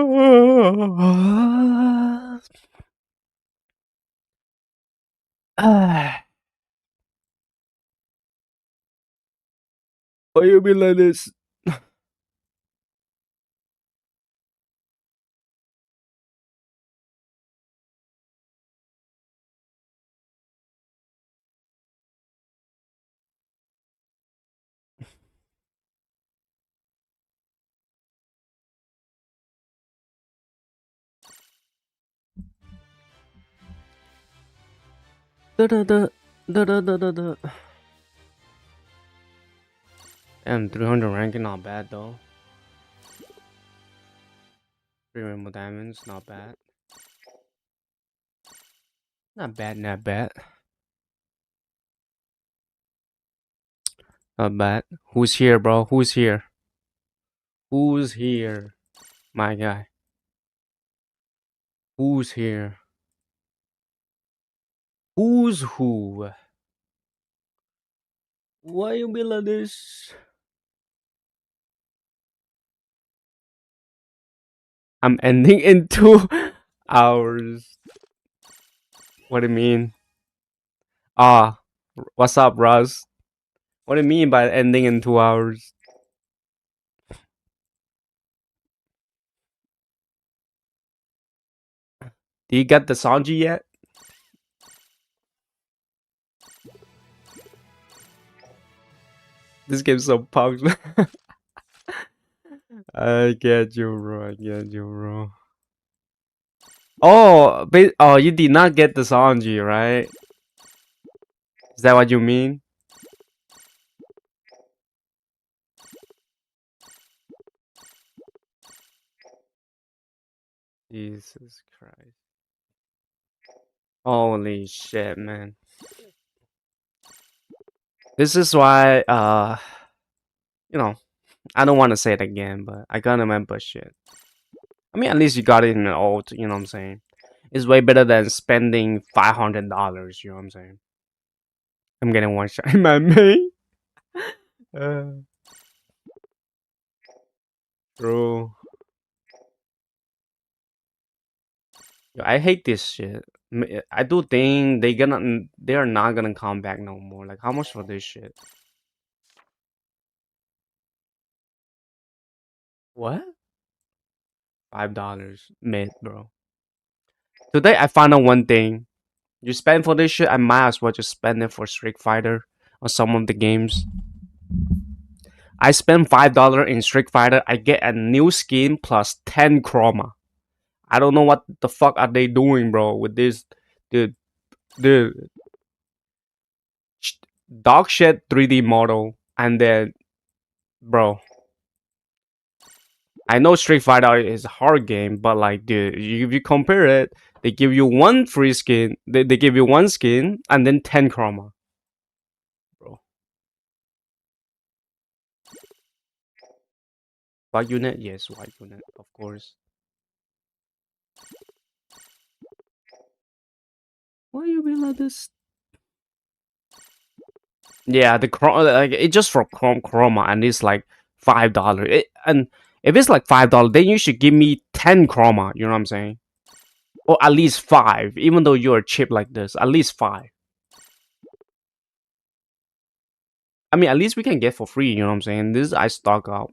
Why you be like this? Da da da da da da da da. Damn, 300 ranking, not bad though. 3 rainbow diamonds, not bad. Not bad, not bad. Not bad. Who's here, bro? Who's here? Who's here? My guy. Who's here? Who's who? Why you be like this? I'm ending in 2 hours. What do you mean? Ah, what's up, Russ? What do you mean by ending in 2 hours? Do you get the Sanji yet? This game's so pumped. I get you, bro. I get you, bro. Oh, oh, you did not get the Sanji, right? Is that what you mean? Jesus Christ. Holy shit, man. This is why, you know, I don't want to say it again, but I got a membership. I mean, at least you got it in the old, you know what I'm saying? It's way better than spending $500, you know what I'm saying? I'm getting one shot in my main. Bro. Yo, I hate this shit. I do think they are not gonna come back no more. Like, how much for this shit? What? $5 mid, bro. Today I found out one thing. You spend for this shit, I might as well just spend it for Street Fighter or some of the games. I spend $5 in Street Fighter, I get a new skin plus 10 chroma. I don't know what the fuck are they doing, bro, with this the dog shit 3D model, and then, bro, I know Street Fighter is a hard game, but like, dude, if you compare it, they give you one free skin, they give you one skin, and then 10 chroma, bro. White unit, yes, white unit, of course. Why you be like this? Yeah, the chroma, like, it just for chroma, and it's like $5. And if it's like $5, then you should give me 10 chroma. You know what I'm saying? Or at least 5, even though you're cheap like this. At least 5. I mean, at least we can get for free. You know what I'm saying? This I stock out.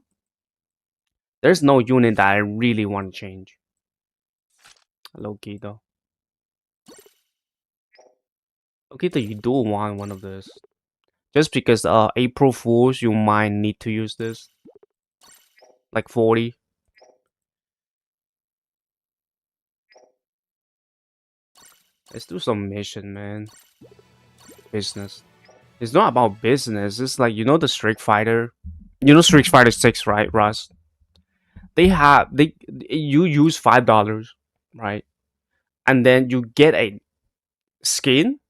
There's no unit that I really want to change. Low key though. Okay, though, you do want one of this. Just because April Fools, you might need to use this. Like 40. Let's do some mission, man. Business. It's not about business. It's like, you know, the Street Fighter. You know Street Fighter 6, right, Russ? You use $5, right? And then you get a skin,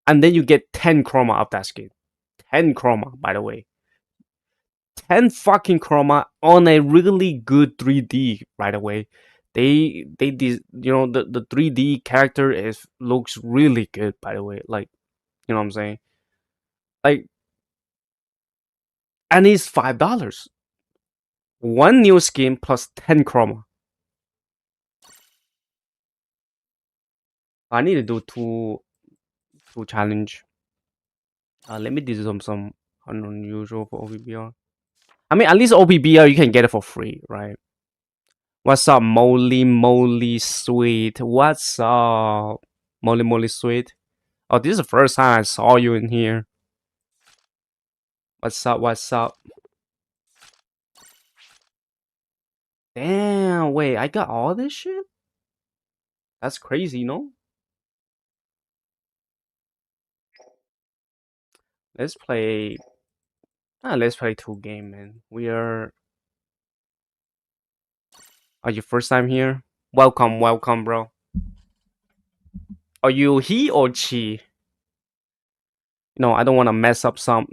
and then you get 10 chroma of that skin. 10 chroma, by the way. 10 fucking chroma on a really good 3D, by the way. You know, the 3D character looks really good, by the way. Like, you know what I'm saying? Like, and it's $5. One new skin plus 10 chroma. I need to do two challenge. Let me do some unusual for OPBR. I mean, at least OPBR you can get it for free, right? What's up, Moly Moly Sweet? What's up, Moly Moly Sweet? Oh, this is the first time I saw you in here. What's up? What's up? Damn, wait, I got all this shit? That's crazy, no? Let's play. Let's play two game, man. We are. Are you first time here? Welcome, welcome, bro. Are you he or she? I don't want to mess up some.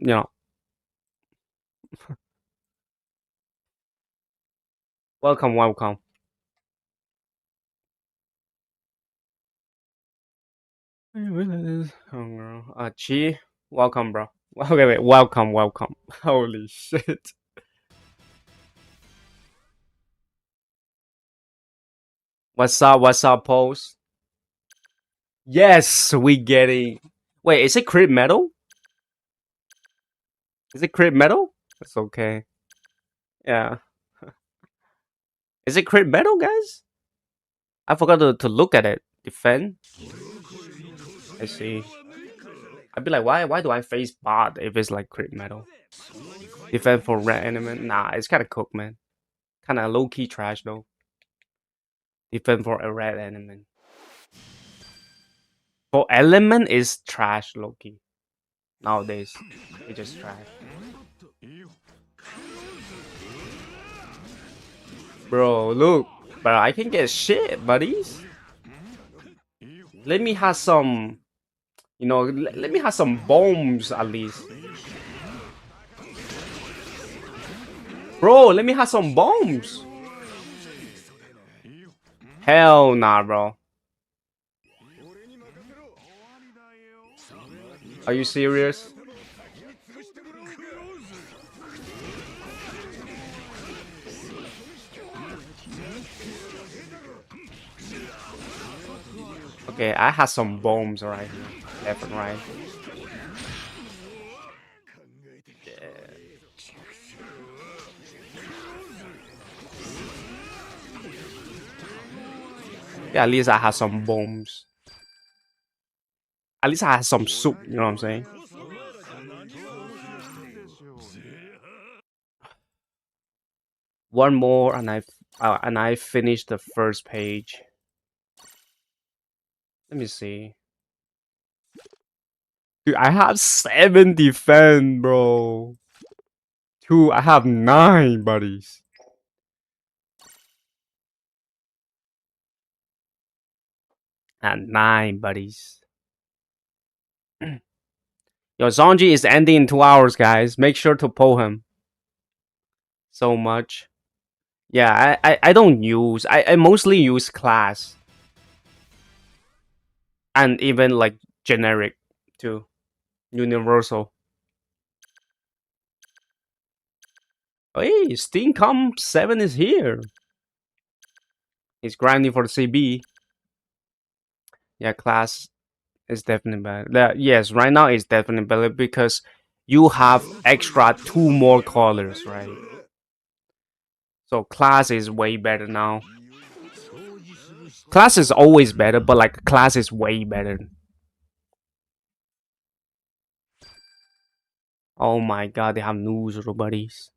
Welcome, welcome. Chi, welcome, bro. Wait, welcome, welcome. Holy shit. What's up, Pose? Yes, we getting. Wait, is it crit metal? Is it crit metal? That's okay. Yeah. Is it crit metal, guys? I forgot to look at it. Defend. I see. I'd be like, why do I face bot if it's like crit metal? Defend for red element? Nah, it's kind of cooked, man. Kind of low key trash though. Defend for a red element. For element is trash, low key. Nowadays, it's just trash. Bro, look, but I can get shit, buddies. Let me have some, let me have some bombs at least. Bro, let me have some bombs. Hell nah, bro. Are you serious? Okay, I have some bombs right here. Left and right. Yeah, at least I have some bombs. At least I have some soup, you know what I'm saying? One more and I finished the first page. Let me see. Dude, I have 7 defense, bro. I have 9, buddies. And 9, buddies. Yo, Sanji is ending in 2 hours, guys. Make sure to pull him. So much. Yeah, I don't use. I mostly use class. And even like generic too. Universal. Hey, Steamcom 7 is here. He's grinding for the CB. Yeah, class is definitely better. Yes, right now it's definitely better because you have extra 2 more colors, right? So class is way better now. Class is always better, but like class is way better. Oh my god, they have news, buddies.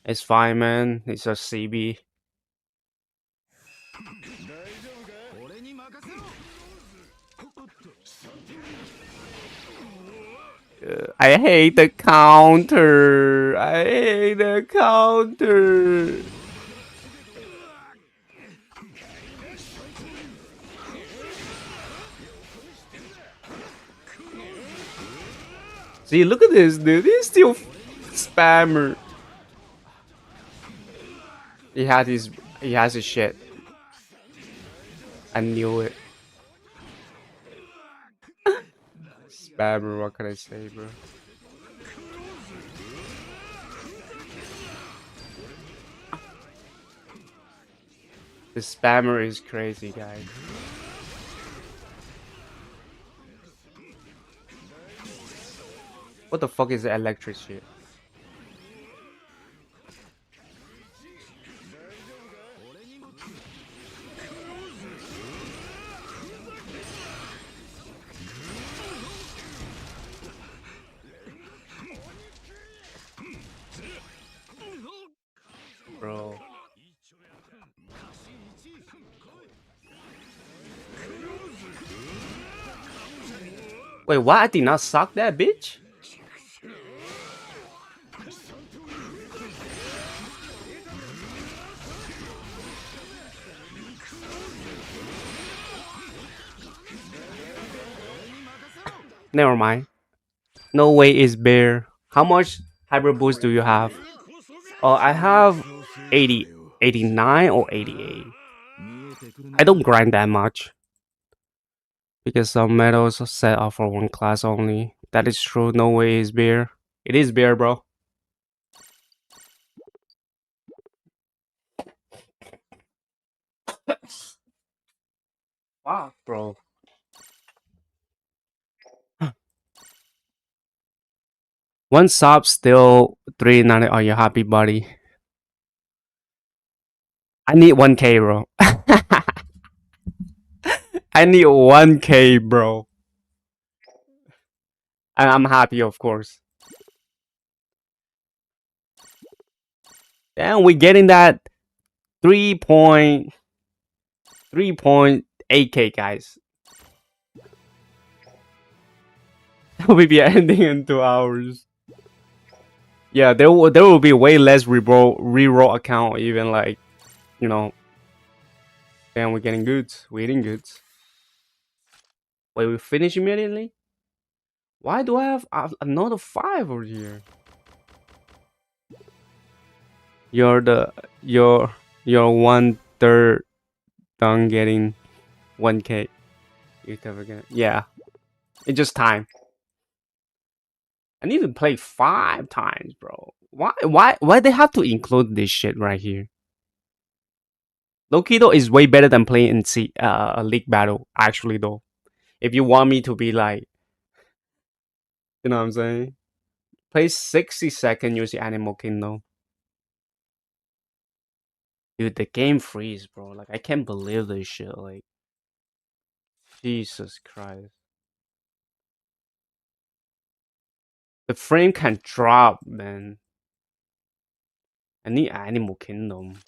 It's fine, man. It's a CB. I hate the counter. I hate the counter. See, look at this, dude. He's still spammer. He has his shit. I knew it. Spammer, what can I say, bro? The spammer is crazy, guys. What the fuck is the electric shit? Bro. Wait, what? I did not suck that bitch? Never mind. No way is bear. How much hyper boost do you have? Oh, I have 80, 89 or 88. I don't grind that much. Because some medals are set up for one class only. That is true. No way is bear. It is bear, bro. Wow, bro. One sub still 390. Are you happy, buddy? I need 1k, bro. I need 1k, bro. And I'm happy, of course. And we're getting that 3.8k, guys. We'll be ending in 2 hours. Yeah, there will be way less reroll account, even like, you know. And we're getting goods. We're eating goods. Wait, we finish immediately? Why do I have another 5 over here? You're 1/3 done getting 1k. Yeah, it's just time. I need to play 5 times, bro. Why they have to include this shit right here? Low-key though is way better than playing in a league battle. Actually though, if you want me to be like, you know what I'm saying? Play 60-second use the Animal Kingdom. Dude, the game freeze, bro. Like I can't believe this shit. Like Jesus Christ. The frame can drop, man. I need Animal Kingdom.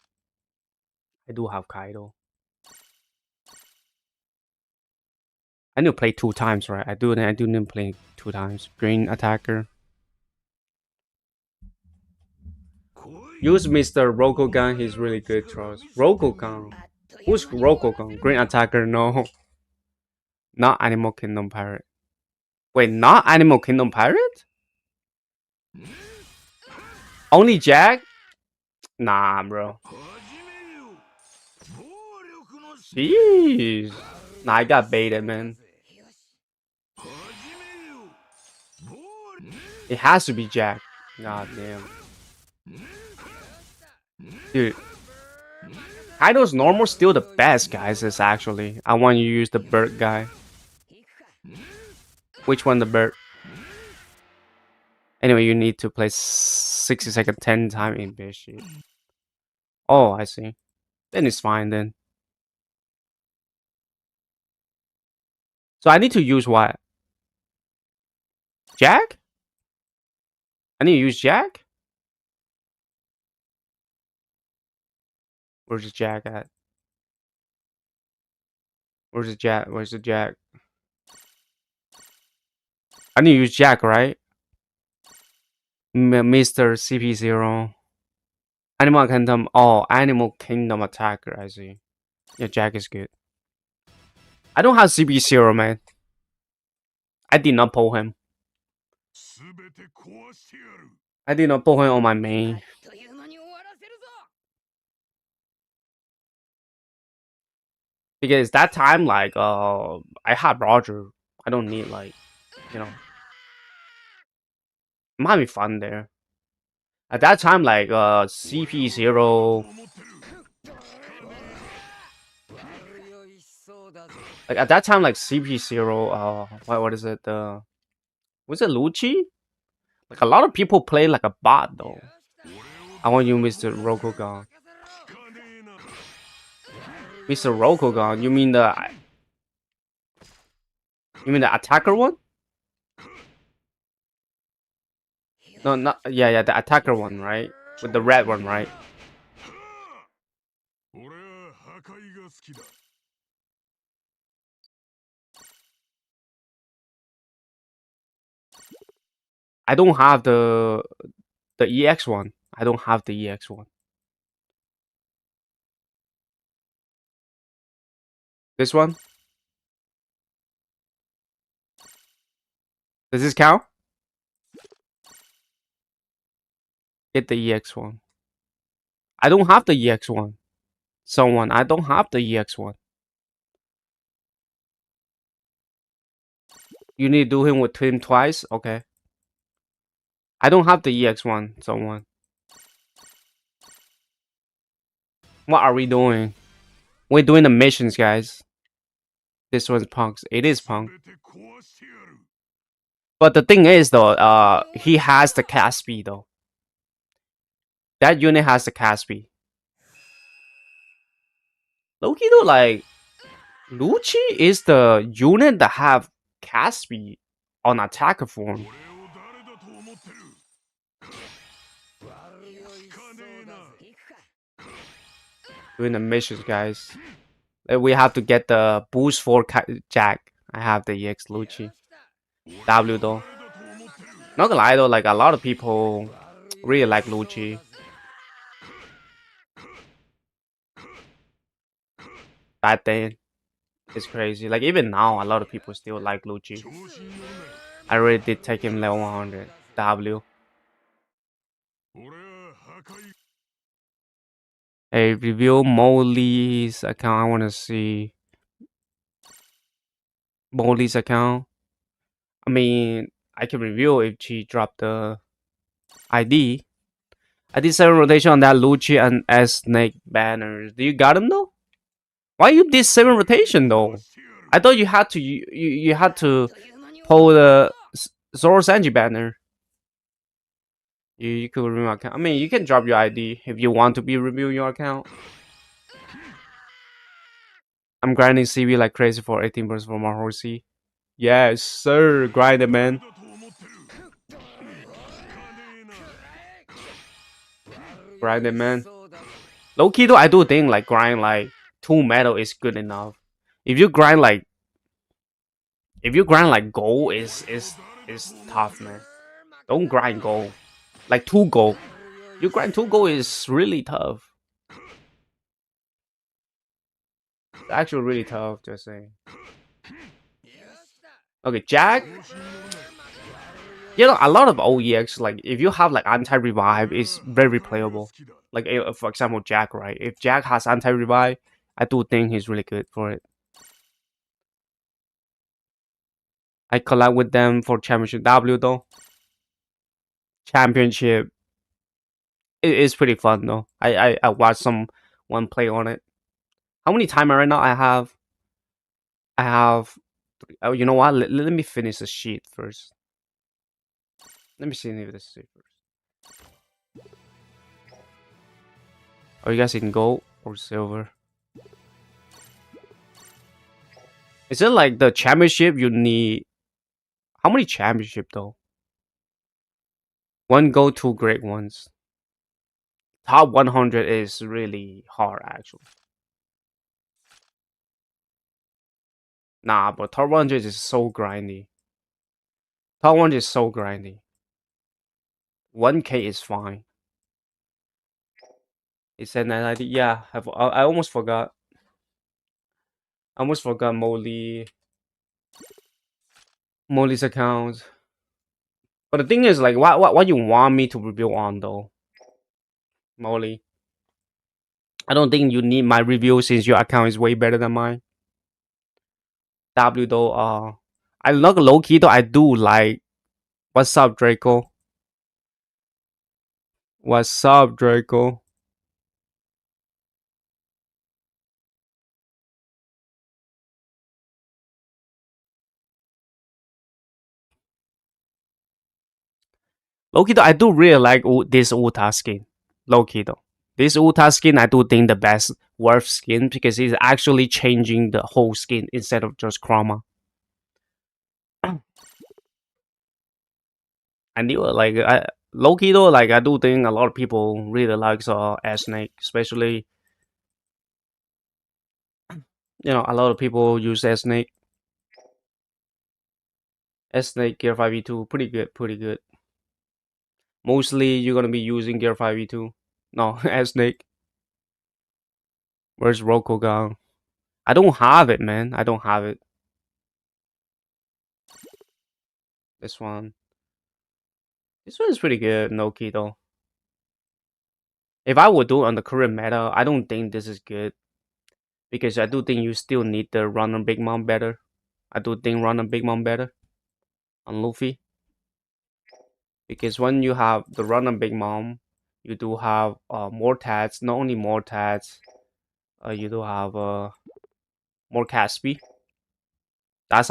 I do have Kaido. I need to play 2 times, right? I do need to play 2 times. Green attacker. Use Mr. Rokugan, he's really good, trust. Rokugan. Who's Rokugan? Green attacker, no. Not Animal Kingdom pirate. Wait, not Animal Kingdom pirate? Only Jack? Nah, bro. Jeez. Nah, I got baited, man. It has to be Jack. God damn. Dude. Kaido's normal still the best, guys. It's actually. I want you to use the bird guy. Which one, the bird? Anyway, you need to play 60-second 10 time in bitch. Oh, I see. Then it's fine then. So I need to use what? Jack? I need to use Jack? Where's the Jack at? Where's the Jack? Where's the Jack? I need to use Jack, right? Mr. CP0. Animal Kingdom. Oh, Animal Kingdom attacker. I see. Yeah, Jack is good. I don't have CP0, man. I did not pull him. I did not pull him on my main. Because that time, like, I had Roger. I don't need, like, you know. It might be fun there. At that time, like, CP0. Like at that time, like CP0, what is it? Was it Lucci? Like a lot of people play like a bot though. I want you, Mr. Rokugan. Mr. Rokugan, you mean the attacker one? No, not yeah, the attacker one, right? With the red one, right? I don't have the EX one. I don't have the EX one. This one? Does this count? Get the EX one. I don't have the EX one. Someone, I don't have the EX one. You need to do him with him twice? Okay. I don't have the EX one, someone. What are we doing? We're doing the missions, guys. This one's punks. It is punk. But the thing is though, he has the cast speed though. That unit has the cast speed. Loki though, like Lucci is the unit that have cast speed on attacker form. Doing the missions, guys. We have to get the boost for Jack. I have the EX Lucci. W though. Not gonna lie though, like a lot of people really like Lucci. Back then, it's crazy. Like even now, a lot of people still like Lucci. I already did take him level 100. W. Hey, review Molly's account. I want to see Molly's account. I mean, I can review if she dropped the ID. I did 7 rotation on that Lucci and S Snake banners. Do you got them though? Why you did 7 rotation though? I thought you had to you had to pull the Zoro Sanji banner. You could review my account. I mean, you can drop your ID if you want to be reviewing your account. I'm grinding CB like crazy for 18% for my horsey. Yes, sir. Grind it, man. Grind it, man. Low key though, I do think like grind like 2 metal is good enough. If you grind like gold is tough, man. Don't grind gold. Like 2 gold. You grind 2 gold is really tough. It's actually really tough, just saying. Okay, Jack. You know, a lot of OEX, like if you have like anti-revive, is very playable. Like for example, Jack, right? If Jack has anti-revive, I do think he's really good for it. I collab with them for Championship W though. Championship, it is pretty fun though. I watched someone play on it. How many timer right now? I have. Oh, you know what? Let me finish the sheet first. Let me see if this is it first. Are you guys in gold or silver? Is it like the championship you need? How many championship though? 1 gold, 2 great ones. Top 100 is really hard actually. Nah, but top 100 is so grindy. Top 100 is so grindy. 1K is fine. It said 990. Yeah, I almost forgot. I almost forgot Molly's account. But the thing is, like, what you want me to review on though, Molly? I don't think you need my review since your account is way better than mine. W though, I look low key though. I do like. What's up, Draco? What's up, Draco? Loki though, I do really like this Uta skin. Loki though. This Uta skin, I do think the best worth skin because it's actually changing the whole skin instead of just chroma. I knew it, like Loki though, like I do think a lot of people really likes Ash Snake, especially a lot of people use Ash Snake. Ash Snake Gear 5v2, pretty good, pretty good. Mostly you're gonna be using Gear 5v2. No, Ash Snake. Where's Rokugan? I don't have it, man. I don't have it. This one. This one is pretty good, Noki though. If I would do it on the current meta, I don't think this is good because I do think you still need the run on Big Mom better. I do think run on Big Mom better on Luffy because when you have the run on Big Mom, you do have more tats. Not only more tats, you do have more cat speed. That's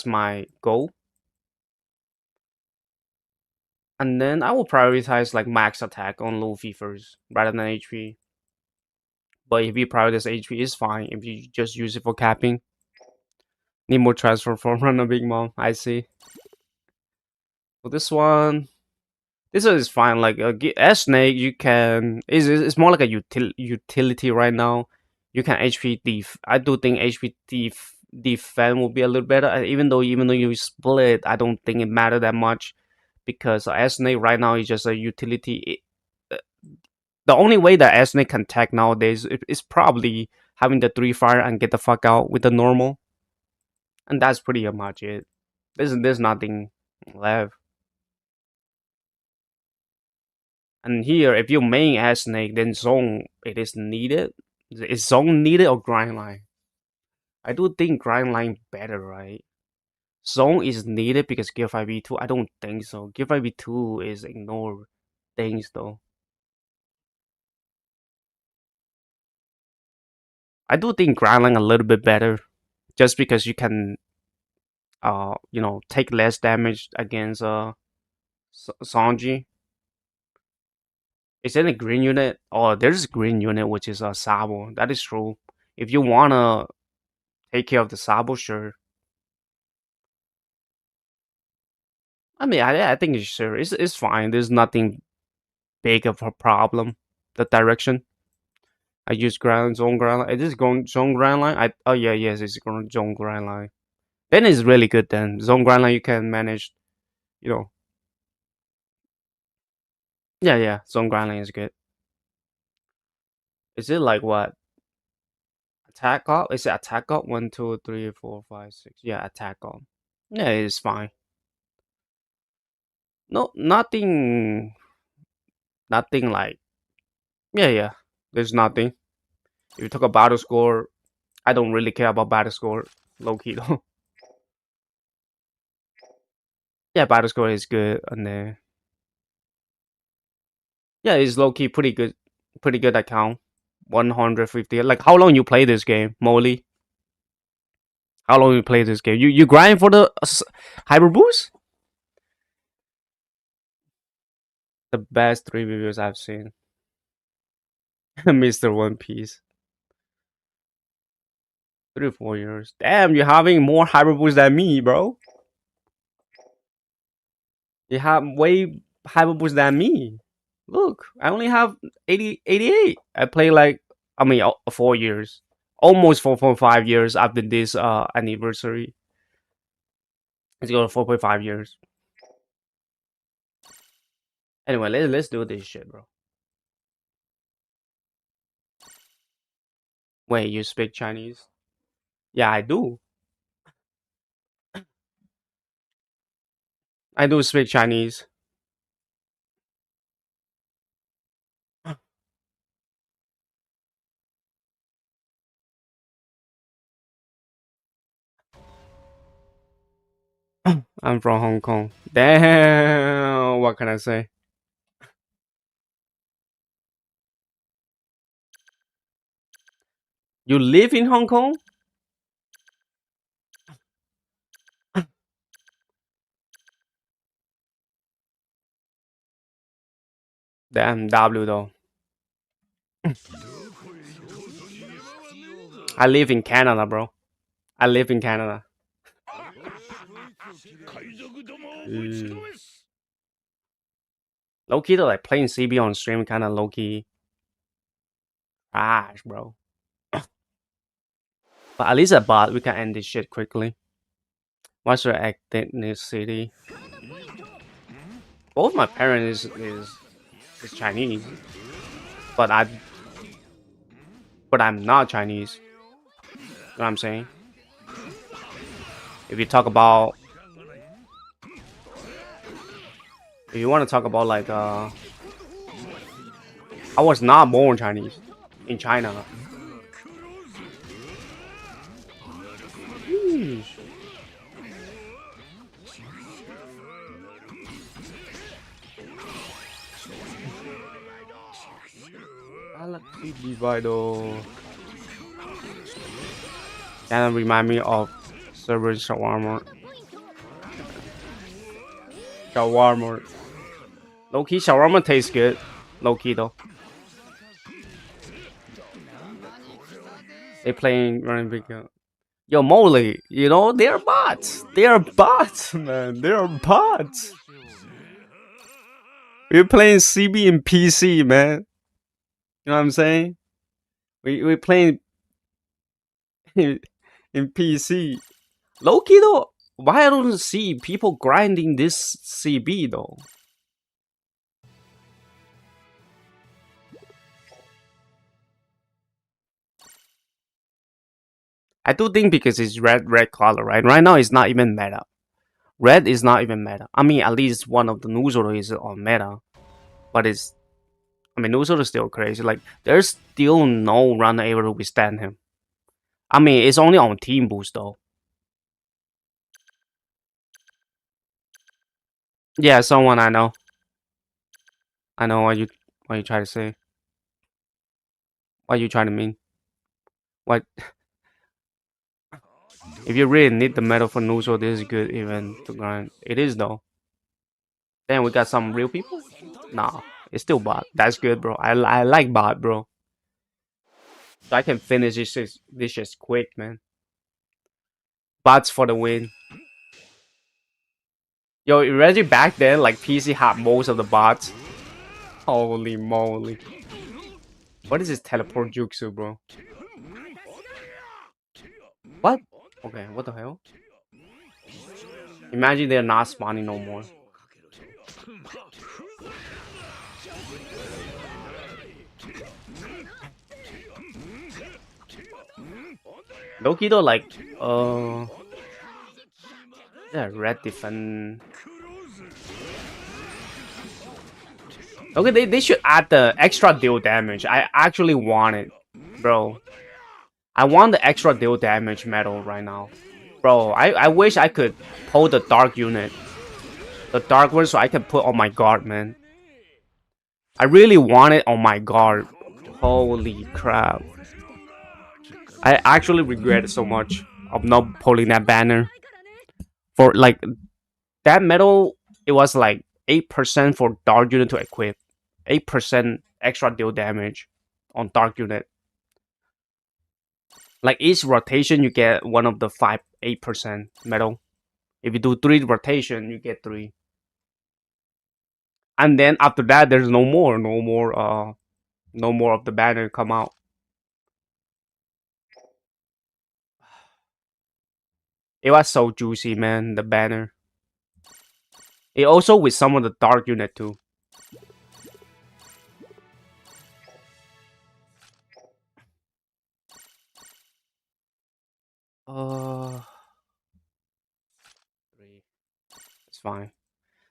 my goal. And then I will prioritize like max attack on Luffy first rather than HP. But if you prioritize HP, it's fine. If you just use it for capping, need more transfer from Run a Big Mom. I see. For this one is fine. Like S Snake, you can. It's more like a utility right now. You can HP def. I do think HP defend will be a little better. Even though you split, I don't think it matter that much because S Snake right now is just a utility. The only way that S Snake can tech nowadays is probably having the 3 fire and get the fuck out with the normal, and that's pretty much it. There's nothing left. And here, if you main as snake, then zone it is needed. Is zone needed or grind line? I do think grind line better, right? Zone is needed because Gear 5v2. I don't think so. Gear 5v2 is ignore things though. I do think grind line a little bit better, just because you can take less damage against Sanji. Is it a green unit? Oh, there's a green unit which is a Sabo. That is true. If you wanna take care of the Sabo, sure. I mean, I think it's sure it's fine. There's nothing big of a problem. The direction I use ground zone ground line. Is this going zone ground line? Yes, it's going zone ground line. Then it's really good. Then zone ground line you can manage. You know, yeah, zone ground line is good. Is it like what attack up? Is it attack up? 1, 2, 3, 4, 5, 6. Yeah, attack up. Yeah, it's fine. No, nothing like yeah. There's nothing. If you talk about battle score, I don't really care about battle score. Low key though. Yeah, battle score is good, and then yeah, it's low key pretty good account. 150. Like how long you play this game, Molly? How long you play this game? You grind for the hyper boost? The best 3 videos I've seen. Mr. One Piece. 3 or 4 years. Damn, you're having more hyper boost than me, bro. You have way hyper boost than me. Look, I only have 88. I play like 4 years. Almost 4.5 years after this anniversary. It's going 4.5 years. Anyway, let's do this shit, bro. Wait, you speak Chinese? Yeah, I do. I do speak Chinese. I'm from Hong Kong. Damn, what can I say? You live in Hong Kong? Damn W though. I live in Canada, bro. I live in Canada. Mm. Low key though, like playing CB on stream, kind of low key trash, bro. But at least a bot, we can end this shit quickly. What's your ethnicity? Both my parents is Chinese, but I'm not Chinese. You know what I'm saying? If you talk about, if you want to talk about like, I was not born Chinese in China. Yeesh. I like to divide though. Kind of remind me of server shawarma. Shawarma. Low key, shawarma tastes good. Low key though. They playing running big. Yo, Molly, you know they're bots. They're bots, man. They're bots. We're playing CB and PC, man. You know what I'm saying? We're playing in PC. Low key though, why I don't see people grinding this CB though? I do think because it's red color, right? Right now it's not even meta. Red is not even meta. I mean, at least one of the news order is on meta, but it's. I mean, news order is still crazy. Like, there's still no runner able to withstand him. I mean, it's only on team boost though. Yeah, someone I know. I know what you try to say. What you trying to mean? What if you really need the medal for news order? This is good event to grind. It is though. Then we got some real people. Nah, it's still bot. That's good, bro. I like bot, bro. So I can finish this just quick, man. Bots for the win. Yo, already back then, like PC had most of the bots. Holy moly. What is this teleport jutsu, bro? What? Okay, what the hell? Imagine they're not spawning no more. Loki though, like, yeah, red defend. Okay, they should add the extra deal damage. I actually want it, bro. I want the extra deal damage medal right now. Bro, I wish I could pull the dark unit. The dark one so I can put on my guard, man. I really want it on my guard. Holy crap. I actually regret it so much of not pulling that banner. For like that medal, it was like 8% for dark unit to equip. 8% extra deal damage on dark unit. Like each rotation, you get one of the 8% medal. If you do 3 rotation, you get 3. And then after that, there's no more of the banner come out. It was so juicy, man. The banner. It also with some of the dark unit too. Uh, 3. It's fine.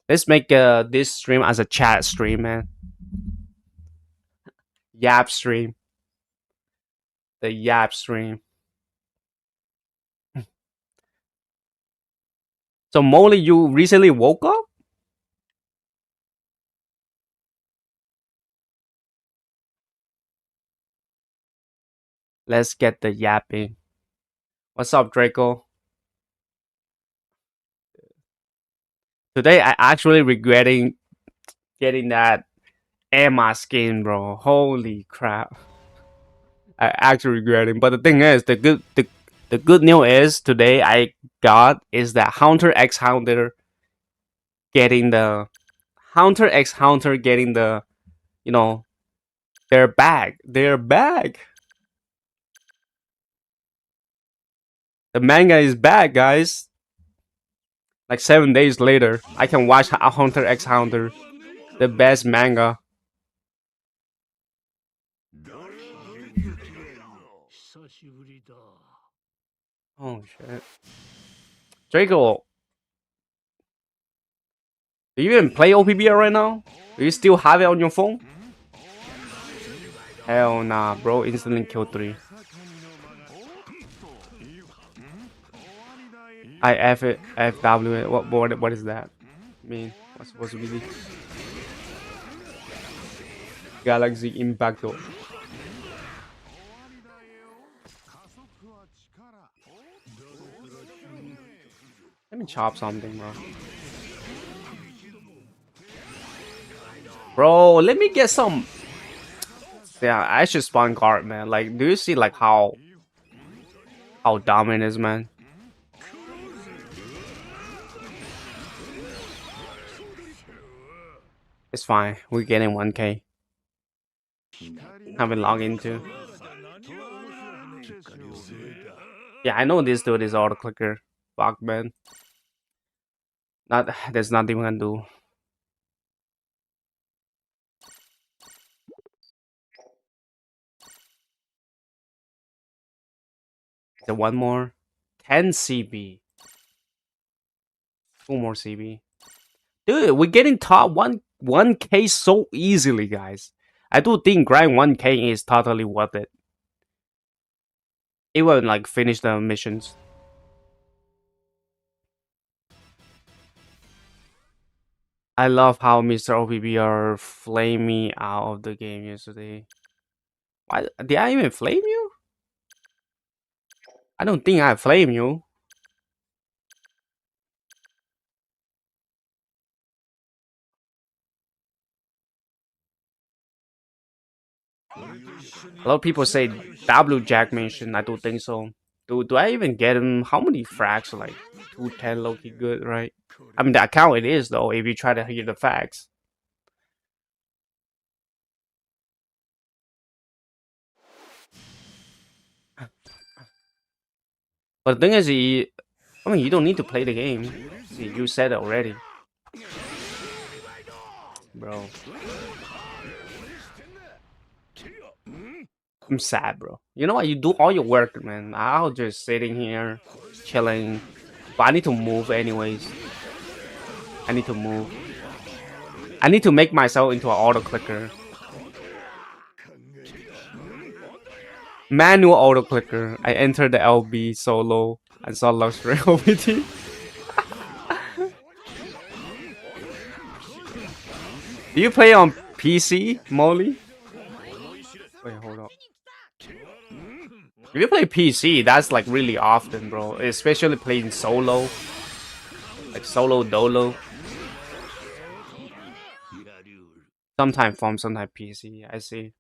Let's make this stream as a chat stream, man. Yap stream. The Yap stream. So Molly, you recently woke up? Let's get the yapping. What's up, Draco? Today I actually regretting getting that and my skin, bro. Holy crap! I actually regretting. But the thing is, the good news is today I got is that Hunter x Hunter getting the Hunter x Hunter getting the you know they're back. They're back. The manga is back, guys. Like 7 days later, I can watch Hunter x Hunter, the best manga. Oh shit, Draco, do you even play OPBR right now? Do you still have it on your phone? Hell nah, bro. Instantly kill 3. I F it, FW it. What is that? I mean, what's supposed to be the Galaxy Impacto? Let me chop something, bro. Bro, let me get some. Yeah, I should spawn guard, man. Like, do you see like how dominant is, man? It's fine. We're getting 1K. Haven't logged into. Yeah, I know this dude is auto clicker. Fuck, man. There's nothing we can do. The one more. 10 CB. 2 more CB. Dude, we're getting top 1K so easily, guys. I do think grind 1K is totally worth it. Even like finish the missions. I love how Mr. OPBR flamed me out of the game yesterday. Why did I even flame you? I don't think I flame you. A lot of people say W Jack mention. I don't think so. Do I even get him? How many frags? Like 210 low-key good, right? I mean the account it is though, if you try to hear the facts. But the thing is, I mean, you don't need to play the game. See, you said it already, bro. I'm sad, bro. You know what? You do all your work, man. I'll just sitting here, chilling. But I need to move anyways. I need to move. I need to make myself into an auto clicker. Manual auto clicker. I enter the LB solo and saw luxury OPT. Do you play on PC, Molly? Wait, hold up. If you play PC, that's like really often, bro. Especially playing solo. Like solo dolo. Sometimes phone, sometimes PC, I see.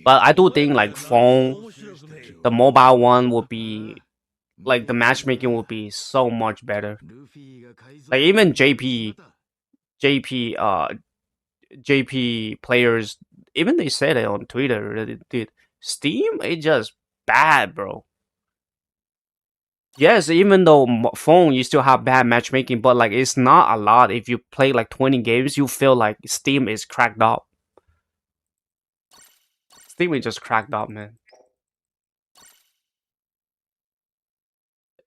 But I do think like phone, the mobile one would be like the matchmaking would be so much better. Like even JP players, even they said it on Twitter. Dude, Steam, it just bad, bro. Yes, even though phone you still have bad matchmaking, but like it's not a lot. If you play like 20 games, you feel like Steam is cracked up. Steam is just cracked up, man.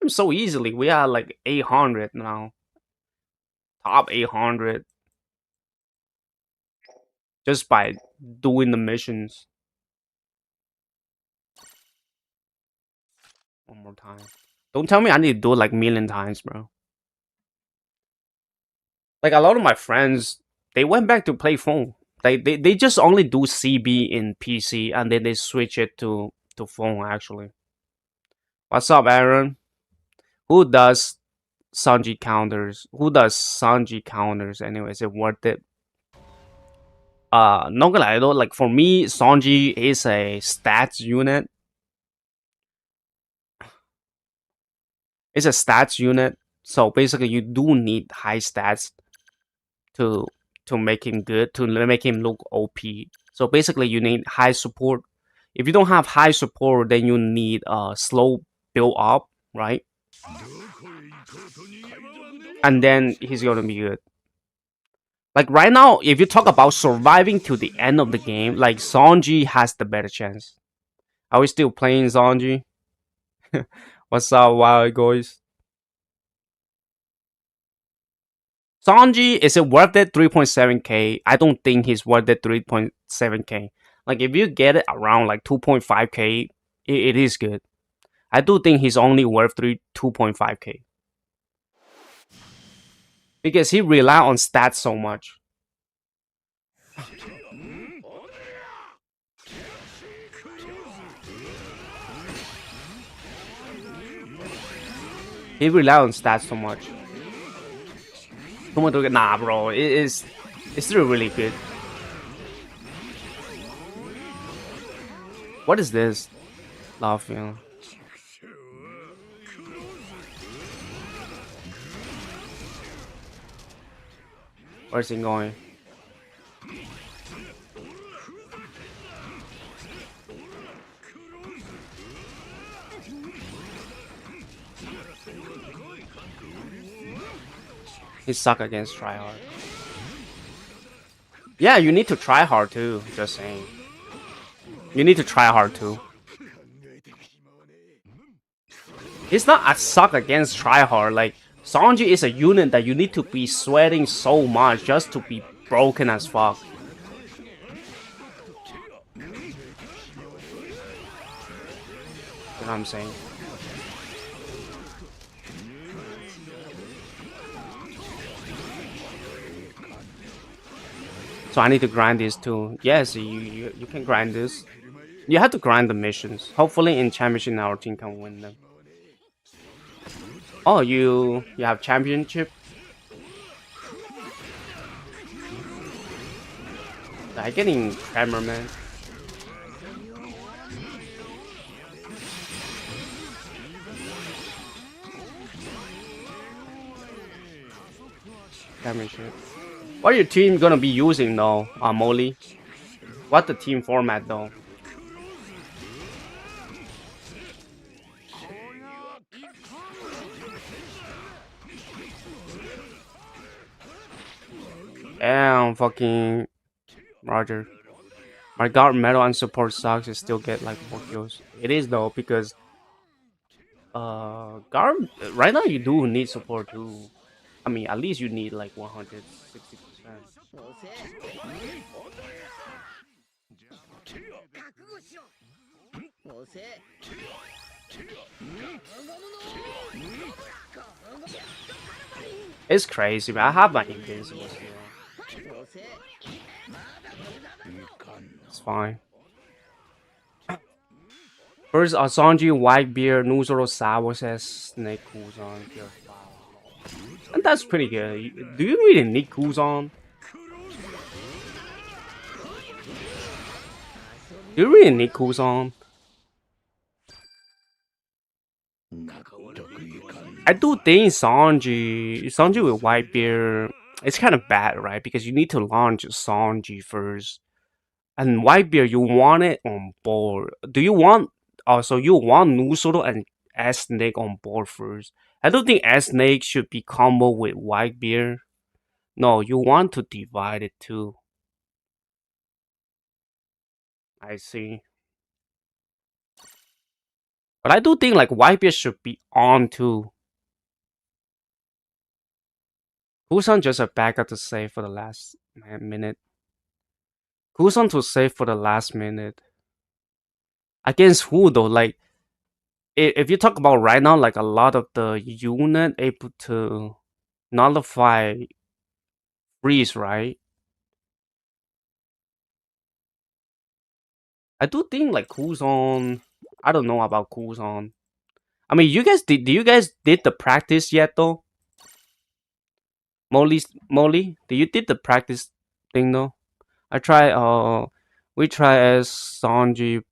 So easily, we are like 800 now, top 800, just by doing the missions. One more time. Don't tell me I need to do it like million times, bro. Like a lot of my friends, they went back to play phone. They just only do CB in PC and then they switch it to phone actually. What's up, Aaron? Who does Sanji counters? Who does Sanji counters anyway? Is it worth it? Not gonna lie though, like for me, Sanji is a stats unit. It's a stats unit. So basically, you do need high stats to make him good, to make him look OP. So basically, you need high support. If you don't have high support, then you need slow build up, right? And then he's gonna be good. Like right now, if you talk about surviving to the end of the game, like Sanji has the better chance. Are we still playing Sanji? What's up, wild guys? Sanji, is it worth it? 3.7k. I don't think he's worth it 3.7k. Like if you get it around like 2.5k, it is good. I do think he's only worth 2.5k because he rely on stats so much. He rely on stats so much. Nah, bro, it's still really good. What is this? Laughing. Where's he going? He suck against tryhard. Yeah, you need to try hard too. Just saying. You need to try hard too. It's not a suck against tryhard. Like Sanji is a unit that you need to be sweating so much just to be broken as fuck. You know what I'm saying? So I need to grind this too. Yes, you can grind this. You have to grind the missions. Hopefully in championship our team can win them. Oh, you have championship? I'm getting Tremor, man. Championship. What are your team gonna be using though, Molly? What the team format though? Damn, fucking Roger. My guard metal and support sucks. It still get like 4 kills. It is though because guard right now you do need support too. I mean, at least you need like 160%. It's crazy, but I have my invincible still. It's fine. First, Sanji, Whitebeard, Nuzoro, Sabo says Snake Kuzan. And that's pretty good. Do you really need Kuzan? Do you really need Kuzan? I do think Sanji with Whitebeard, it's kind of bad, right? Because you need to launch Sanji first. And Whitebeard, you want it on board. Do you want also you want Nusoro and S Snake on board first? I don't think S Snake should be combo with Whitebeard. No, you want to divide it too. I see. But I do think like Whitebeard should be on too. Kusan just a backup to save for the last minute. Kusan to save for the last minute. Against who though? Like if you talk about right now, like a lot of the unit able to nullify freeze, right? I do think like Kuzon. I don't know about Kuzon. I mean, you guys did. Do you guys did the practice yet though? Molly, did you did the practice thing though? I try we try as Sanji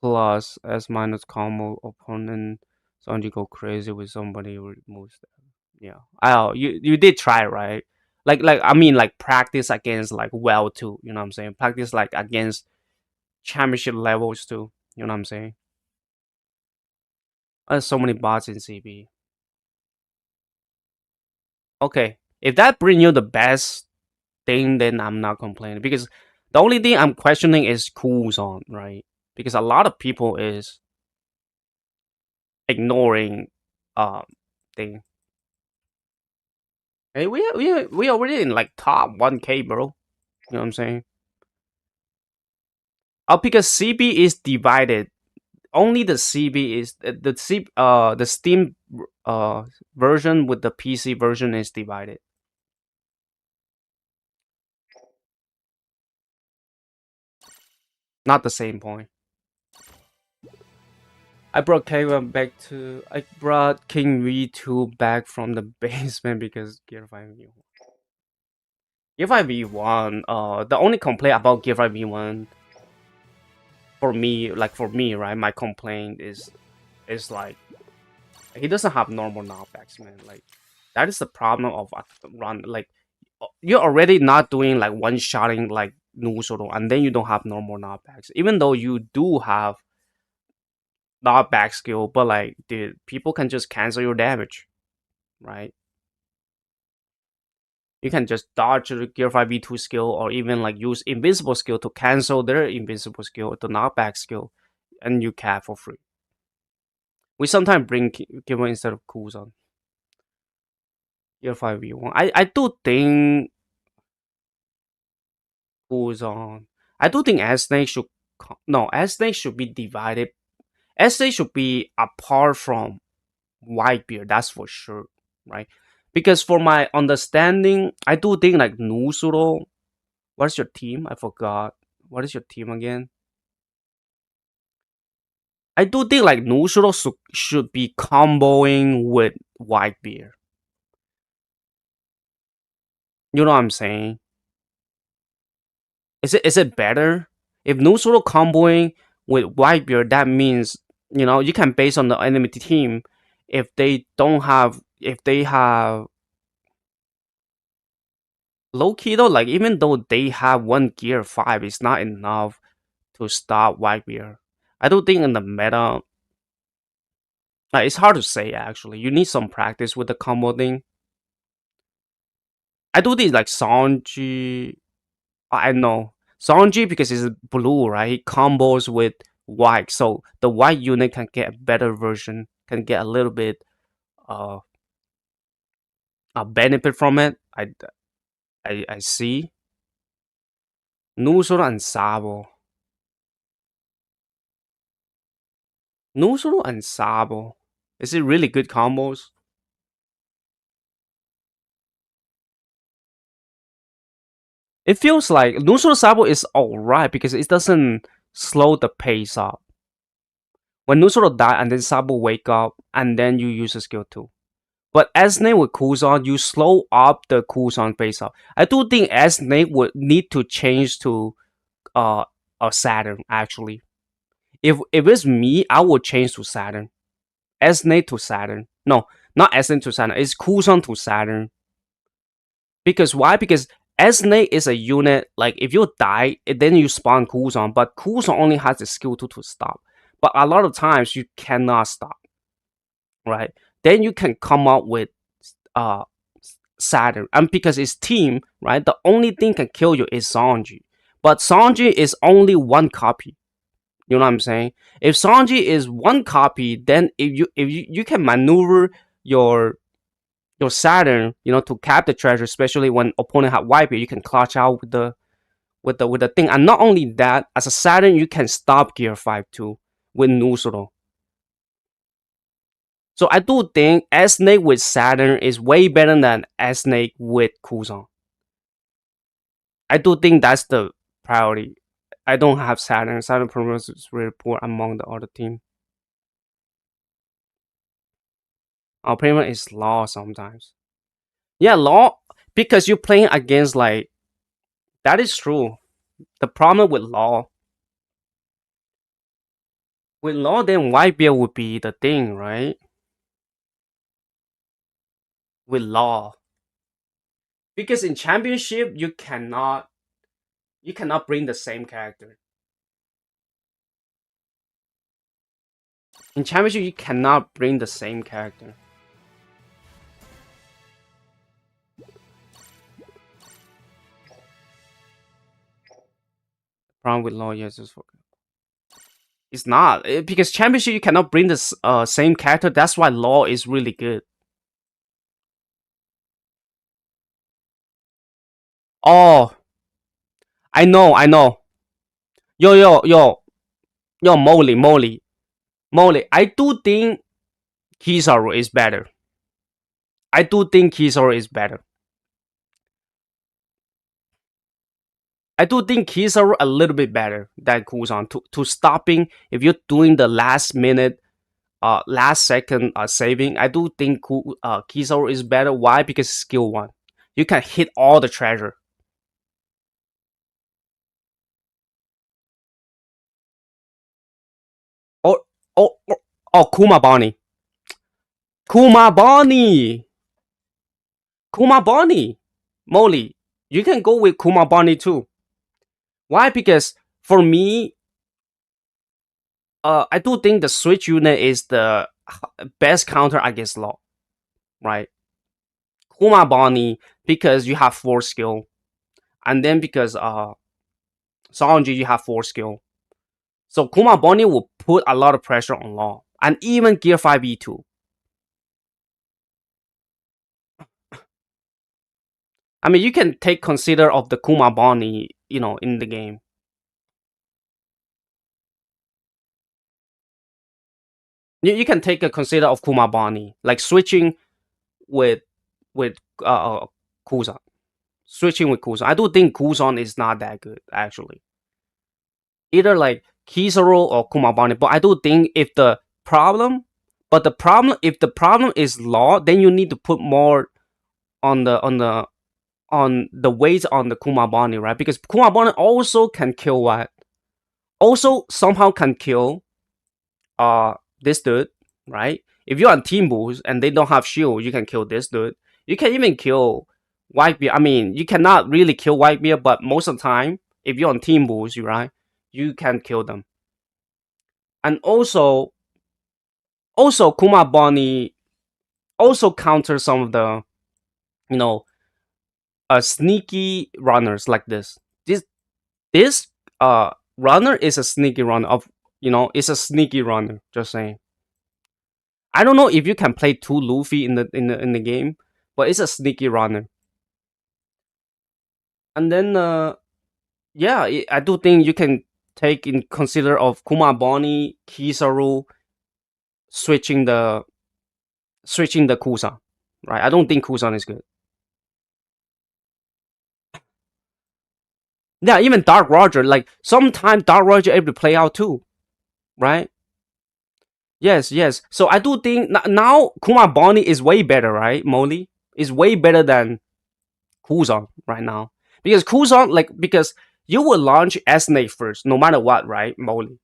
plus S minus combo opponent. Sanji go crazy with somebody who removes them. Yeah. Oh, you did try, right? Like I mean like practice against like well too, you know what I'm saying? Practice like against championship levels too. You know what I'm saying? There's so many bots in CB. Okay. If that bring you the best thing, then I'm not complaining because the only thing I'm questioning is cool zone, right? Because a lot of people is ignoring um thing. Hey, we already in like top 1K, bro. You know what I'm saying? Oh, because CB is divided. Only the CB is the Steam uh version with the PC version is divided. Not the same point. I brought King V2 back from the basement because Gear 5 V1. Gear 5 V1, the only complaint about Gear 5 V1 for me, right? My complaint is like he doesn't have normal knockbacks, man. Like that is the problem of a run. Like you're already not doing like one shotting like Nusoro, and then you don't have normal knockbacks. Even though you do have knockback skill, but like dude, people can just cancel your damage, right? You can just dodge the Gear 5 V2 skill or even like use invincible skill to cancel their invincible skill, the knockback skill, and you cap for free. We sometimes bring Giver instead of Kuzan. Gear 5 V1. I do think Kuzan. I do think S-Snake should no, S-Snake should be divided. S-Snake should be apart from Whitebeard, that's for sure, right? Because for my understanding, I do think like Nusuro. What's your team? I forgot. What is your team again? I do think like Nusuro should be comboing with Whitebeard. You know what I'm saying? Is it better if Nusuro comboing with Whitebeard? That means you can base on the enemy team if they have low key though. Like even though they have one gear 5, it's not enough to stop Whitebeard. I don't think in the meta. It's hard to say actually. You need some practice with the combo thing. I do this like Sanji. I know Sanji because it's blue, right? He combos with white, so the white unit can get a better version, can get a little bit uh a benefit from it. I see. Nusuro and Sabo. Nusuro and Sabo. Is it really good combos? It feels like Nusuro Sabo is alright because it doesn't slow the pace up. When Nusuro die and then Sabo wake up and then you use a skill too. But as Snake with cooldown, you slow up the cooldown pace up. I do think as Snake would need to change to uh a Saturn actually. If it's me, I would change to Saturn. As Snake to Saturn. No, not as Snake to Saturn. It's cooldown to Saturn. Because why? Because as Snake is a unit, like if you die, then you spawn cooldown, but cooldown only has the skill to stop. But a lot of times you cannot stop, right? Then you can come up with uh Saturn, and because it's team, right? The only thing can kill you is Sanji, but Sanji is only one copy. You know what I'm saying? If Sanji is one copy, then if you can maneuver your your Saturn, to cap the treasure, especially when opponent have wipe it, you can clutch out with the thing. And not only that, as a Saturn, you can stop Gear 5 too with Nusuro. So I do think S Snake with Saturn is way better than S Snake with Kuzan. I do think that's the priority. I don't have Saturn. Saturn performance is really poor among the other team. Our payment is law sometimes. Yeah, law because you're playing against like That is true. The problem with law, then Whitebeard would be the thing, right? With law, because in championship you cannot bring the same character. In championship, you cannot bring the same character. Problem with law, yes, it's not. Because championship you cannot bring the same character. That's why law is really good. Oh, I know. Yo, yo, yo, yo, Molly. I do think Kizaru is better. I do think Kizaru is better. I do think Kizaru a little bit better than Kuzan to stopping if you're doing the last minute, last second saving. I do think Kizaru is better. Why? Because skill one, you can hit all the treasure. Or or Kuma Bonnie, Kuma Bonnie, Kuma Bonnie, Molly. You can go with Kuma Bonnie too. Why? Because for me, I do think the switch unit is the best counter against law, right? Kuma Bonnie because you have four skill, and then because Sanji you have four skill. So Kuma Bonnie will put a lot of pressure on law, and even Gear 5E2. I mean, you can take consider of the Kuma Bonnie, in the game. You can take a consider of Kuma Bonnie, like switching with with Kuzan. Switching with Kuzan. I do think Kuzan is not that good actually. Either like Kizaru or Kumabani. But I do think problem, if the problem is law, then you need to put more on the weight on the Kumabani, right? Because Kumabani also can kill what? Also somehow can kill this dude, right? If you're on Team Boost and they don't have shield, you can kill this dude. You can even kill Whitebeard. I mean, you cannot really kill Whitebeard, but most of the time, if you're on Team Boost, right, you can kill them. And also Kuma Bonnie also counters some of the you know sneaky runners like this. This runner is a sneaky runner of it's a sneaky runner. Just saying. I don't know if you can play two Luffy in the game, but it's a sneaky runner. And then yeah, I do think you can take in consider of Kuma Bonnie, Kizaru switching the Kusan, right? I don't think Kusan is good. Yeah, even Dark Roger, like sometimes Dark Roger able to play out too, right? Yes, yes. So I do think now Kuma Bonnie is way better, right? Molly is way better than Kuzan right now because because you will launch Snake first, no matter what, right, Molly?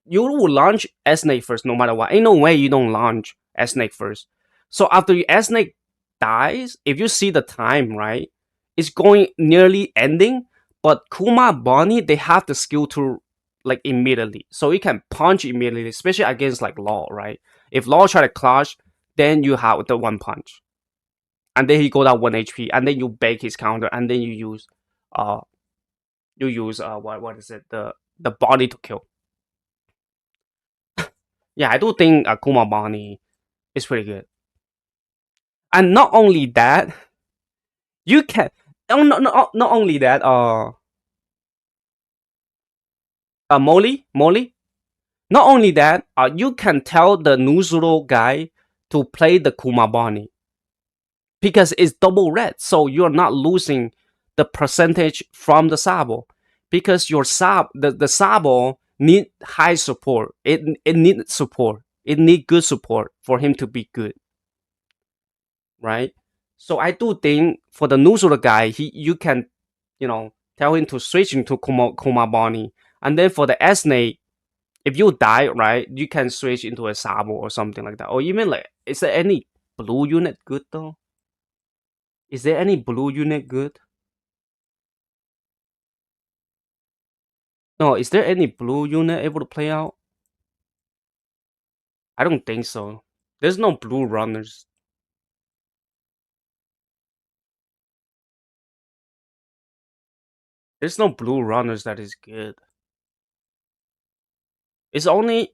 You will launch Snake first, no matter what. Ain't no way you don't launch Snake first. So after your Snake dies, if you see the time, right, it's going nearly ending. But Kuma Bonnie, they have the skill to like immediately, so you can punch immediately, especially against like Law, right? If Law try to clutch, then you have the one punch, and then he go down 1 HP, and then you bake his counter, and then uh you use what is it, the body to kill. Yeah, I do think Kuma Bonnie is pretty good. And not only that, you can not only that, Molly. Not only that, you can tell the Nuzuro guy to play the Kumabani because it's double red, so you're not losing the percentage from the Sabo because the Sabo need high support. It needs support. It need good support for him to be good, right? So I do think for the Nuzuro guy, you can Tell him to switch into Kuma Bonnie. And then for the Snake, if you die, right, you can switch into a Sabo or something like that. Or even like, is there any blue unit good though? Is there any blue unit good? No, is there any blue unit able to play out? I don't think so. There's no blue runners. There's no blue runners that is good. It's only,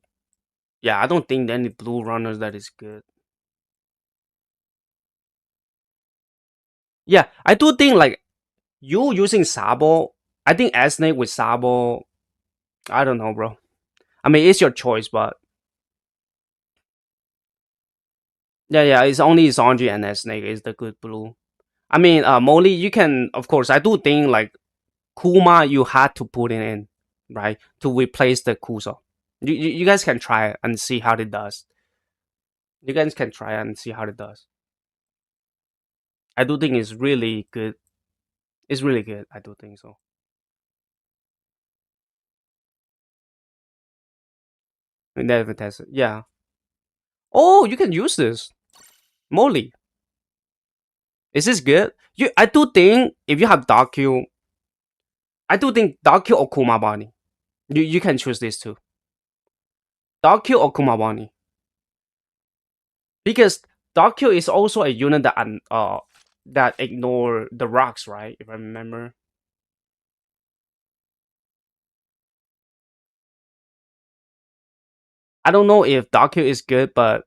yeah, I don't think any blue runners that is good. Yeah, I do think like you using Sabo. I think Snake with Sabo. I don't know, bro. I mean, it's your choice, but yeah, it's only Sanji and Snake is the good blue. I mean, Molly, you can, of course, I do think like Kuma, you had to put it in, right, to replace the Kuso. You guys can try it and see how it does. You guys can try it and see how it does. I do think it's really good. It's really good. I do think so. We never test it. Yeah. Oh, you can use this. Molly. Is this good? I do think if you have Dark Q, I do think Dark Q or Kuma Bani. You can choose these two. Dark Q or Kuma Bani. Because Dark Q is also a unit that ignore the rocks, right? If I remember. I don't know if Dark Q is good, but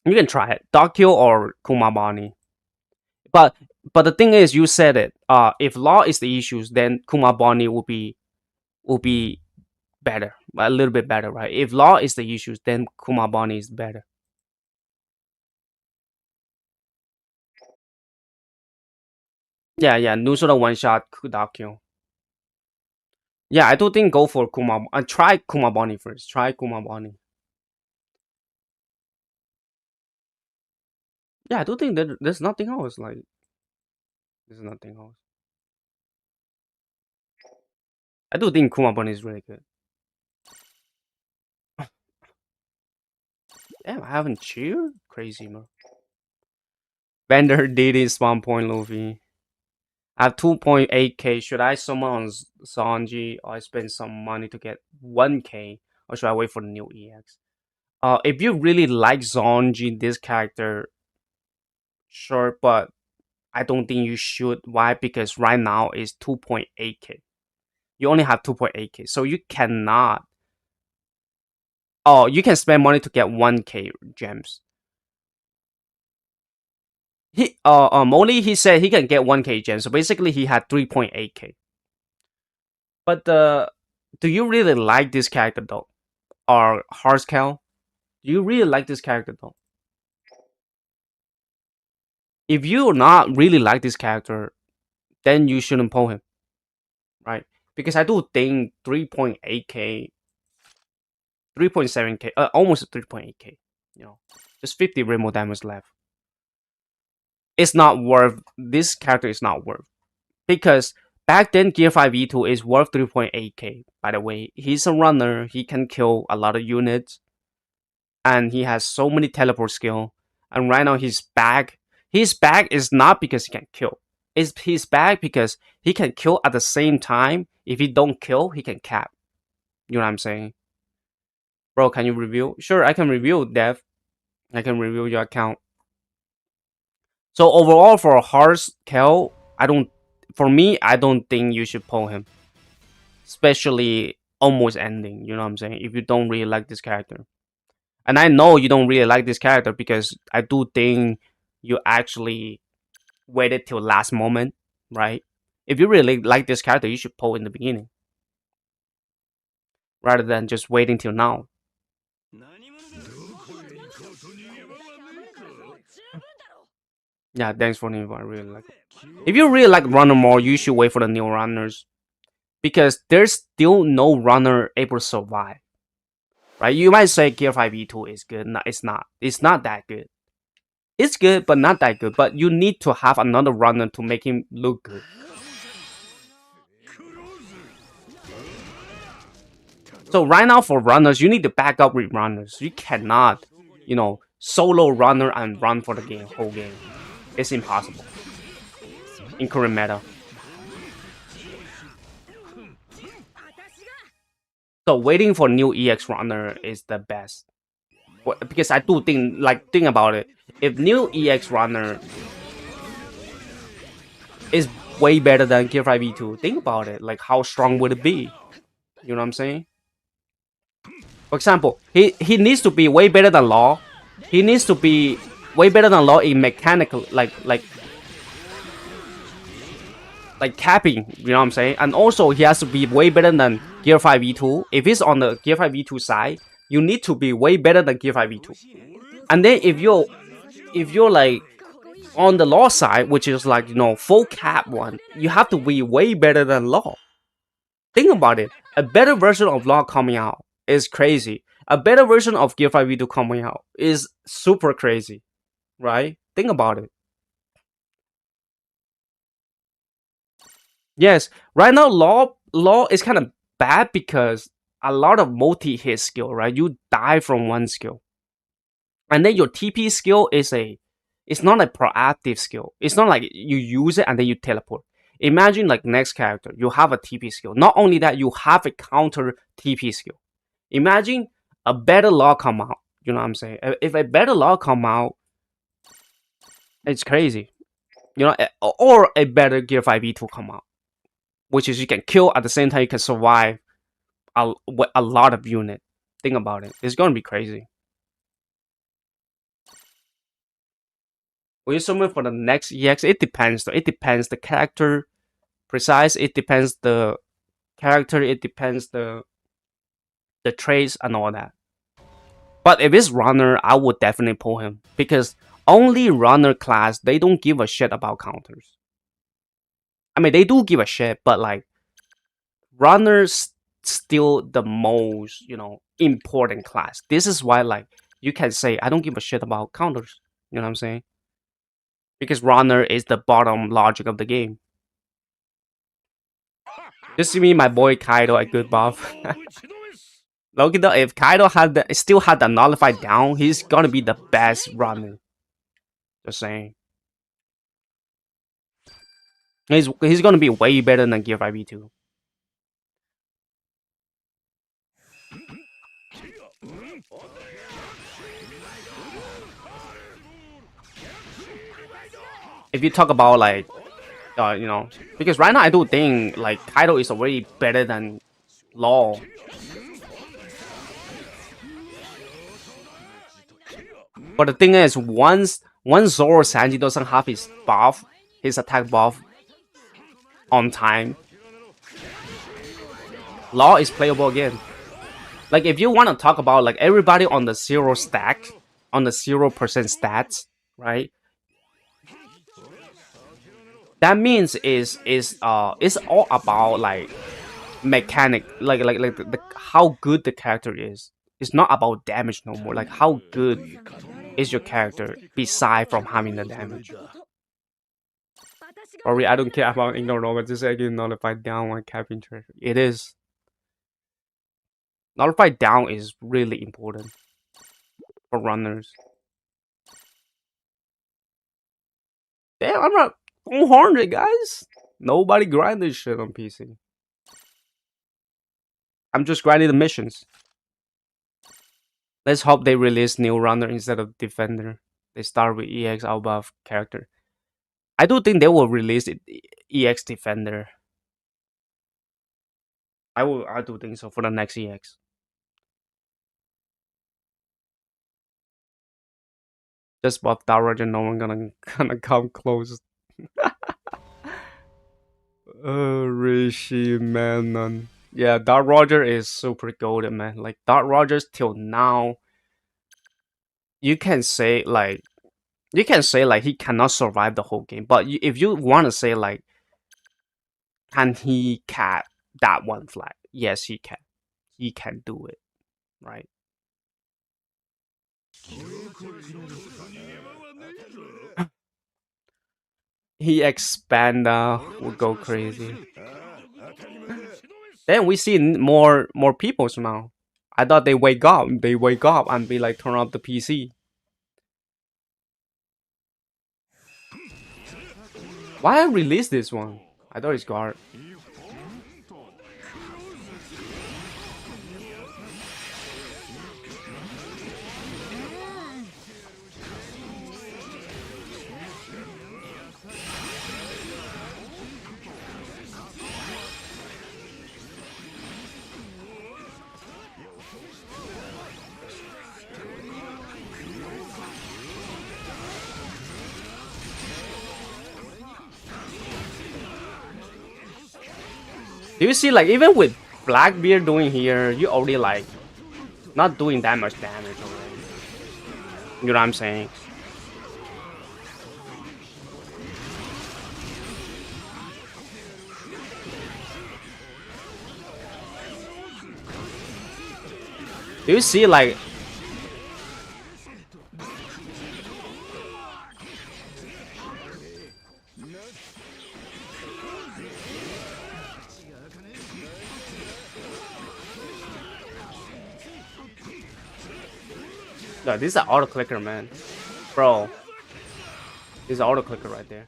you can try it. Dark Q or Kuma Bani. But the thing is, you said it. If law is the issues, then Kuma Bani will be better, a little bit better, right? If law is the issues, then Kuma Bani is better. Yeah. New sort of one shot Dark Q. Yeah, I do think go for Kuma. Try Kuma Bani first. Try Kuma Bani. Yeah, I do think that there's nothing else. Like there's nothing else. I do think Kuma Bani is really good. Damn, I haven't cheered. Crazy man. Bender did his spawn point Luffy. I have 2.8k. Should I summon Sanji or I spend some money to get 1k? Or should I wait for the new EX? If you really like Sanji, this character, sure, but I don't think you should. Why? Because right now it's 2.8k. You only have 2.8k. So you cannot. Oh, you can spend money to get 1k gems. Only he said he can get 1k gems. So basically he had 3.8k. But do you really like this character though? Or Harskel? Do you really like this character though? If you not really like this character, then you shouldn't pull him, right? Because I do think 3.8k, 3.7k, almost 3.8k, you know, just 50 remote damage left. It's not worth, this character is not worth. Because back then, Gear 5 E2 is worth 3.8k, by the way. He's a runner, he can kill a lot of units, and he has so many teleport skill. And right now his back is not because he can kill. It's his back because he can kill at the same time. If he don't kill, he can cap. You know what I'm saying? Bro, can you review? Sure, I can review, Dev. I can review your account. So overall for Hearts Kel, for me, I don't think you should pull him. Especially almost ending, you know what I'm saying? If you don't really like this character. And I know you don't really like this character because I do think you actually waited till last moment, right? If you really like this character, you should pull in the beginning rather than just waiting till now. Yeah, thanks for the invite. I really like it. If you really like runner more, you should wait for the new runners because there's still no runner able to survive. Right? You might say Gear 5 E2 is good. No, it's not. It's not that good. It's good, but not that good. But you need to have another runner to make him look good. So right now for runners, you need to back up with runners. You cannot, solo runner and run for the game whole game. It's impossible in current meta. So waiting for new EX runner is the best. Because I do think about it. If new EX runner is way better than Gear 5 V2, think about it. Like how strong would it be? You know what I'm saying? For example, he needs to be way better than Law. He needs to be way better than Law in mechanical like capping, you know what I'm saying? And also he has to be way better than Gear 5 V2. If he's on the Gear 5 V2 side, you need to be way better than Gear 5 V2. And then if you're like on the Law side, which is like full cap one, you have to be way better than Law. Think about it. A better version of Law coming out is crazy. A better version of Gear 5 V2 coming out is super crazy, right? Think about it. Yes, right now law is kind of bad because a lot of multi-hit skill, right? You die from one skill. And then your TP skill it's not a proactive skill. It's not like you use it and then you teleport. Imagine like next character, you have a TP skill. Not only that, you have a counter TP skill. Imagine a better law come out. You know what I'm saying? If a better law come out, it's crazy. Or a better Gear 5 V2 come out, which is you can kill at the same time you can survive a lot of unit. Think about it. It's gonna be crazy. Will you summon for the next EX? It depends though. It depends the character precise. It depends the character. It depends the traits and all that. But if it's runner, I would definitely pull him because only runner class they don't give a shit about counters. I mean they do give a shit, but like runners still the most important class. This is why like you can say I don't give a shit about counters. You know what I'm saying? Because runner is the bottom logic of the game. Just see me, my boy Kaido, a good buff. Look at if Kaido still had the nullified down, he's gonna be the best runner. Just saying. He's gonna be way better than Gear 5 V2. If you talk about like because right now I do think like Kaido is already better than Law. But the thing is, once Zoro Sanji doesn't have his attack buff on time, Law is playable again. Like if you want to talk about like everybody on the 0 stack, on the 0% stats, right? That means it's all about like mechanic, like how good the character is. It's not about damage no more. Like how good is your character beside from having the damage. Sorry, I don't care about ignore just I get nullified down on capping treasure. It is. Nullified down is really important for runners. Damn, I'm not 400 guys. Nobody grind this shit on PC. I'm just grinding the missions. Let's hope they release new runner instead of defender. They start with EX above character. I do think they will release it, EX defender. I do think so for the next EX. Just buff Dark Roger, no one gonna come close. Rishi Manon. Yeah, Dark Roger is super golden, man. Like Dark Rogers till now, you can say like he cannot survive the whole game. But if you want to say like, can he cap that one flag? Yes, he can. He can do it, right? He expand will go crazy. Then we see more people now. I thought they wake up and be like turn off the PC. Why I release this one? I thought it's guard. Do you see like even with Blackbeard doing here, you already like not doing that much damage already. You know what I'm saying? Do you see like no, this is an auto clicker, man. Bro. This is an auto clicker right there.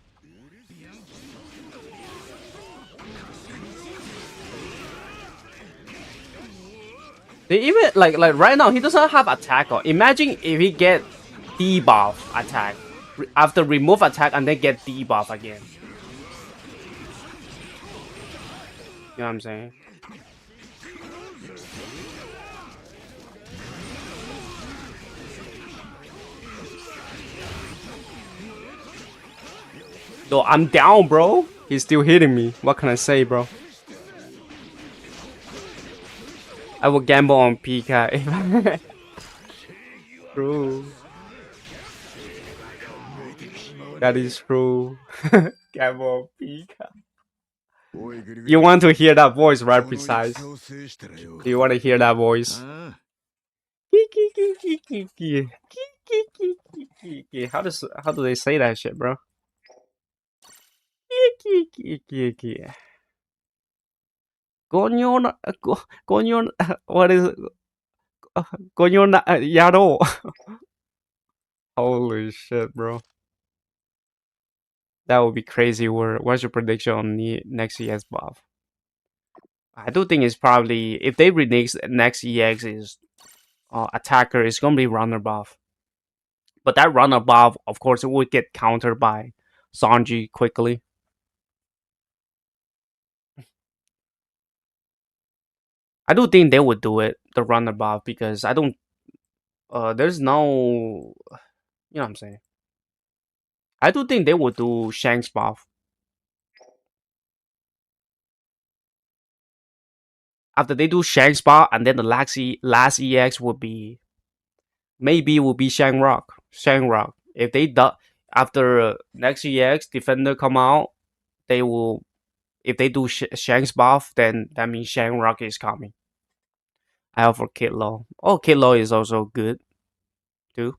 They even like right now he doesn't have attack. Or imagine if he get debuff attack after remove attack and then get debuff again. You know what I'm saying? Yo, I'm down, bro. He's still hitting me. What can I say, bro? I will gamble on Pika if I... True. That is true. Gamble on Pika. You want to hear that voice, right? Precise. Do you want to hear that voice? How do they say that shit, bro? Coño, coño, what is it? Coño, yaro. Holy shit, bro. That would be crazy. What's your prediction on the next EX buff? I do think it's probably if they renege next EX is attacker, it's gonna be runner buff. But that runner buff, of course, it would get countered by Sanji quickly. I do think they would do it, the runner buff, because I don't. There's no. You know what I'm saying? I do think they would do Shanks buff. After they do Shanks buff, and then the last EX would be. Maybe it will be Shanrock. Shanrock. If they do, after next EX Defender come out, they will. If they do Shanks buff, then that means Shanrock is coming. I have for Kid Law. Oh, Kid Law is also good too,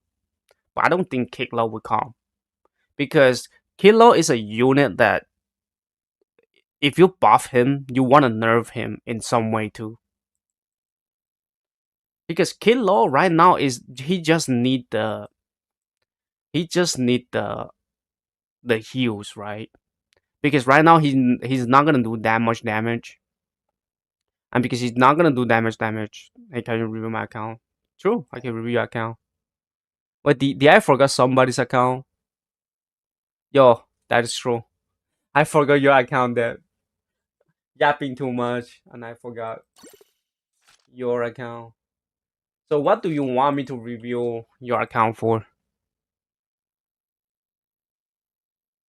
but I don't think Kid Law will come because Kid Law is a unit that if you buff him, you want to nerf him in some way too. Because Kid Law right now is he just need the heals, right? Because right now he's not gonna do that much damage. And because he's not gonna do damage, hey, can you review my account? True, I can review your account. Wait, did I forgot somebody's account? Yo, that is true. I forgot your account there. Yapping too much, and I forgot your account. So what do you want me to review your account for?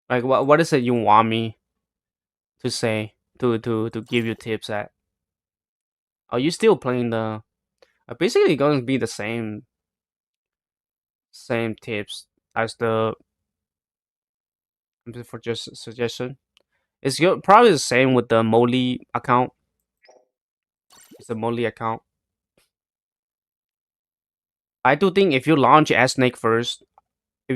Like what is it you want me to say to give you tips at? Are you still playing the basically going to be the same tips as the for just suggestion. It's probably the same with the Molly account. It's the Molly account. I do think if you launch S Snake first, I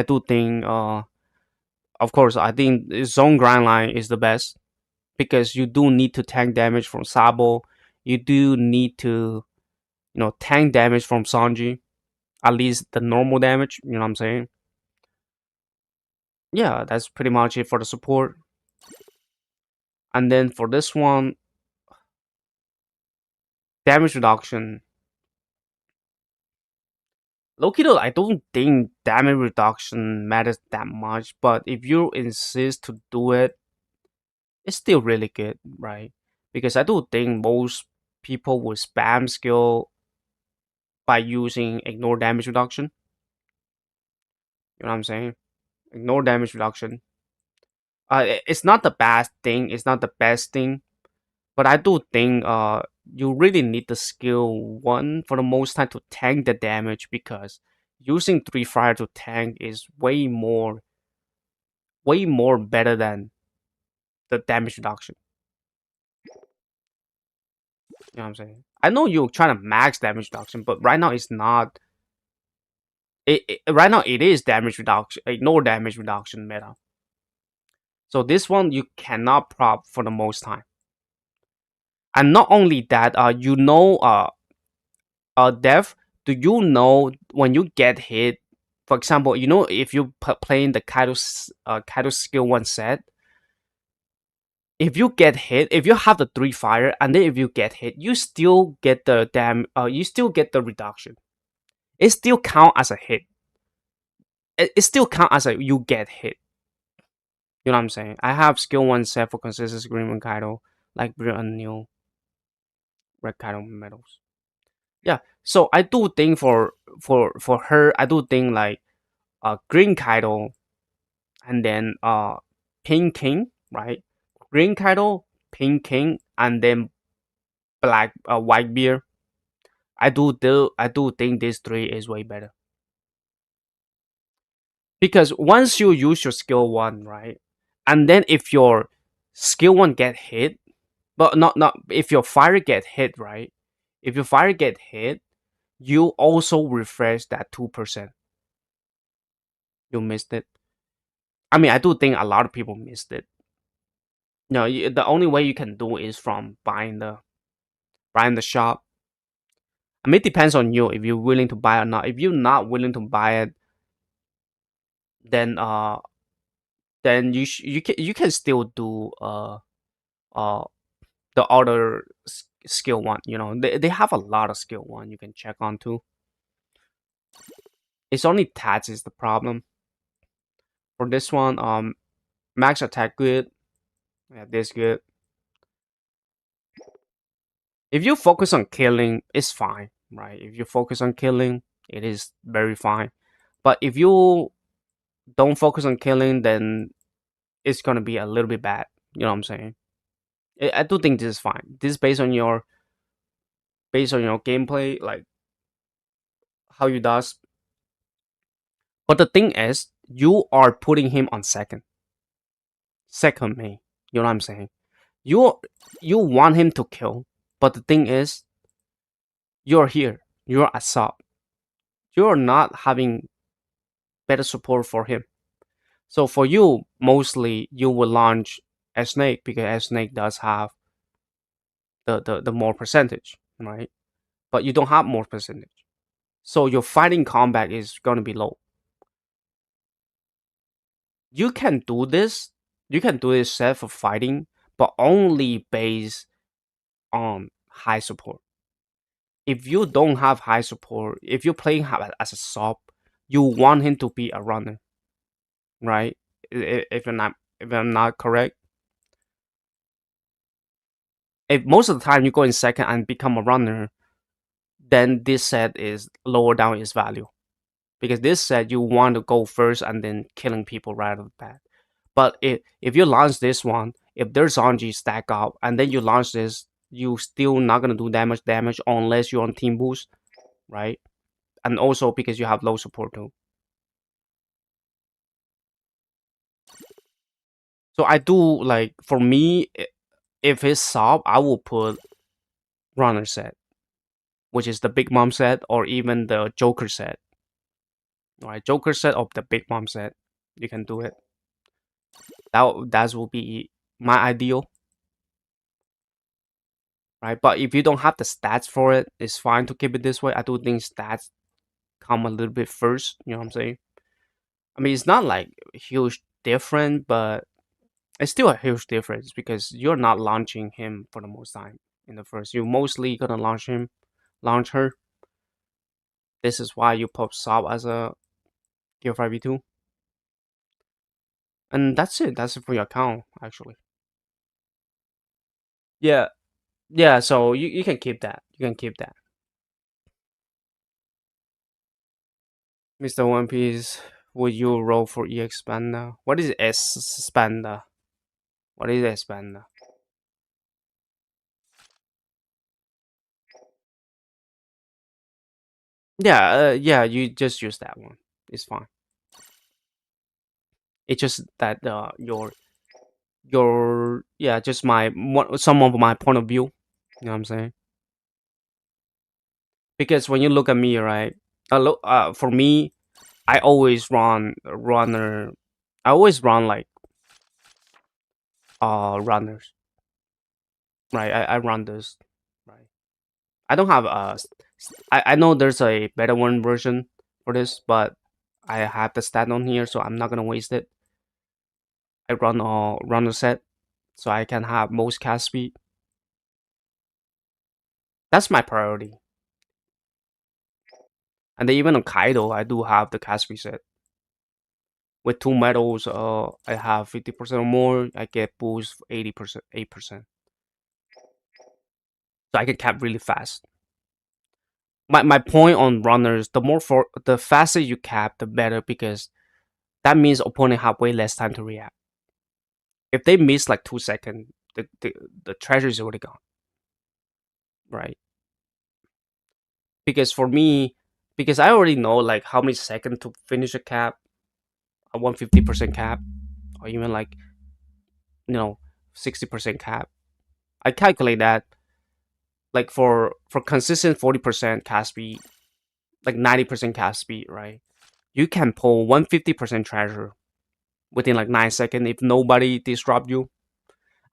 do think of course I think zone grind line is the best. because you do need to tank damage from Sabo. You do need to, tank damage from Sanji, at least the normal damage. You know what I'm saying? Yeah, that's pretty much it for the support. And then for this one, damage reduction. Loki though, I don't think damage reduction matters that much, but if you insist to do it, it's still really good, right? Because I do think most people will spam skill by using ignore damage reduction. You know what I'm saying? Ignore damage reduction. It's not the bad thing. It's not the best thing, but I do think you really need the skill one for the most time to tank the damage because using three fire to tank is way more better than the damage reduction. You know what I'm saying? I know you're trying to max damage reduction, but right now it's not. Right now it is damage reduction, ignore damage reduction meta. So this one you cannot prop for the most time. And not only that, Dev, do you know when you get hit? For example, if you playing the Kaido skill one set, if you get hit, if you have the three fire, and then if you get hit, you still get the you still get the reduction. It still count as a hit. It still count as a you get hit. You know what I'm saying? I have skill one set for consistent Green and Kaido, like Blue and New Red Kaido medals. Yeah, so I do think for her, I do think like Green Kaido and then Pink King, right? Green Kaido, Pink King, and then Black White Beard. I do think these three is way better because once you use your skill one, right, and then if your skill one get hit, but not if your fire get hit, right? If your fire get hit, you also refresh that 2%. You missed it. I mean, I do think a lot of people missed it. No, the only way you can do is from buying the shop. I mean, it depends on you if you're willing to buy or not. If you're not willing to buy it, then you can still do uh the other skill one. They have a lot of skill one you can check on too. It's only tats is the problem for this one. Max attack good. Yeah, this good. If you focus on killing, it's fine, right? If you focus on killing, it is very fine. But if you don't focus on killing, then it's gonna be a little bit bad. You know what I'm saying? I do think this is fine. This is based on your gameplay, like how you does. But the thing is, you are putting him on second main. You know what I'm saying? You you want him to kill, but the thing is, you're here. You're a sub. You're not having better support for him. So for you, mostly you will launch a snake because a snake does have the more percentage, right? But you don't have more percentage. So your fighting combat is gonna be low. You can do this. You can do this set for fighting, but only based on high support. If you don't have high support, if you're playing as a sub, you want him to be a runner, right? If I'm not correct, if most of the time you go in second and become a runner, then this set is lower down its value because this set you want to go first and then killing people right off the bat. But if you launch this one, if there's Zanji stack up and then you launch this, you still not gonna do damage unless you're on team boost, right? And also because you have low support too. So I do like for me, if it's sub, I will put runner set, which is the Big Mom set or even the Joker set. All right, Joker set or the Big Mom set, you can do it. That will be my ideal. right? But if you don't have the stats for it, it's fine to keep it this way. I do think stats come a little bit first. You know what I'm saying? I mean, it's not like a huge difference, but it's still a huge difference because you're not launching him for the most time in the first. You're mostly gonna launch her. This is why you pop sub as a tier 5v2. And that's it. That's it for your account, actually. Yeah, yeah. So you can keep that. You can keep that. Mr. One Piece, would you roll for EX Panda? What is S Panda? What is S Panda? Yeah, yeah. You just use that one. It's fine. It's just that your yeah, just some of my point of view. You know what I'm saying? Because when you look at me, right? For me, I always runner. I always run like runners, right? I run this, right? I don't have I know there's a better one version for this, but I have the stat on here, so I'm not gonna waste it. I run a set, so I can have most cast speed. That's my priority. And then even on Kaido, I do have the cast speed set. With two medals, I have 50% or more. I get boost 80%, 8%. So I can cap really fast. My point on runners, the faster you cap, the better because that means opponent have way less time to react. If they miss like 2 seconds, the treasure is already gone, right? Because for me, because I already know like how many seconds to finish a cap, a 150% cap, or even like 60% cap. I calculate that like for consistent 40% cast speed, like 90% cast speed, right? You can pull 150% treasure within like 9 seconds if nobody disrupt you.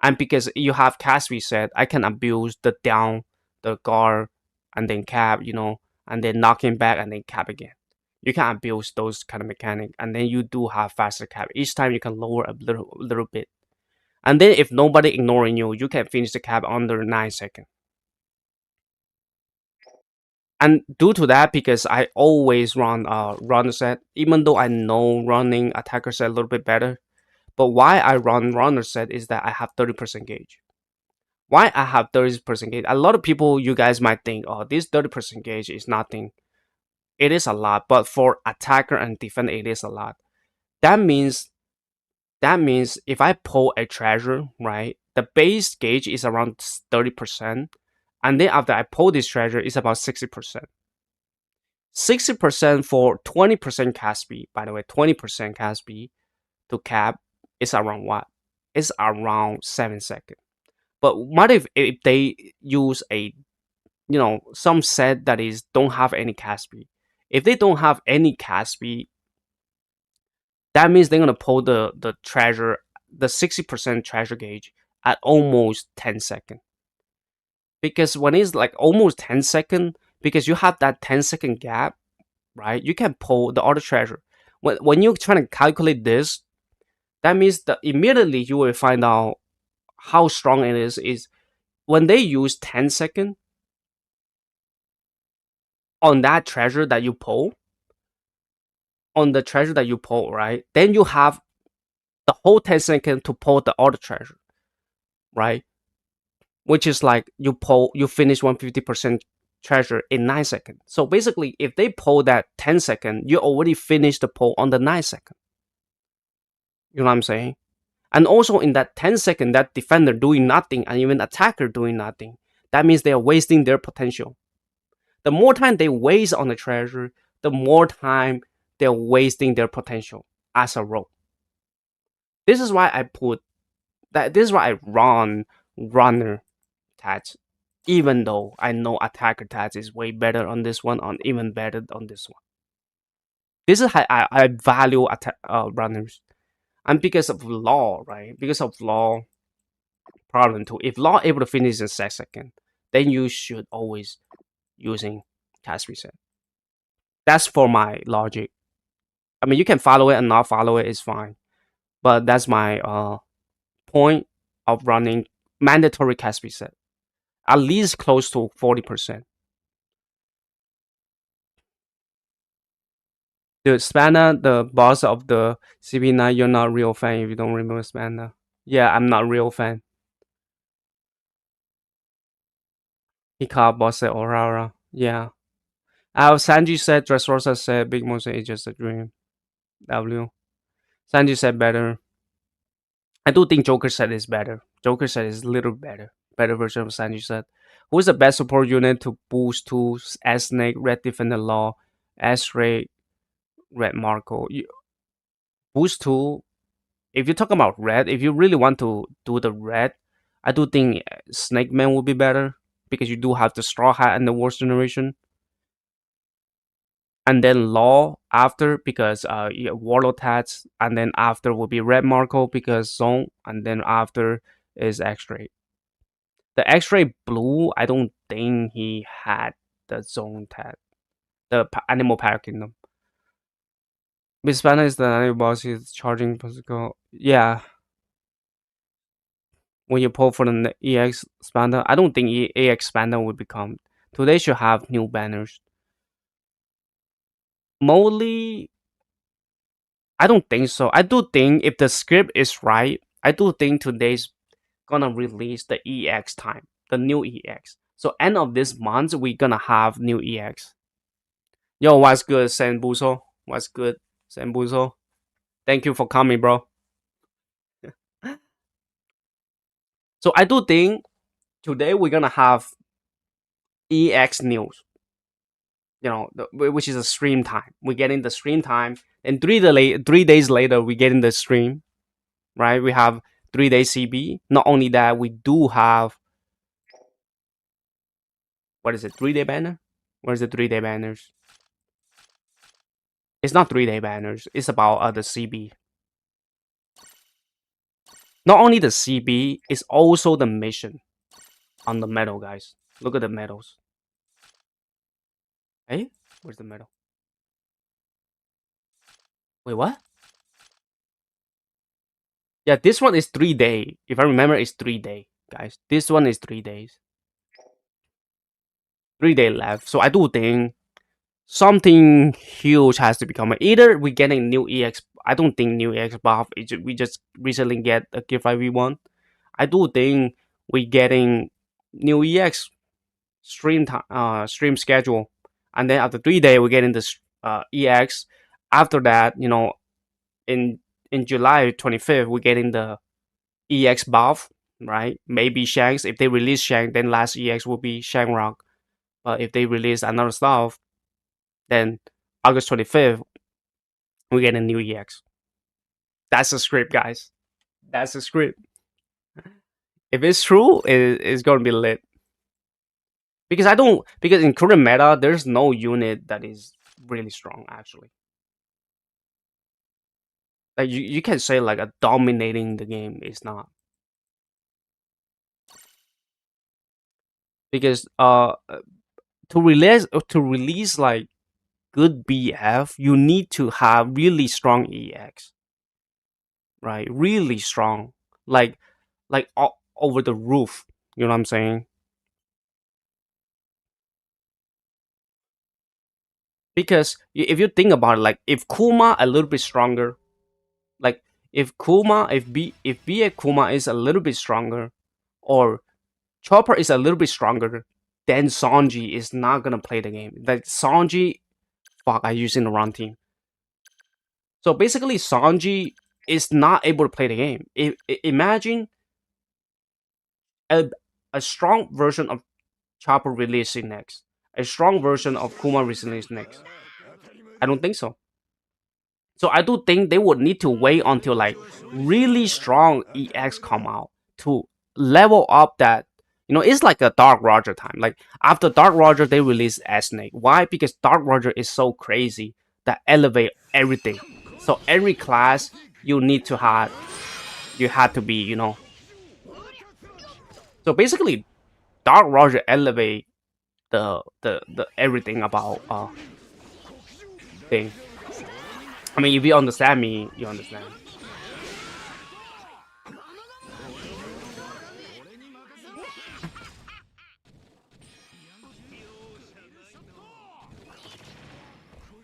And because you have cast reset, I can abuse the down, the guard, and then cap, and then knock him back and then cap again. You can abuse those kind of mechanic, and then you do have faster cap. Each time you can lower a little bit. And then if nobody ignoring you, you can finish the cap under 9 seconds. And due to that, because I always run set, even though I know running attacker set a little bit better, but why I run runner set is that I have 30% gauge. Why I have 30% gauge? A lot of people, you guys might think, oh, this 30% gauge is nothing. It is a lot, but for attacker and defender, it is a lot. That means if I pull a treasure, right, the base gauge is around 30%, and then after I pull this treasure, it's about 60%. 60% for 20% cast speed. By the way, 20% cast speed to cap is around what? It's around 7 seconds. But what if they use some set that is don't have any cast speed? If they don't have any cast speed, that means they're gonna pull the treasure, the 60% treasure gauge at almost 10 seconds. Because when it's like almost 10 seconds, because you have that 10-second gap, right? You can pull the other treasure. When you're trying to calculate this, that means that immediately you will find out how strong it is when they use 10 seconds on that treasure that you pull, right? Then you have the whole 10 seconds to pull the other treasure, right? Which is like you finish 150% treasure in 9 seconds. So basically, if they pull that 10 seconds, you already finished the pull on the 9 second. You know what I'm saying? And also in that 10 second, that defender doing nothing and even attacker doing nothing, that means they are wasting their potential. The more time they waste on the treasure, the more time they're wasting their potential as a role. This is why I put that. This is why I run runner tats, even though I know attacker tats is way better on this one, on even better on this one. This is how I value runners, and because of law, right? Because of law problem too. If law able to finish in 6 seconds, then you should always using cast reset. That's for my logic. I mean, you can follow it and not follow it is fine, but that's my point of running mandatory cast reset, at least close to 40%. The Spanner, the boss of the CP9, you're not a real fan if you don't remember Spanner. Yeah, I'm not a real fan. Hikawa boss said Aurora. Yeah. Sanji said Dressrosa said Big Mom said it's just a dream. W. Sanji said better. I do think Joker said is better. Joker said is a little better. Better version of Sanji said. Who is the best support unit to boost tools? S Snake, Red Defender Law, S Ray, Red Marco. Boost tool. If you're talking about red, if you really want to do the red, I do think Snake Man would be better because you do have the Straw Hat and the Worst Generation. And then Law after because Warlord Tats, and then after will be Red Marco because Zone, and then after is X-Ray. The X-Ray Blue, I don't think he had the Zone Tat, the Animal Power Kingdom. Miss Banner is the animal boss. He's charging physical. Yeah, when you pull for the EX Expander, I don't think EX Expander would become. Today should have new banners. Molly, I don't think so. I do think if the script is right, I do think today's gonna release the EX time, the new EX. So end of this month, we're gonna have new EX. Yo, what's good, Senbuso? What's good, Senbuso? Thank you for coming, bro. So I do think today we're gonna have EX news. You know, which is a stream time. We're getting the stream time, and 3 days later, we're getting the stream. Right? We have 3 days CB. Not only that, we do have what is it? 3 day banner? Where's the 3 day banners? It's not 3 day banners. It's about the CB. Not only the CB, it's also the mission on the medal, guys. Look at the medals. Hey, where's the medal? Wait, what? Yeah, this one is 3 day. If I remember, it's 3 day, guys. This one is 3 days. 3 day left. So I do think something huge has to become. Either we getting new EX. I don't think new EX buff. We just recently get a gift IV1. I do think we getting new EX stream schedule, and then after 3 day we getting this EX. After that, in July 25th we getting the EX buff, right? Maybe Shanks. If they release Shank, then last EX will be Shangrock. But if they release another stuff, then August 25th we get a new EX. That's the script, guys. That's the script. If it's true, it's gonna be lit. Because in current meta, there's no unit that is really strong actually. Like you can say like a dominating the game is not. Because to release like good BF, you need to have really strong EX. Right? Really strong. Like over the roof. You know what I'm saying? Because if you think about it, like if Kuma a little bit stronger, like if BA Kuma is a little bit stronger, or Chopper is a little bit stronger, then Sanji is not gonna play the game. Like Sanji, fuck, I using the wrong team. So basically, Sanji is not able to play the game. Imagine a a strong version of Chopper releasing next, a strong version of Kuma releasing next. I don't think so. So I do think they would need to wait until like really strong EX come out to level up that. It's like a Dark Roger time. Like after Dark Roger, they release S-Snake. Why? Because Dark Roger is so crazy that elevate everything. So every class you had to be. So basically, Dark Roger elevate the everything about thing. I mean, if you understand me, you understand.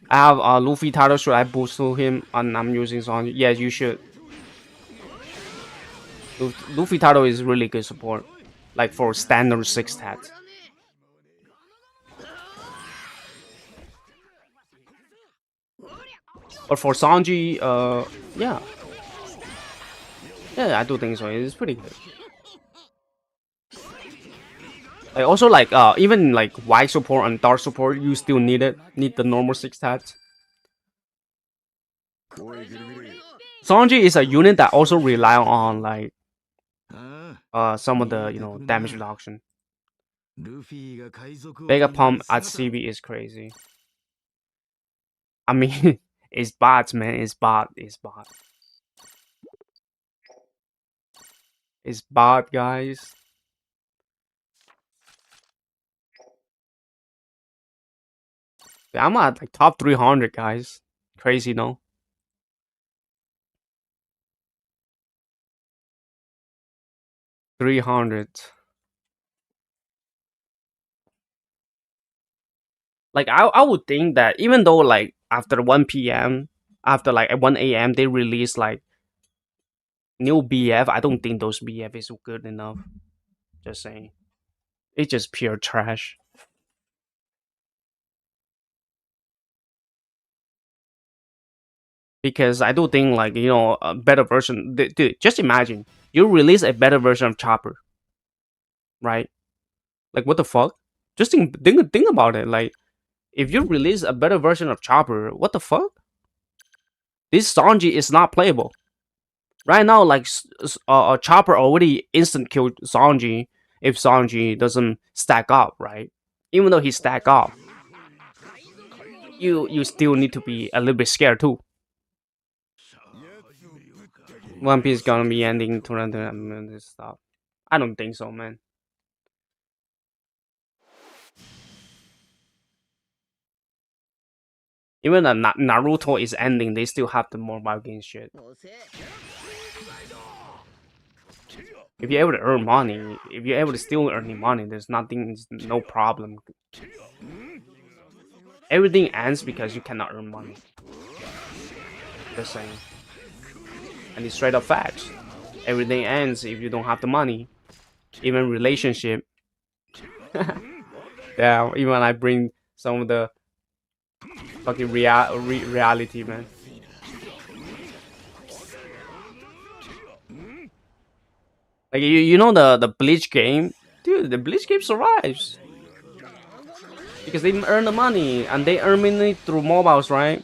I have Luffy title. Should I boost to him? And I'm using Sanji. Yes, you should. Luffy title is really good support, like for standard 6 stats. But for Sanji, yeah, yeah, I do think so. It's pretty good. Like also like even like white support and dark support, you still need it. Need the normal 6 stats. Sanji is a unit that also rely on like some of the damage reduction. Mega pump at CB is crazy. I mean, it's bots, man. It's bot. It's bot. It's bot, guys. I'm at like top 300, guys. Crazy, no? 300. Like I would think that even though like after 1 p.m., after like at 1 a.m. they release like new BF, I don't think those BF is good enough. Just saying. It's just pure trash. Because I do think like a better version. Dude, just imagine you release a better version of Chopper, right? Like what the fuck? Just think about it. Like if you release a better version of Chopper, what the fuck? This Sanji is not playable right now. Like Chopper already instant killed Sanji if Sanji doesn't stack up, right? Even though he stack up, you still need to be a little bit scared too. One Piece gonna be ending 200 this stuff. I don't think so, man. Even the Naruto is ending, they still have the mobile game shit. If you're able to earn money, if you're able to still earning money, there's nothing, no problem. Everything ends because you cannot earn money. Just saying. And it's straight up facts. Everything ends if you don't have the money. Even relationship. Yeah, even I bring some of the fucking reality, man. Like you know the Bleach game, dude. The Bleach game survives because they earn the money and they earn money through mobiles, right?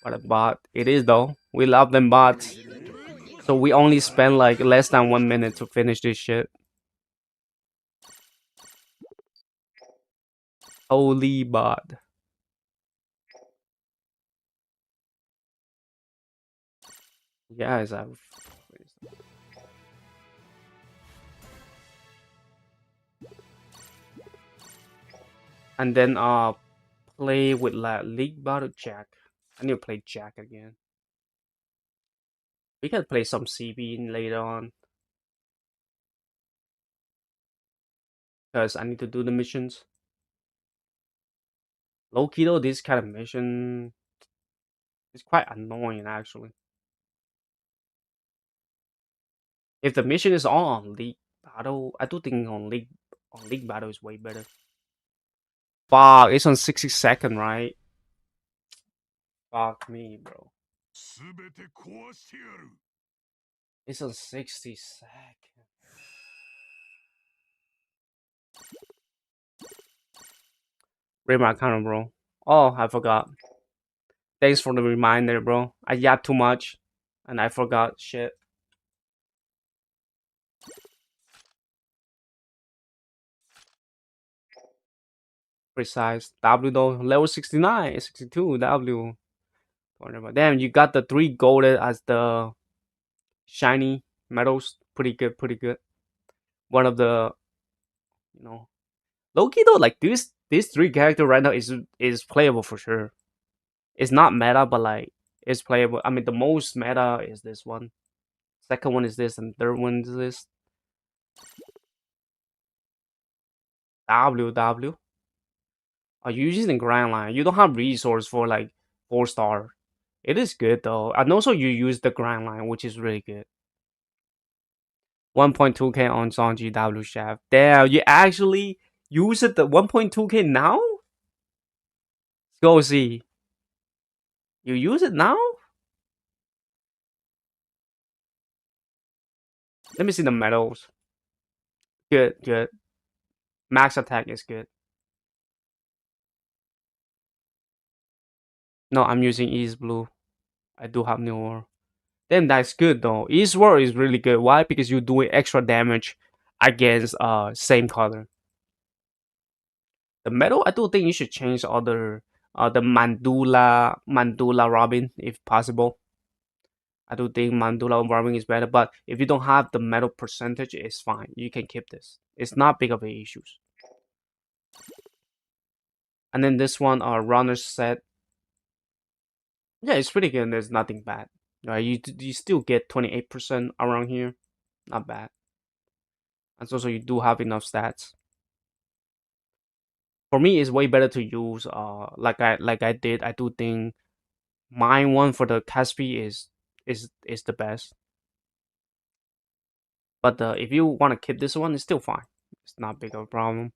What a bot it is, though. We love them bots, so we only spend like less than 1 minute to finish this shit. Holy bot. Yes, I've. And then play with League Battle Jack. I need to play Jack again. We can play some CB later on. Because I need to do the missions. Low key though, this kind of mission is quite annoying actually. If the mission is all on League Battle, I do think on League Battle is way better. Fuck, it's on 60-second, right? Fuck me, bro. It's on 60-second. Read my account, bro. Oh, I forgot. Thanks for the reminder, bro. I yapped too much, and I forgot shit. Precise. W though, level 69, 62, W. Damn, you got the 3 golded as the shiny medals. Pretty good, pretty good. One of the You know, Loki though, like these three character right now is playable for sure. It's not meta, but like it's playable. I mean, the most meta is this one. Second one is this, and third one is this. WW. Are you using Grand Line? You don't have resource for like 4 star. It is good though, and also you use the Grand Line, which is really good. 1.2k on Sanji W Shaft. Damn, you actually use it the 1.2k now? Let's go see. You use it now? Let me see the medals. Good, good. Max attack is good. No, I'm using East Blue. I do have New World. Then that's good though. East World is really good. Why? Because you're doing extra damage against same color. The metal, I do think you should change other the Mandula Robin if possible. I do think Mandula Robin is better, but if you don't have the metal percentage, it's fine. You can keep this. It's not big of a issues. And then this one, runner set. Yeah, it's pretty good. There's nothing bad. Right, you still get 28% around here. Not bad. And also you do have enough stats. For me, it's way better to use like I did. I do think mine one for the Caspi is the best. But if you want to keep this one, it's still fine. It's not big of a problem.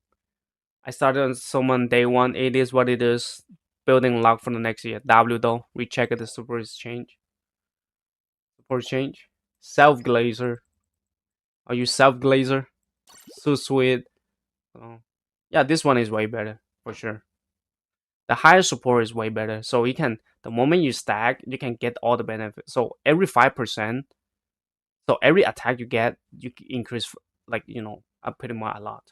I started on someone day one. It is what it is. Building luck for the next year. W though, we check the super exchange. Super exchange. Self glazer. Are you self glazer? So sweet. Oh. Yeah, this one is way better for sure. The higher support is way better. So you can the moment you stack, you can get all the benefits. So every 5%, so every attack you get, you increase like pretty much a lot.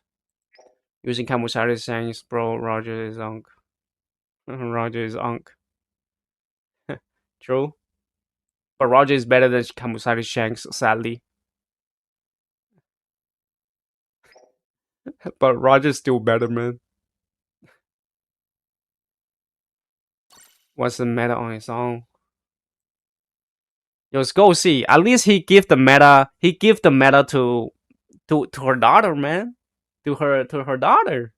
Using Kamusari Shanks, bro. Roger is unk. Roger is unk. True, but Roger is better than Kamusari Shanks, sadly. But Roger's still better, man. What's the meta on his own? Yo, let's go see. At least he give the meta. He give the meta to her daughter, man. To her daughter.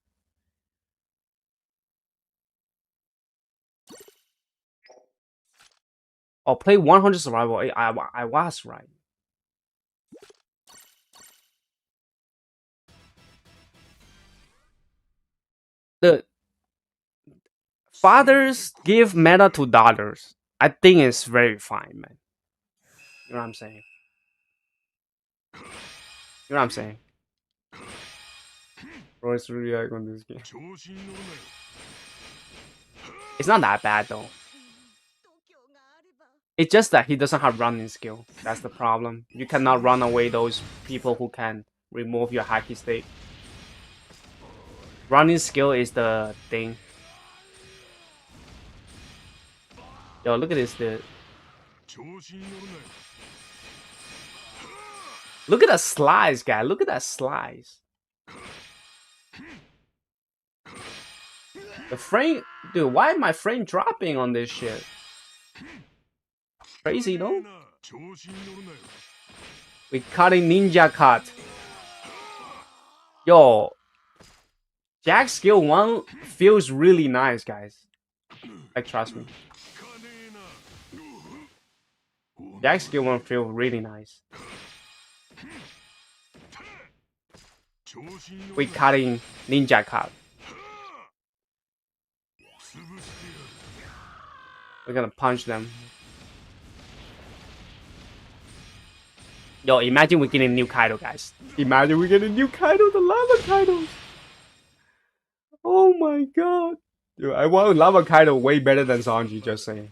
Oh, play 100 survival. I was right. The fathers give meta to daughters. I think it's very fine, man. You know what I'm saying? You know what I'm saying? Bro, it's really like on this game. It's not that bad though. It's just that he doesn't have running skill. That's the problem. You cannot run away those people who can remove your hacky state. Running skill is the thing. Yo, look at this dude. Look at that slice, guy. Look at that slice. The frame, dude. Why am my frame dropping on this shit? Crazy, no? We cutting ninja cut. Yo, Jack skill 1 feels really nice, guys. Like, trust me. Jack skill 1 feels really nice. We cutting ninja cut. We're gonna punch them. Yo, imagine we getting a new Kaido, guys. Imagine we get a new Kaido, the lava Kaido. Oh my god. Dude, I want lava Kaido way better than Sanji, just saying.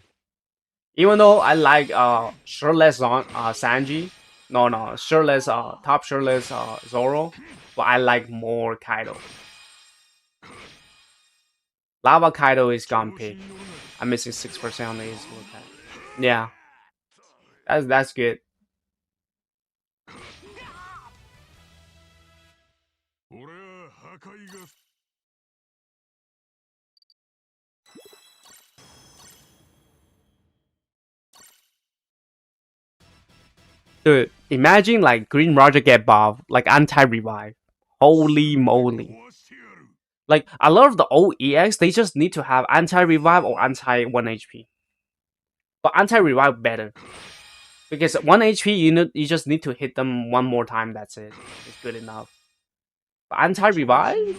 Even though I like shirtless Sanji. No, shirtless top shirtless Zoro. But I like more Kaido. Lava Kaido is gone pick. I'm missing 6% on the East Blue Kaido. Yeah. That's good. Dude, imagine like Green Roger get buff, like anti-revive. Holy moly. Like, a lot of the old EX, they just need to have anti-revive or anti-1 HP. But anti-revive better. Because 1 HP, you just need to hit them one more time, that's it. It's good enough. But anti-revive?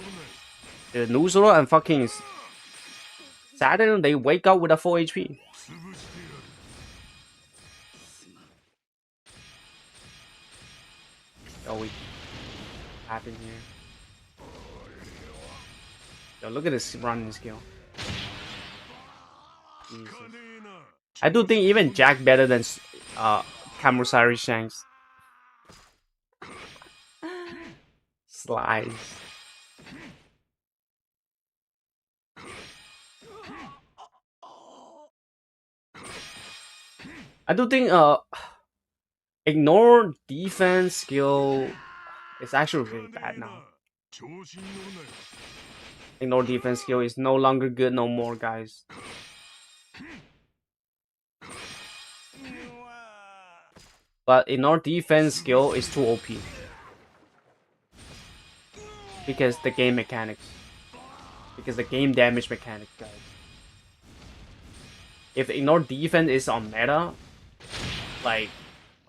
The Nuzuro and fucking Saturn, they wake up with a full HP. Yo, we happen here. Yo, look at this running skill. Jesus. I do think even Jack better than Kamusari Shanks. Slice. I do think ignore defense skill is actually really bad now. Ignore defense skill is no longer good no more, guys. But ignore defense skill is too OP. Because the game mechanics. Because the game damage mechanics, guys. If ignore defense is on meta, like,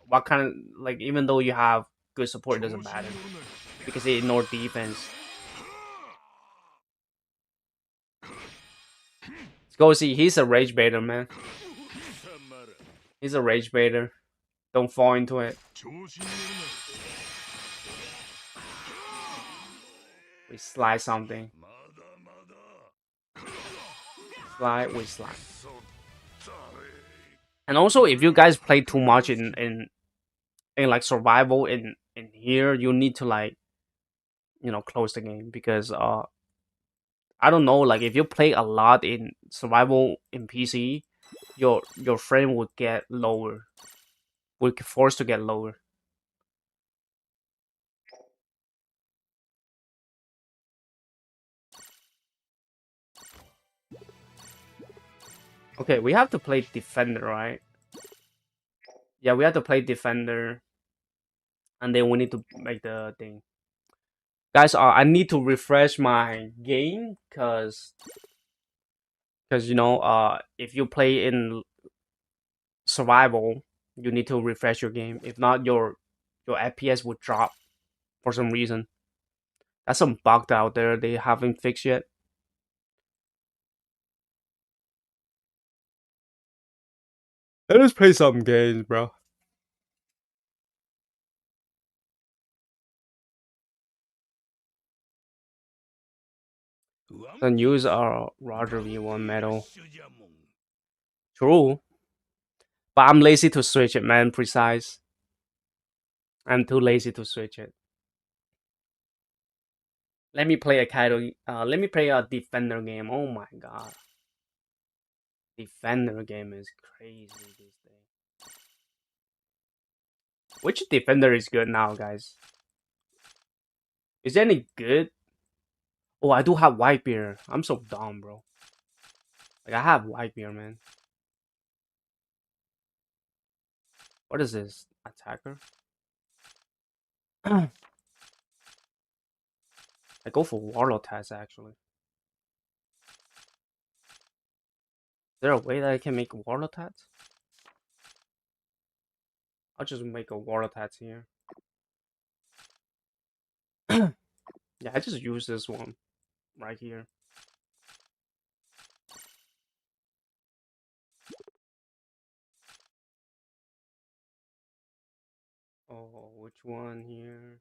what kind of, like, even though you have good support, it doesn't matter. Because it ignore defense. Let's go see, he's a rage baiter, man. He's a rage baiter. Don't fall into it. We slide something. Slide, we slide. And also, if you guys play too much in like survival in here, you need to, like, you know, close the game. Because I don't know, like, if you play a lot in survival in PC, your frame would get lower. Would be forced to get lower. Okay, we have to play defender, right? Yeah, we have to play defender, and then we need to make the thing. Guys, I need to refresh my game, cause you know, if you play in survival, you need to refresh your game. If not, your FPS would drop for some reason. That's some bug out there they haven't fixed yet. Let's play some games, bro. Then use our Roger V1 medal. True. But I'm lazy to switch it, man. Precise. I'm too lazy to switch it. Let me play a Kaido. Let me play a defender game. Oh my god. Defender game is crazy these days. Which defender is good now, guys? Is there any good? Oh, I do have Whitebeard. I'm so dumb, bro. Like, I have Whitebeard, man. What is this? Attacker? I go for Warlord test, actually. Is there a way that I can make Warlord tats? I'll just make a Warlord tats here. Yeah, I just use this one right here. Oh, which one here?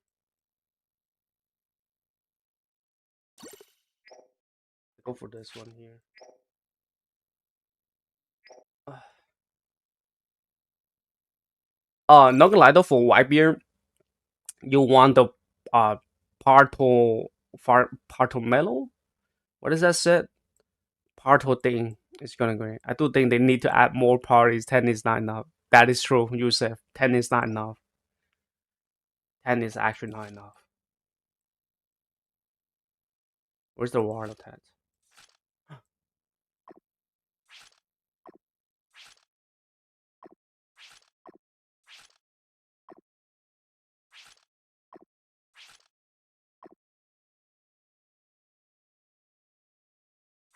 Go for this one here. Not gonna lie though, for Whitebeard, you want the uh Parto Mellow? What is that set? Parto thing is gonna go. I do think they need to add more parties. 10 is not enough. That is true, Yusef. 10 is not enough. 10 is actually not enough. Where's the Warlord tat?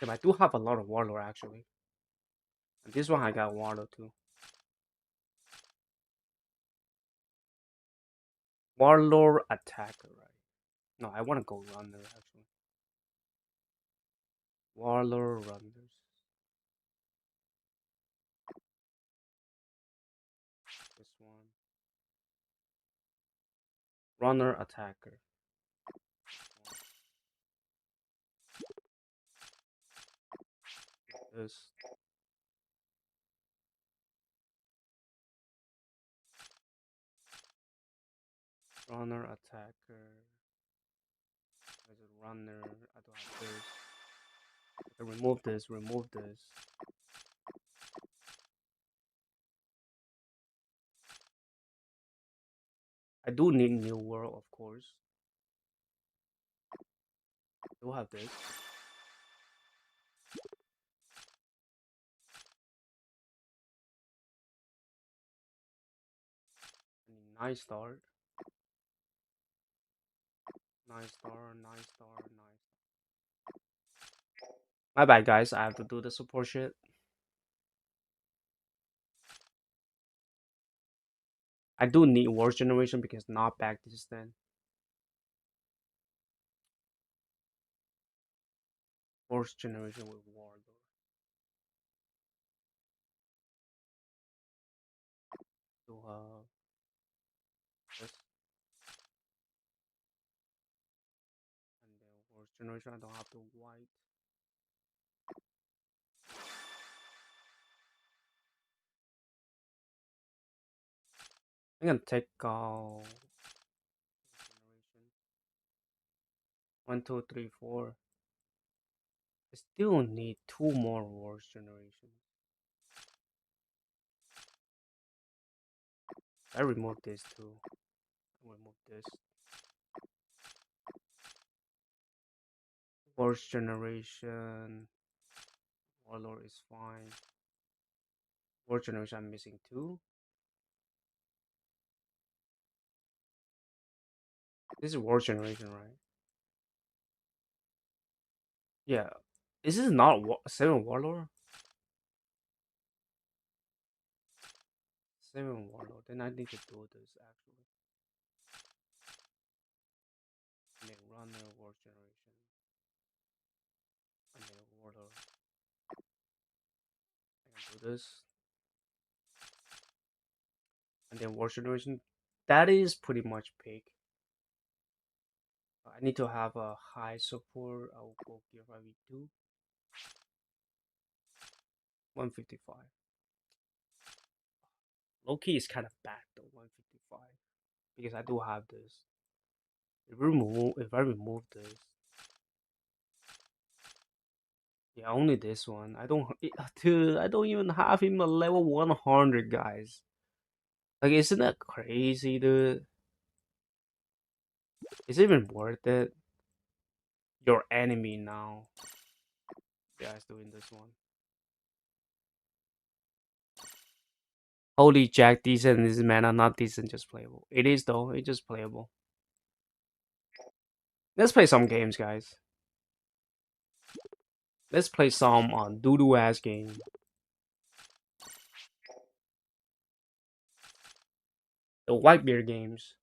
Yeah, but I do have a lot of Warlord actually. And this one I got Warlord too. Warlord attacker, right? No, I want to go runner actually. Warlord runners. This one. Runner attacker. This. Runner attacker. There's a runner. I don't have this. I remove this. Remove this. I do need new world, of course. I do have this. I need 9 star. 9 star. 9 star. 9. My bad, guys. I have to do the support shit. I do need Wars Generation because not back this then. Wars Generation with Warlord. To this. And then Wars Generation, I don't have to white. I'm gonna take generation. 1, 2, 3, 4. I still need 2 more Wars Generations. I remove this too. Remove this. Wars Generation. Warlord is fine. Wars Generation, I'm missing 2. This is Wars Generation, right? Yeah. Is this not 7 Warlord? 7 Warlord. Then I need to do this actually. And then Runner Wars Generation. And then Warlord. I can do this. And then Wars Generation. That is pretty much peak. I need to have a high support. I will go Gear 5v2. 155. Low key is kind of bad though, 155. Because I do have this. If I remove this. Yeah, only this one. I don't dude, I don't even have him at level 100, guys. Like, isn't that crazy, dude? Is it even worth it? Your enemy now. Yeah, it's doing this one. Holy Jack, decent is mana, not decent, just playable. It is though, it's just playable. Let's play some games, guys. Let's play some doo-doo ass game. The Whitebeard games.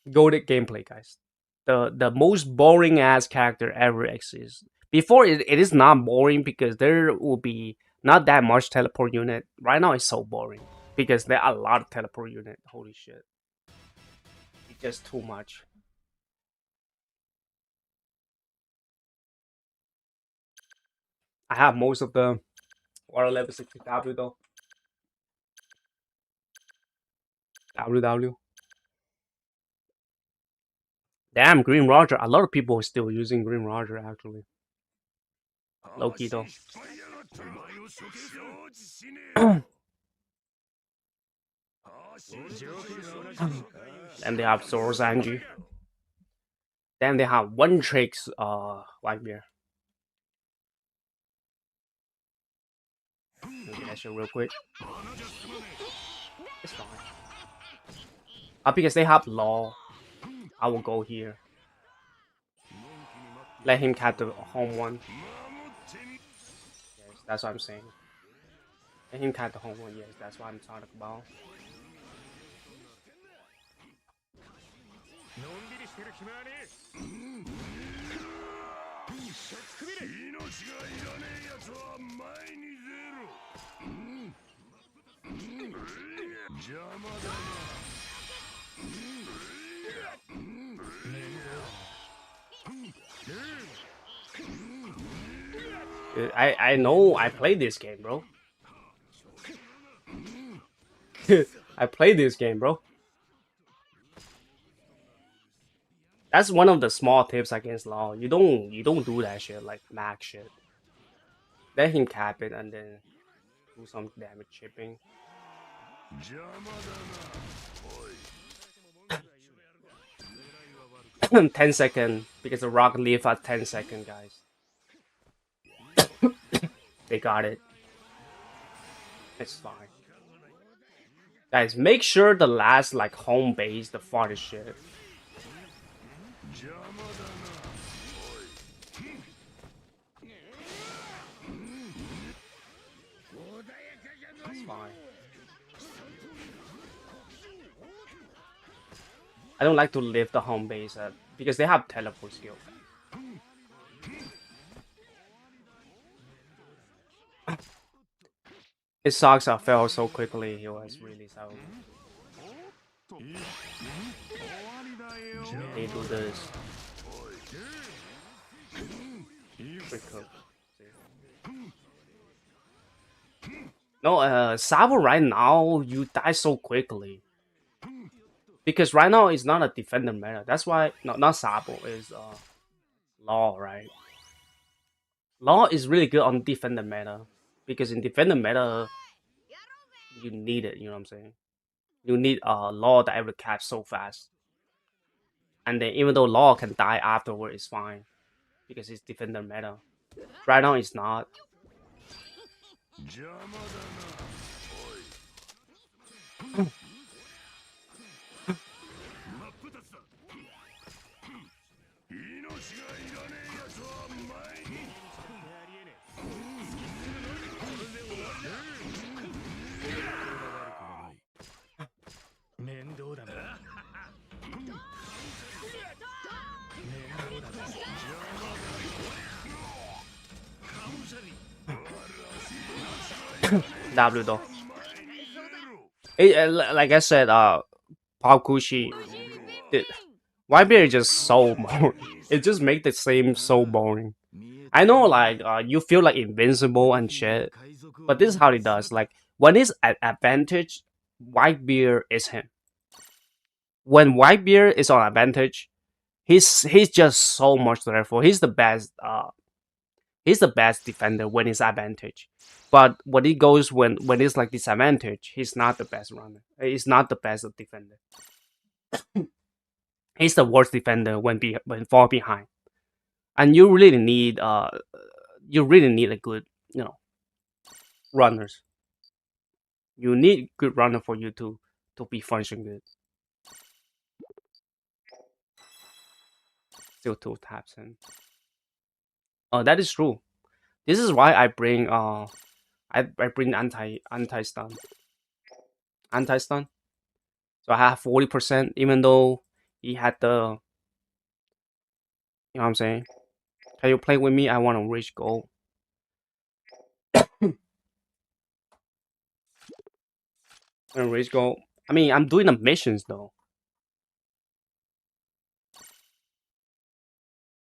Goated gameplay, guys. The most boring ass character ever exists. Before it is not boring because there will be not that much teleport unit. Right now it's so boring because there are a lot of teleport unit. Holy shit. It's just too much. I have most of the water level 60W though. WW. Damn, Green Roger. A lot of people are still using Green Roger actually. Low key though. Then they have Zoro Sanji. Then they have one tricks Whitebeard. Look at that shit real quick. It's fine. Because they have law. I will go here. Let him cap the home one. Yes, that's what I'm saying. Let him cap the home one. Yes, that's what I'm talking about. I know I played this game, bro. I played this game, bro. That's one of the small tips against Law. You don't do that shit like max shit. Let him cap it and then do some damage chipping. 10 second because the rock leave at 10 second, guys. They got it. It's fine. Guys, make sure the last like home base, the farthest shit. It's fine. I don't like to leave the home base because they have teleport skill. It sucks I fell so quickly. He was really so. They do this. Recook. No, Sabo right now you die so quickly because right now it's not a defender meta. That's why not Sabo is Law, right? Law is really good on defender meta because in defender meta you need it. You know what I'm saying? You need a Law that able to catch so fast, and then even though Law can die afterward, it's fine because it's defender meta. Right now it's not. W though. Like I said, Pop Kushi, Whitebeard is just so boring. It just make the same so boring. I know, like you feel like invincible and shit, but this is how he does. Like when he's at advantage, Whitebeard is him. When Whitebeard is on advantage, he's just so much dreadful. He's the best. He's the best defender when he's advantage. But when he goes when it's like disadvantage, he's not the best runner. He's not the best defender. He's the worst defender when far behind. And you really need a good runners. You need good runner for you to be functioning good. Still two taps in. Oh, that is true. This is why I bring anti stun. So I have 40%, even though he had the you know what I'm saying. Can you play with me? I want to reach goal. And reach goal. I mean, I'm doing the missions though.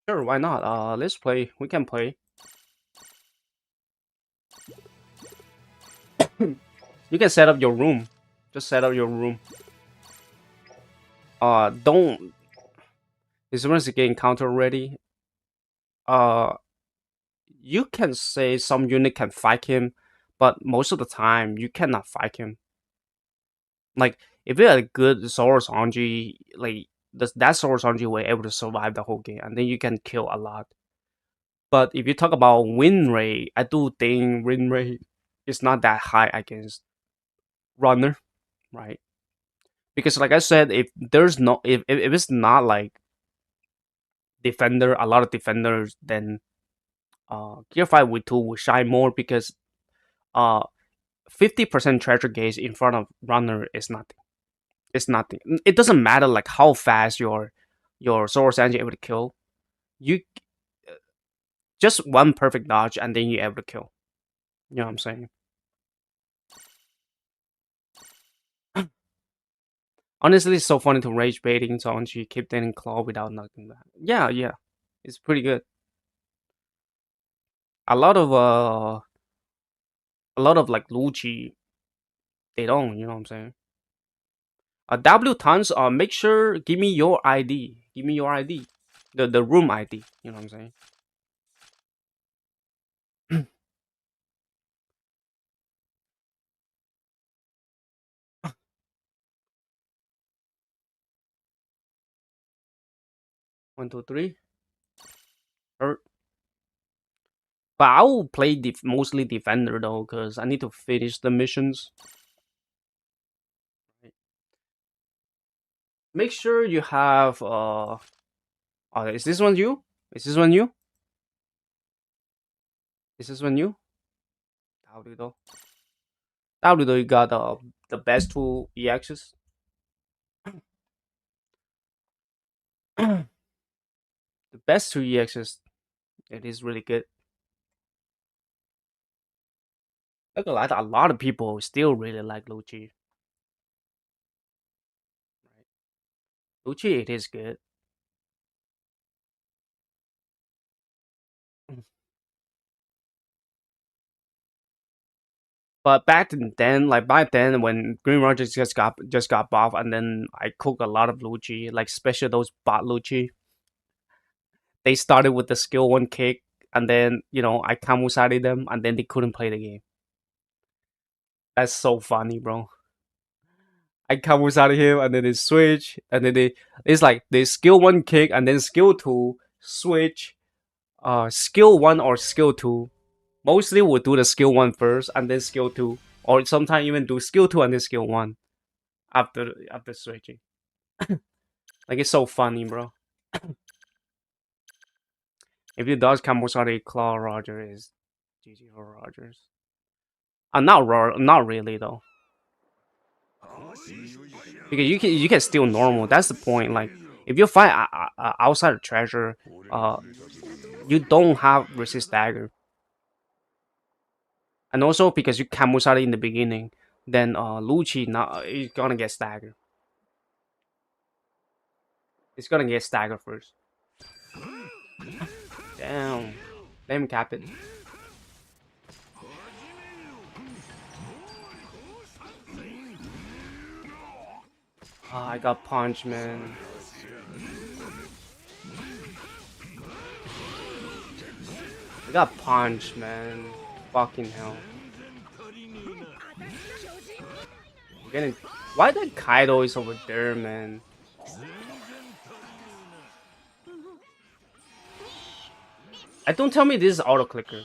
Sure, why not? Let's play. We can play. You can set up your room. Just set up your room. Don't. As soon as you get encounter ready, uh, you can say some unit can fight him, but most of the time you cannot fight him. Like if you had a good Zoro Sanji, like that Zoro Sanji were able to survive the whole game, and then you can kill a lot. But if you talk about win rate, I do think win rate is not that high against runner, right? Because like I said, if there's no if it's not like defender, a lot of defenders, then Gear 5 with 2 will shine more because uh 50% treasure gaze in front of runner is nothing. It's nothing. It doesn't matter like how fast your Zoro Sanji able to kill. You just one perfect dodge and then you're able to kill. You know what I'm saying? Honestly, it's so funny to rage baiting Sanji, keep getting claw without knocking that. Yeah, yeah, it's pretty good. A lot of like Lucci, they don't. You know what I'm saying? W tons. Make sure give me your ID. Give me your ID. The room ID. You know what I'm saying? 1, 2, 3. Or, but I will play mostly defender though, cause I need to finish the missions. Make sure you have is this one you? Is this one you? Is this one you? W though. W though you got the best two EXs. The best two EXs. It is really good. Look, a lot of people still really like Lucci. Lucci, it is good. But then, like back then, when Green Rogers just got buff, and then I cook a lot of Lucci, like especially those bot Lucci. They started with the skill one kick, and then I Kamusari them, and then they couldn't play the game. That's so funny, bro. I Kamusari him, and then they switch, and then it's like they skill one kick, and then skill two switch, skill one or skill two. Mostly we'll do the skill one first, and then skill two, or sometimes even do skill two and then skill one after switching. Like it's so funny, bro. If he does Kamusari Claw Roger is GG for Rogers. Not really though. Because you can steal normal. That's the point. Like if you fight outside of treasure, you don't have resist dagger, and also because you Kamusari in the beginning, then Lucci now is gonna get staggered. It's gonna get staggered first. Damn. Let him cap it. Oh, I got punched, man. I got punched, man. Fucking hell. Getting... Why that Kaido is over there, man? Don't tell me this is auto clicker.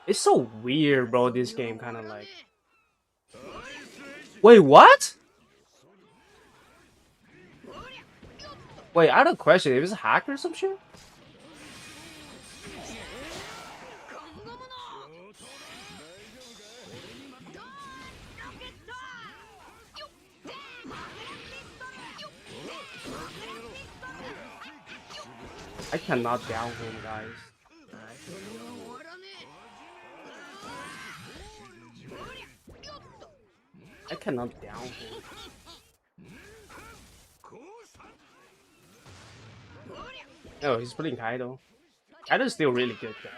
It's so weird, bro. This game kind of like. Wait, what? Wait, I had a question. Is it a hack or some shit? I cannot down him, guys. I cannot down him. Oh, he's putting Kaido. Kaido's still really good, guys.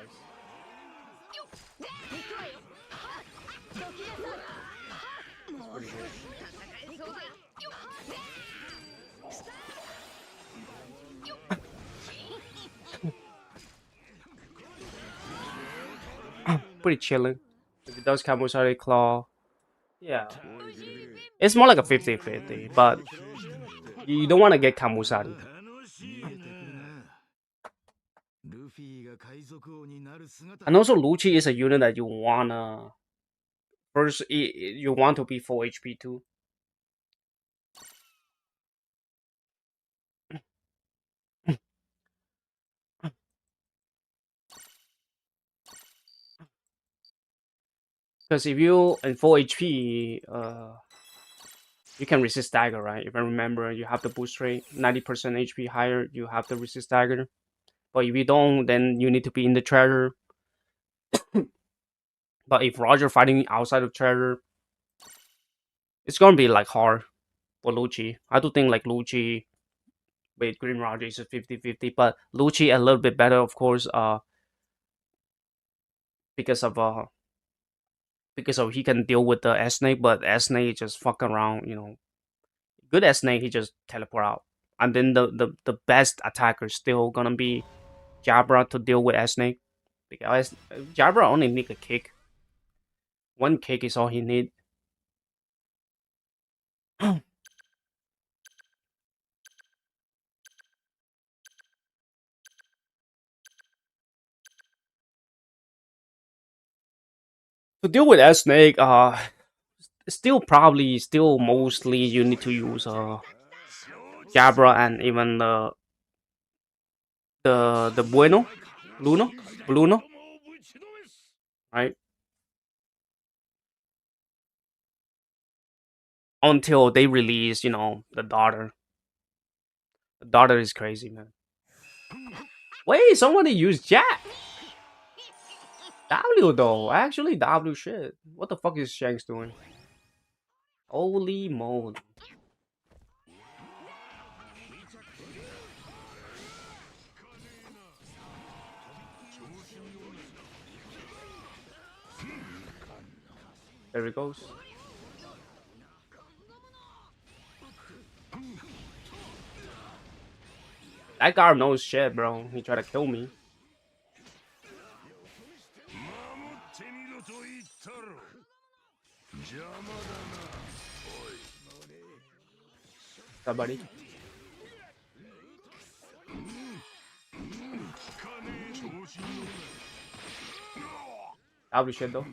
He's pretty good. Pretty chilling. If it does Kamusari Claw, yeah. It's more like a 50-50, but you don't want to get Kamusari. And also, Lucci is a unit that you wanna first. You want to be full HP too, because if you in full HP, you can resist dagger, right? If I remember, you have the boost rate 90% HP higher. You have the resist dagger, but if you don't, then you need to be in the treasure. But if Roger fighting outside of treasure, it's gonna be like hard for Lucci. I do think like Lucci with Green Roger is a 50-50, but Lucci a little bit better, of course, because of he can deal with the S Snake, but S Snake just fuck around, Good S Snake, he just teleport out. And then the best attacker is still gonna be Jabra to deal with S Snake. Because Jabra only need a kick. One kick is all he need. To deal with S Snake, still mostly you need to use Jabra and even the Bueno, Bluno, right? Until they release, the daughter. The daughter is crazy, man. Wait, somebody used Jack. W though, actually W shit. What the fuck is Shanks doing? Holy moly! There he goes. That guard knows shit, bro. He tried to kill me. Somebody. W shit though.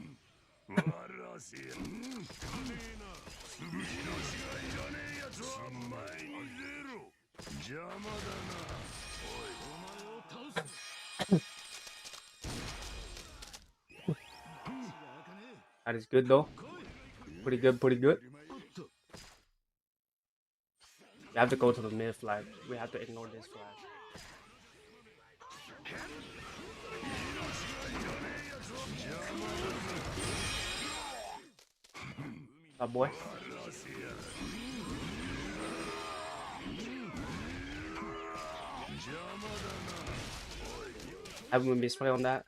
That is good though. Pretty good, pretty good. We have to go to the mid flag. We have to ignore this flag. That boy. Haven't we misplay on that?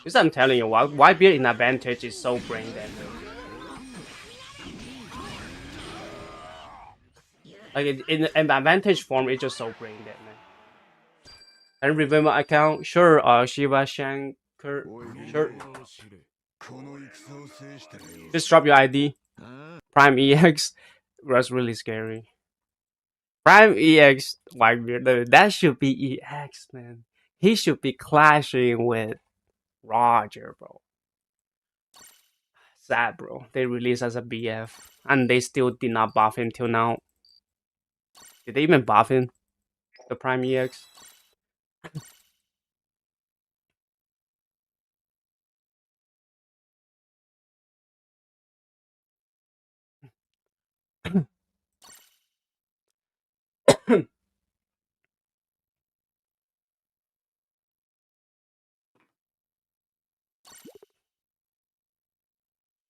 This I'm telling you, why beer in advantage is so brain dead. Like in advantage form, it's just so brain dead, man. Can you reveal my account? Sure, Shiva Shankar. Sure. Just drop your ID. Prime EX. That's really scary. Prime EX Whitebeard. That should be EX, man. He should be clashing with Roger, bro. Sad, bro. They released as a BF, and they still did not buff him till now. Did they even buff him? The Prime EX?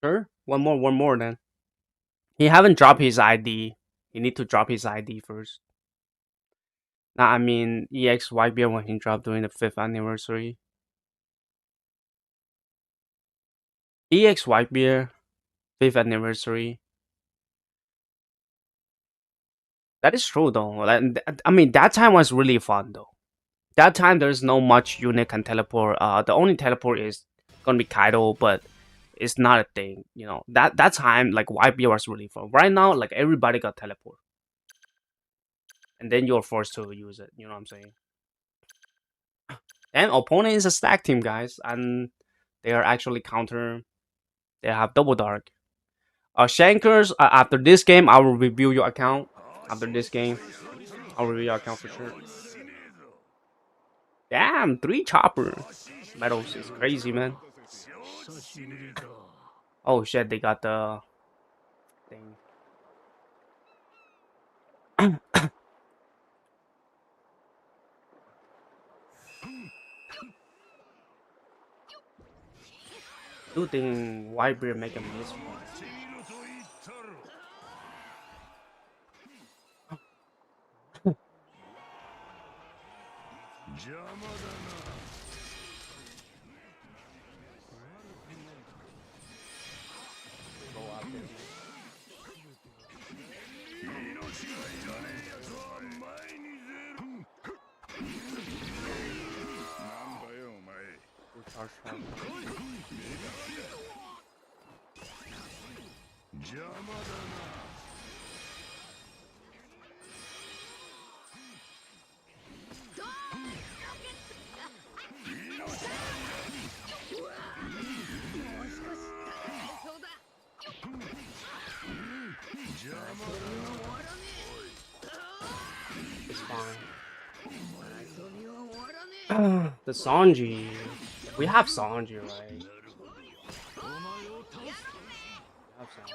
Sure. One more then. He haven't dropped his ID. He need to drop his ID first. Nah, I mean EX Whitebeard when he dropped during the 5th anniversary. EX Whitebeard 5th anniversary. That is true though. I mean that time was really fun though. That time there's no much unit can teleport. The only teleport is gonna be Kaido, but it's not a thing. You know that time like Whitebeard was really fun. Right now like everybody got teleport, and then you're forced to use it. You know what I'm saying? And opponent is a stack team, guys, and they are actually counter. They have double dark. Shankers. After this game, I will review your account. After this game, I'll review your account for sure. Damn, 3 chopper medals is crazy, man. Oh shit, they got the thing. Do think Whitebeard make a miss? It's fine. The Sanji. We have Sanji, right? We have Sanji.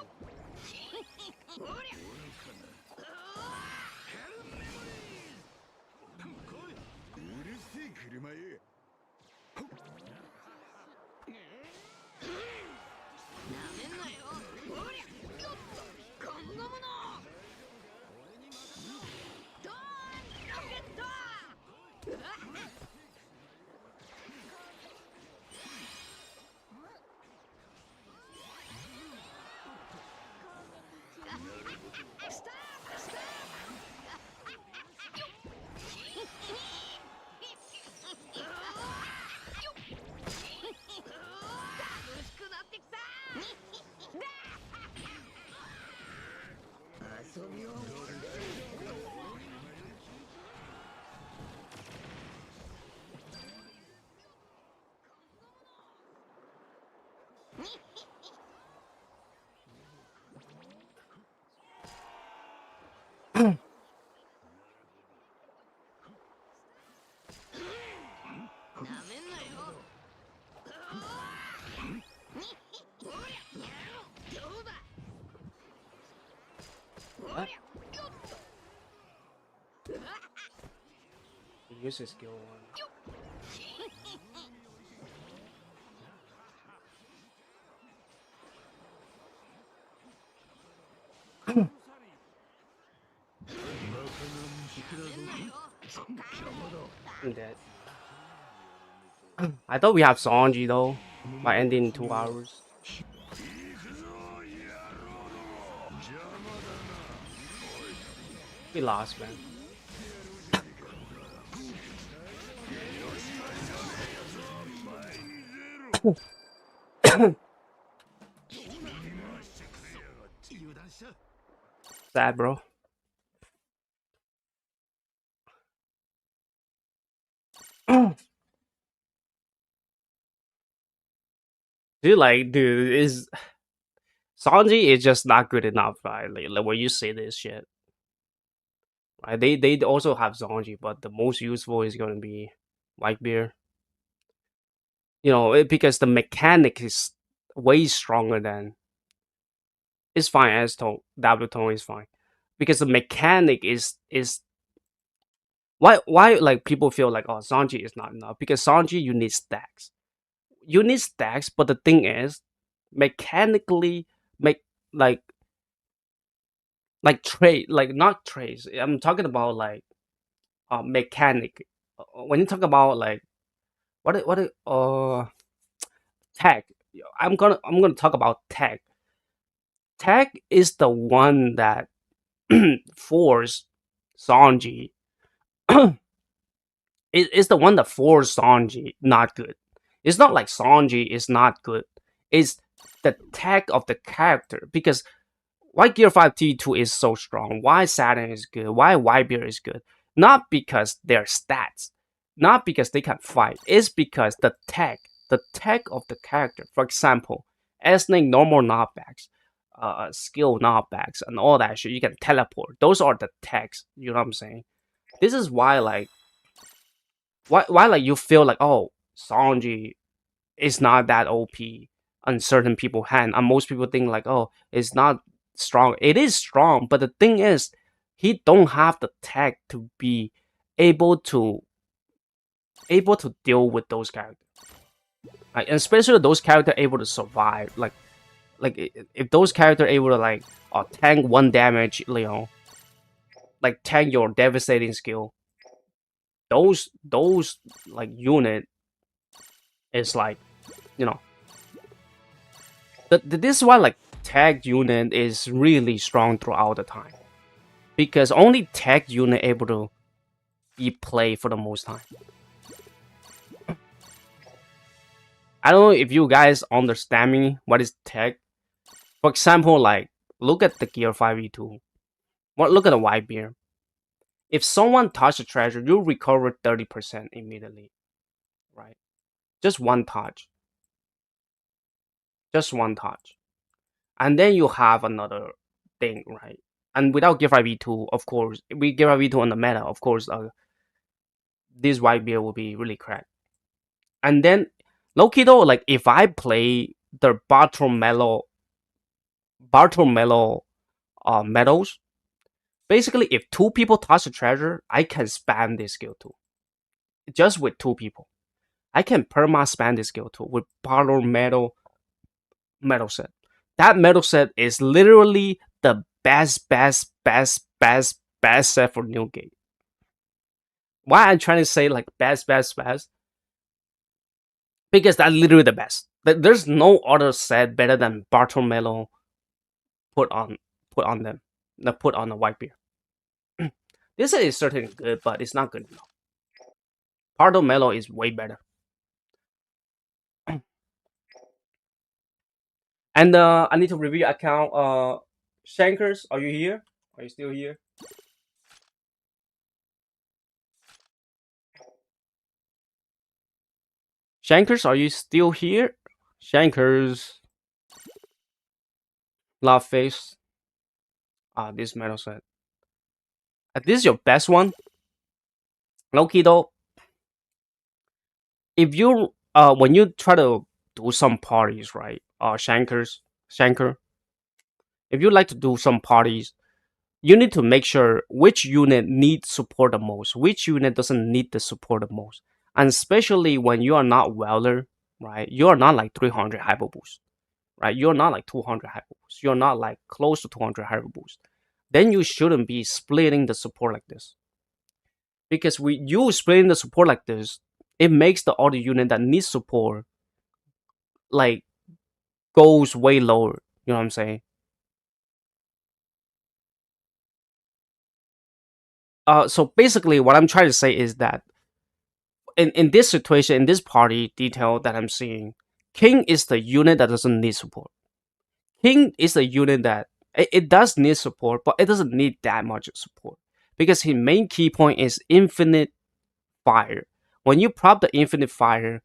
What? Use his skill one. I'm dead. I thought we have Sanji though. By ending in 2 hours. We lost, man. Sad, bro. Dude, is Sanji is just not good enough, right? Like when you say this shit, right? They also have Sanji, but the most useful is gonna be Whitebeard. You know, because the mechanic is way stronger than. It's fine as tone. W tone is fine because the mechanic is why like people feel like oh Sanji is not enough because Sanji you need stacks. You need stacks, but the thing is mechanically make like trade, like not trades. I'm talking about like mechanic. When you talk about like tech, I'm gonna talk about tech. Tech is the one that forced Sanji. It's the one that forced Sanji not good. It's not like Sanji is not good. It's the tech of the character, because why Gear 5 T2 is so strong, why Saturn is good, why Whitebeard is good. Not because their stats, not because they can fight, it's because the tech of the character. For example, Esning normal knockbacks, skill knockbacks, and all that shit. You can teleport. Those are the techs. You know what I'm saying? This is why like why like you feel like, oh, Sanji is not that OP on certain people hand, and most people think like, oh, it's not strong. It is strong, but the thing is, he don't have the tech to be able to deal with those characters, like, and especially those characters able to survive. If those characters able to like tank one damage, like tank your devastating skill, those like unit is like, you know, this is why like tag unit is really strong throughout the time, because only tag unit able to be played for the most time. I don't know if you guys understand me. What is tag? For example, like look at the Gear 5e2. Look at the white beer. If someone touch the treasure, you recover 30% immediately, right? Just one touch. Just one touch. And then you have another thing, right? And without Gear 5e2, of course, we Gear 5e2 on the meta, of course, this white beer will be really cracked. And then Loki though, like if I play the Bartolmello medals, basically if two people touch the treasure, I can spam this skill too. Just with two people. I can perma spam this skill too with Bartolmello medal set. That medal set is literally the best set for New Game. Why I'm trying to say like best? Because that's literally the best. There's no other set better than Bartolomeo put on them. Put on a white beer. This set is certainly good, but it's not good enough. Bartolomeo is way better. And I need to review your account. Shankers, are you here? Are you still here? Shankers, are you still here? Shankers, love face. This metal set. This is your best one. Loki though, if you when you try to do some parties, right? Shanker, if you like to do some parties, you need to make sure which unit needs support the most, which unit doesn't need the support the most, and especially when you are not welder, right? You are not like 300 hyper boost, right? You're not like 200 hyper boost. You're not like close to 200 hyper boost. Then you shouldn't be splitting the support like this, because with you splitting the support like this, it makes the other unit that needs support like goes way lower. You know what I'm saying? So basically, what I'm trying to say is that in this situation, in this party detail that I'm seeing, King is the unit that doesn't need support. King is the unit that it does need support, but it doesn't need that much support, because his main key point is infinite fire. When you prop the infinite fire,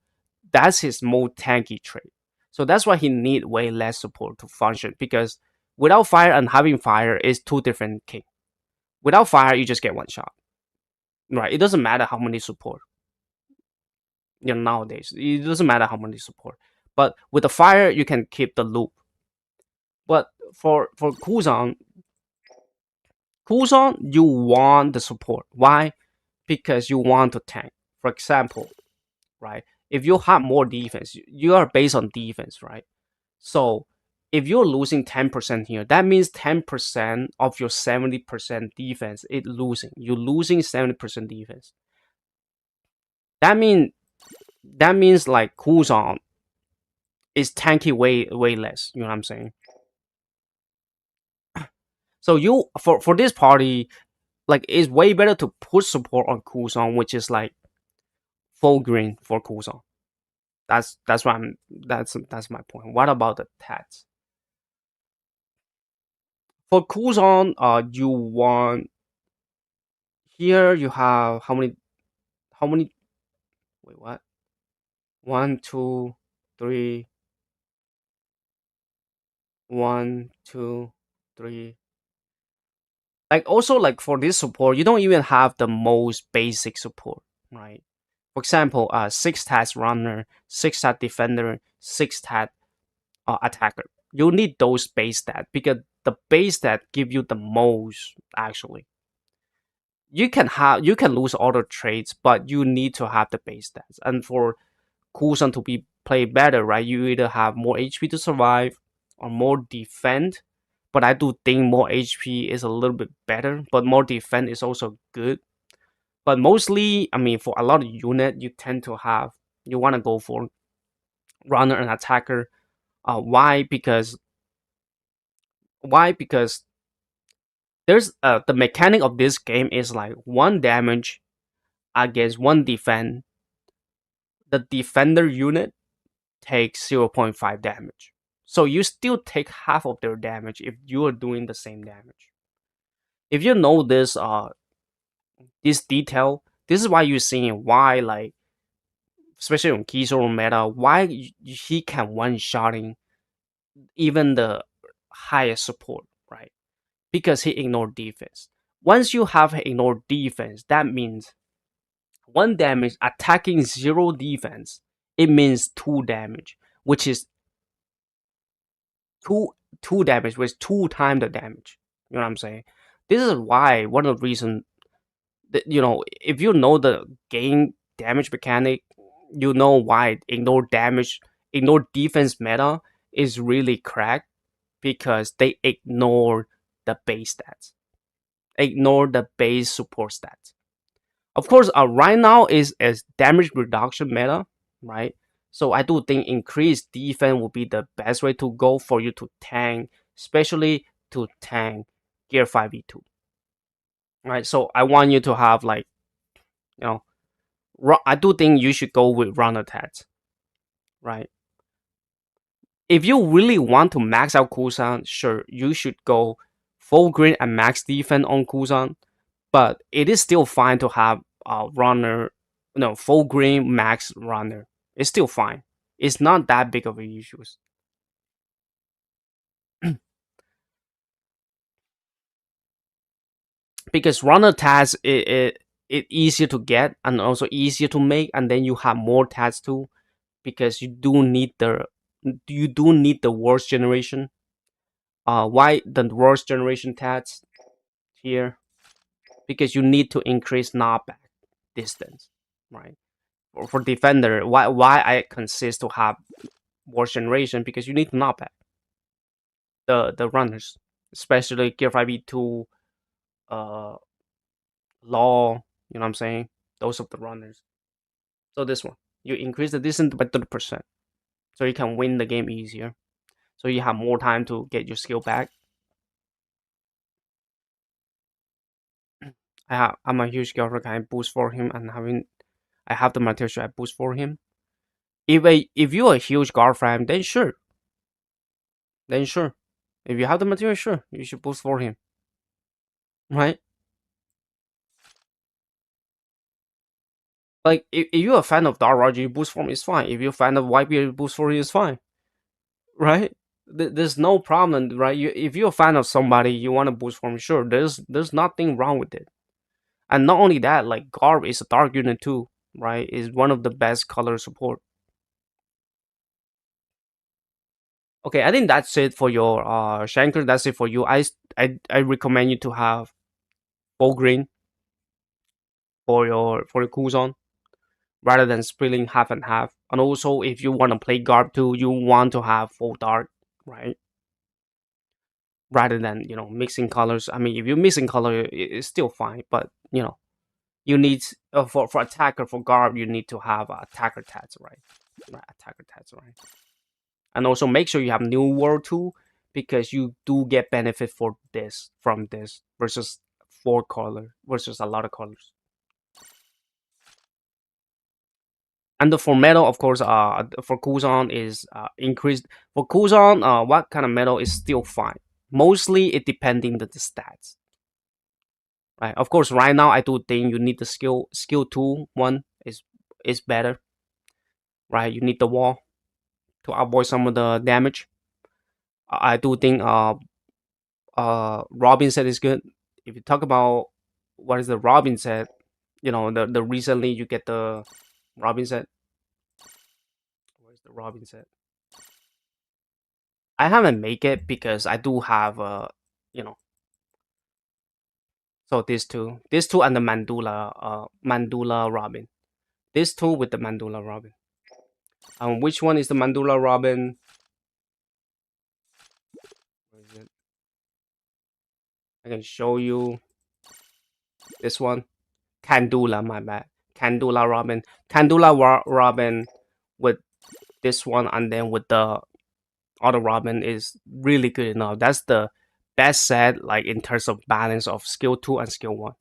that's his most tanky trait. So that's why he need way less support to function, because without fire and having fire is two different king. Without fire, you just get one shot. Right? It doesn't matter how many support. Nowadays, it doesn't matter how many support. But with the fire, you can keep the loop. But for Kuzan, you want the support. Why? Because you want to tank. For example, right? If you have more defense, you are based on defense, right? So if you're losing 10% here, that means 10% of your 70% defense is losing. You're losing 70% defense. That mean that means like cooldown is tanky way less. You know what I'm saying? So you for this party, like it's way better to put support on cooldown, which is like full green for cooldown. That's what I'm that's my point. What about the tats? For cooldown, you want here you have how many wait what? One, two, three, one, two, three. Like also like for this support, you don't even have the most basic support, right? For example, six tats runner, six tat defender, six tat attacker. You need those base stats because the base stat give you the most actually. You can lose other traits, but you need to have the base stats. And for Kusan to be played better, right? You either have more HP to survive or more defend. But I do think more HP is a little bit better, but more defend is also good. But mostly, I mean, for a lot of unit, you tend to have you want to go for runner and attacker. Why? Because there's the mechanic of this game is like one damage against one defend. The defender unit takes 0.5 damage. So you still take half of their damage if you are doing the same damage. If you know this detail, this is why you're seeing why like especially on Kizo meta, why he can one shotting even the highest support, right? Because he ignored defense. Once you have ignored defense, that means one damage attacking zero defense. It means two damage, which is two two damage, which is two times the damage. You know what I'm saying? This is why one of the reasons that if you know the game damage mechanic, you know why ignore defense meta is really cracked because they ignore the base stats, ignore the base support stats. Of course, right now is damage reduction meta, right? So I do think increased defense will be the best way to go for you to tank, especially to tank Gear 5v2, right? So I want you to have like, you know, I do think you should go with run attacks, right? If you really want to max out cooldown, sure, you should go full green and max defense on cooldown, but it is still fine to have a runner, no, full green max runner. It's still fine. It's not that big of an issue because runner tags it easier to get and also easier to make, and then you have more tags too because you do need the worst generation. Why the worst generation tags here? Because you need to increase knockback distance, right? For defender, why I consist to have worst generation because you need to knock back the runners, especially Gear 5v2, uh, Law. You know what I'm saying? Those of the runners. So this one, you increase the distance by 30%, so you can win the game easier. So you have more time to get your skill back. I'm a huge Gear kind of boost for him, and I have the material I boost for him. If you're a huge guard fan, then sure. If you have the material, sure, you should boost for him, right? Like if you're a fan of Dark Roger, boost form is fine. If you're a fan of Whitebeard, boost form is fine, right? There's no problem, right? If you're a fan of somebody, you want to boost form, sure. There's nothing wrong with it. And not only that, like Garb is a dark unit too, right? Is one of the best color support. Okay, I think that's it for your Shanker. That's it for you. I recommend you to have full green for your Kuzon rather than splitting half and half. And also, if you want to play Garb too, you want to have full dark right? Rather than mixing colors. I mean, if you're mixing color, it's still fine, but you need for attacker for guard, you need to have attacker tats, right? Right, attacker tats, right? And also make sure you have new world too, because you do get benefit for this from this versus four color versus a lot of colors. And the for metal, of course, for cooldown is increased. For cooldown, what kind of metal is still fine. Mostly it depending the stats, right? Of course, right now I do think you need the skill two one is better, right? You need the wall to avoid some of the damage. I do think Robin set is good. If you talk about what is the Robin set, the recently you get the Robin set. Where's the Robin set? I haven't make it because I do have you know so these two and the Mandula Robin. These two with the Mandula Robin. Which one is the Mandula Robin? Where is it? I can show you this one. Candula, my bad. Candula Robin. Robin with this one and then with the other Robin is really good enough. That's the best set like in terms of balance of skill 2 and skill 1.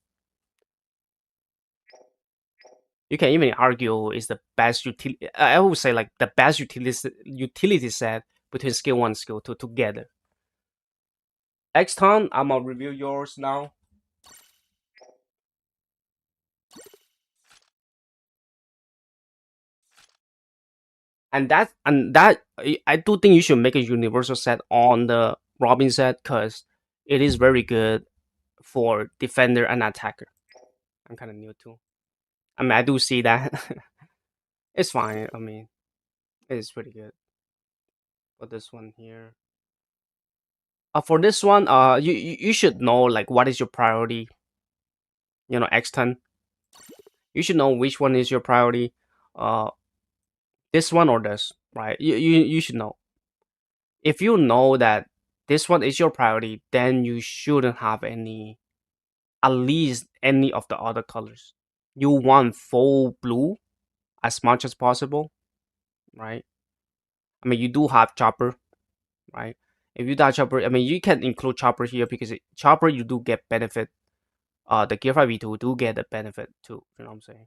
You can even argue is the best utility. I would say like the best utility set between skill 1 and skill 2 together. Xton, I'm gonna review yours now. And that I do think you should make a universal set on the Robin set because it is very good for defender and attacker. I'm kind of new too. I mean, I do see that. It's fine. I mean, it's pretty good for this one here. For this one, you should know like what is your priority. X10. You should know which one is your priority. Uh, this one or this, right? You should know. If you know that this one is your priority, then you shouldn't have at least any of the other colors. You want full blue as much as possible, right? I mean, you do have chopper, right? If you die chopper, I mean, you can include chopper here because chopper you do get benefit. The Gear 5 V2 do get the benefit too. You know what I'm saying?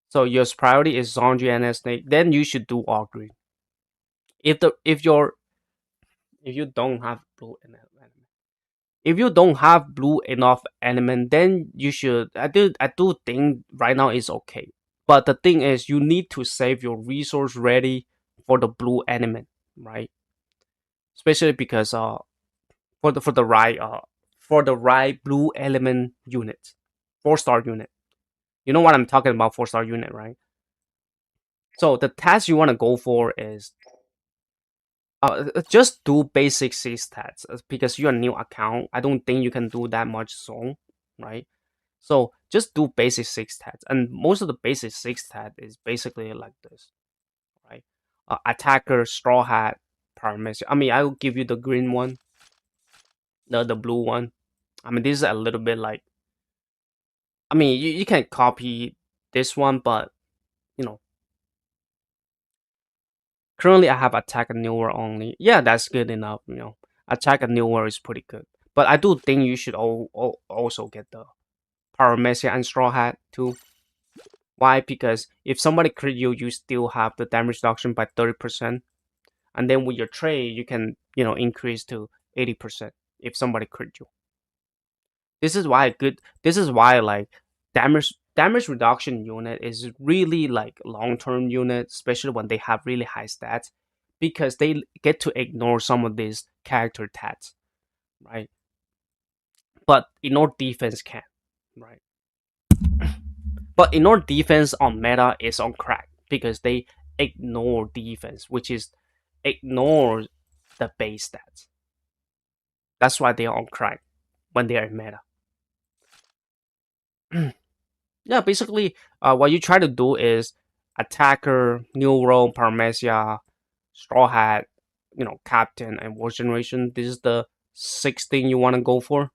So your priority is Sanji and Snake, then you should do all green. If you don't have blue element, if you don't have blue enough element, then you should. I do think right now is okay. But the thing is, you need to save your resource ready for the blue element, right? Especially because for the right blue element unit, 4-star unit. You know what I'm talking about, 4-star unit, right? So the task you want to go for is just do basic C stats because you're a new account. I don't think you can do that much zone, right? So just do basic 6 stats, and most of the basic 6 stat is basically like this, right? Attacker, straw hat, parameter. I mean, I will give you the green one, the blue one. I mean, this is a little bit like. I mean, you can copy this one, but you know, currently I have attack and newer only. Yeah, that's good enough. Attack and newer is pretty good. But I do think you should also get the paramecia and straw hat too. Why? Because if somebody crit you, you still have the damage reduction by 30%, and then with your trade, you can increase to 80% if somebody crit you. This is why like damage reduction unit is really like long term unit, especially when they have really high stats, because they get to ignore some of these character tats, right? But ignore defense can, right? But ignore defense on meta is on crack because they ignore defense, which is ignore the base stats. That's why they are on crack when they are in meta. Yeah, basically, what you try to do is attacker, new role, paramecia, straw hat, captain and war generation. This is the sixth thing you want to go for,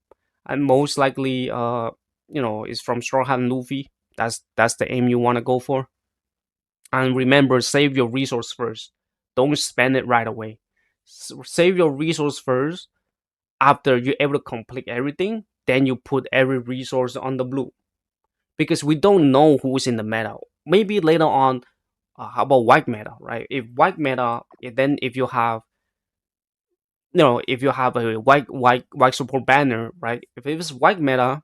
and most likely is from Straw Hat and Luffy. That's the aim you want to go for. And remember, save your resource first. Don't spend it right away. Save your resource first. After you're able to complete everything, then you put every resource on the blue, because we don't know who's in the meta. Maybe later on, how about white meta, right? If white meta, then if you have if you have a white support banner, right? If it's white meta,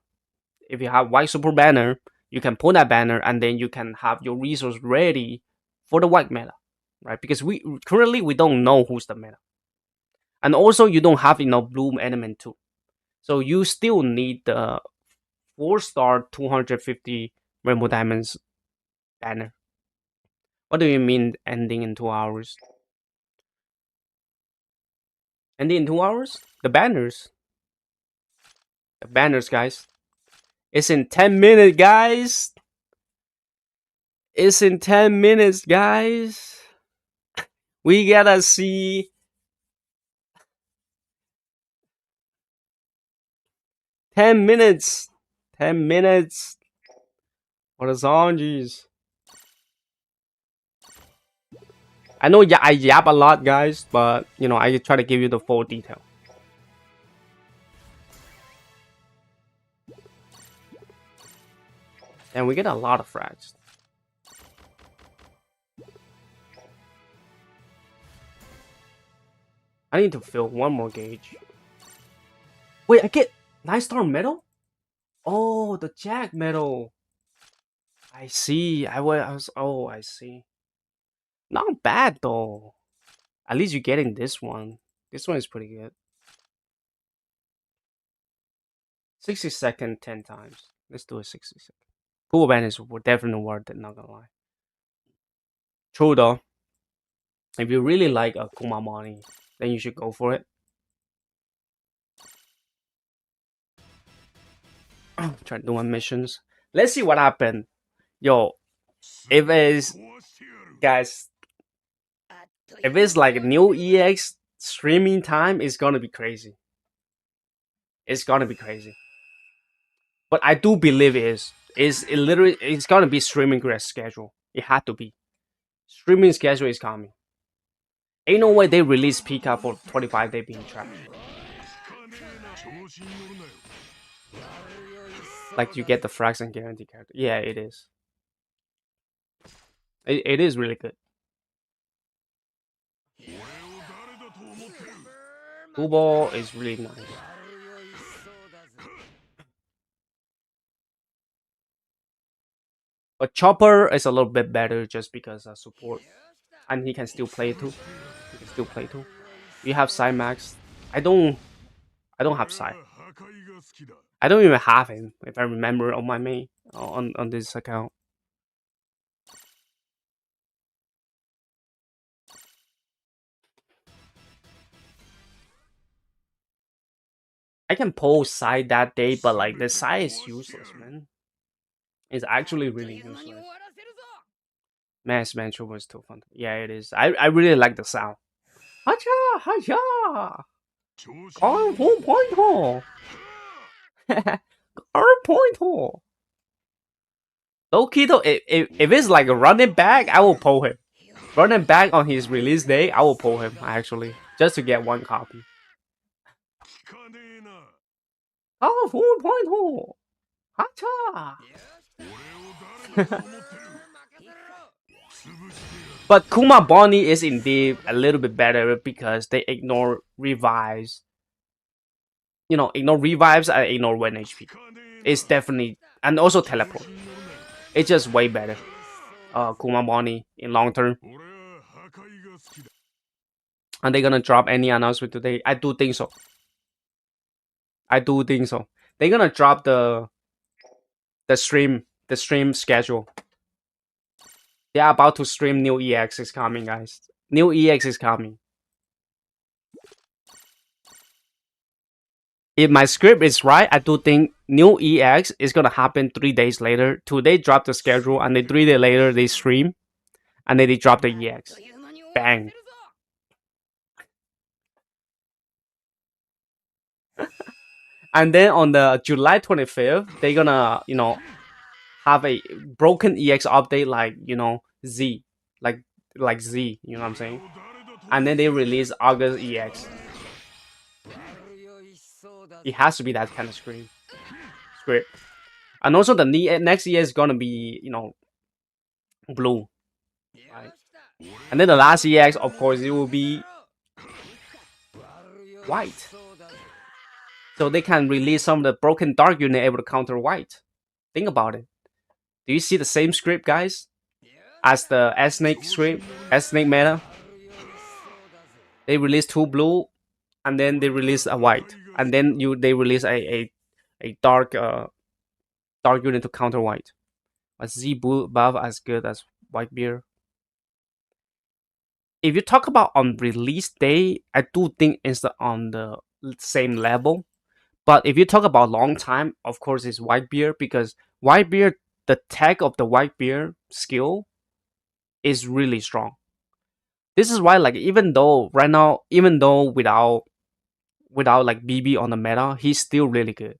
if you have white support banner, you can put that banner, and then you can have your resource ready for the white meta, right? Because we don't know who's the meta, and also you don't have enough bloom element too, so you still need the 4-star 250 rainbow diamonds banner. What do you mean ending in 2 hours? Ending in 2 hours? The banners, guys. It's in 10 minutes, guys. It's in 10 minutes, guys. We gotta see 10 minutes. 10 minutes. For the Sanjis. I know I yap a lot, guys, but I try to give you the full detail. And we get a lot of frags. I need to fill one more gauge. Wait, I get 9-star medal? Oh, the Jack medal. I see. Oh, I see. Not bad though. At least you're getting this one. This one is pretty good. 60-second 10 times. Let's do a 60-second. Pool ban is definitely worth it, not gonna lie. True though. If you really like a Kuma money, then you should go for it. Try doing missions. Let's see what happened. Yo, if it's guys, if it's like new EX streaming time, it's gonna be crazy. It's gonna be crazy. But I do believe it's gonna be streaming schedule. It had to be. Streaming schedule is coming. Ain't no way they release Pika for 25 days being trash. Like you get the frags and guarantee character. Yeah, it is. It is really good. Football is really nice. But Chopper is a little bit better just because of support. And he can still play too. You have Cymax. I don't have Cy. I don't even have him, if I remember, on my main on this account. I can pull Psy that day, but like the Psy is useless, man. It's actually really useless. Mass Mantra was too fun. Yeah, it is. I really like the sound. Hacha, hacha. Guard point hole. Guard point hole. Low key though, if it's like a running back, I will pull him. Running back on his release day, I will pull him actually, just to get one copy. Oh, 4-point hole. Hacha. But Kuma Bonnie is indeed a little bit better because they ignore revives. Ignore revives and ignore 1 HP. It's definitely, and also teleport. It's just way better. Kuma Bonnie in long term. Are they gonna drop any announcement today? I do think so. They're gonna drop the stream schedule. They are about to stream new EX is coming, guys. New EX is coming. If my script is right, I do think new EX is gonna happen 3 days later. Today drop the schedule, and then 3 days later they stream, and then they drop the EX. Bang. And then on the July 25th, they're gonna, have a broken EX update like, Z, like Z, you know what I'm saying? And then they release August EX. It has to be that kind of script. And also the next year is gonna be, blue, right? And then the last EX, of course, it will be white. So they can release some of the broken dark unit able to counter white. Think about it. Do you see the same script, guys, as the S Snake script, S Snake meta? They release two blue, and then they release a white, and then they release a dark unit to counter white. A Z buff as good as white beer. If you talk about on release day, I do think it's on the same level. But if you talk about long time, of course, it's white beer because white beer, the tag of the white beer skill is really strong. This is why, like, even though right now, even though without like BB on the meta, he's still really good.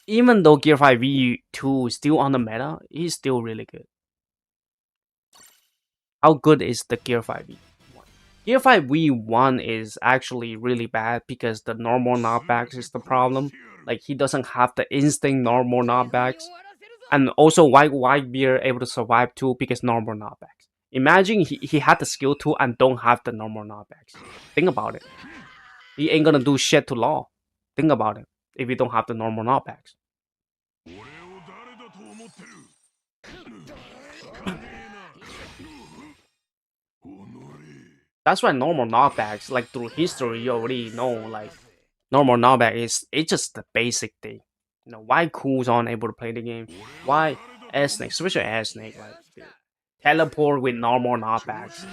Even though Gear 5 V2 is still on the meta, he's still really good. How good is the Gear 5 V1? Gear 5 V1 is actually really bad because the normal knockbacks is the problem. Like he doesn't have the instinct normal knockbacks. And also white beer able to survive too because normal knockbacks. Imagine he had the skill too and don't have the normal knockbacks. Think about it. He ain't gonna do shit to law. Think about it. If you don't have the normal knockbacks. That's why normal knockbacks, like through history, you already know, like normal knockback is it's just the basic thing. Why Cool's on able to play the game? Why Air Snake, especially Air Snake, like teleport with normal knockbacks.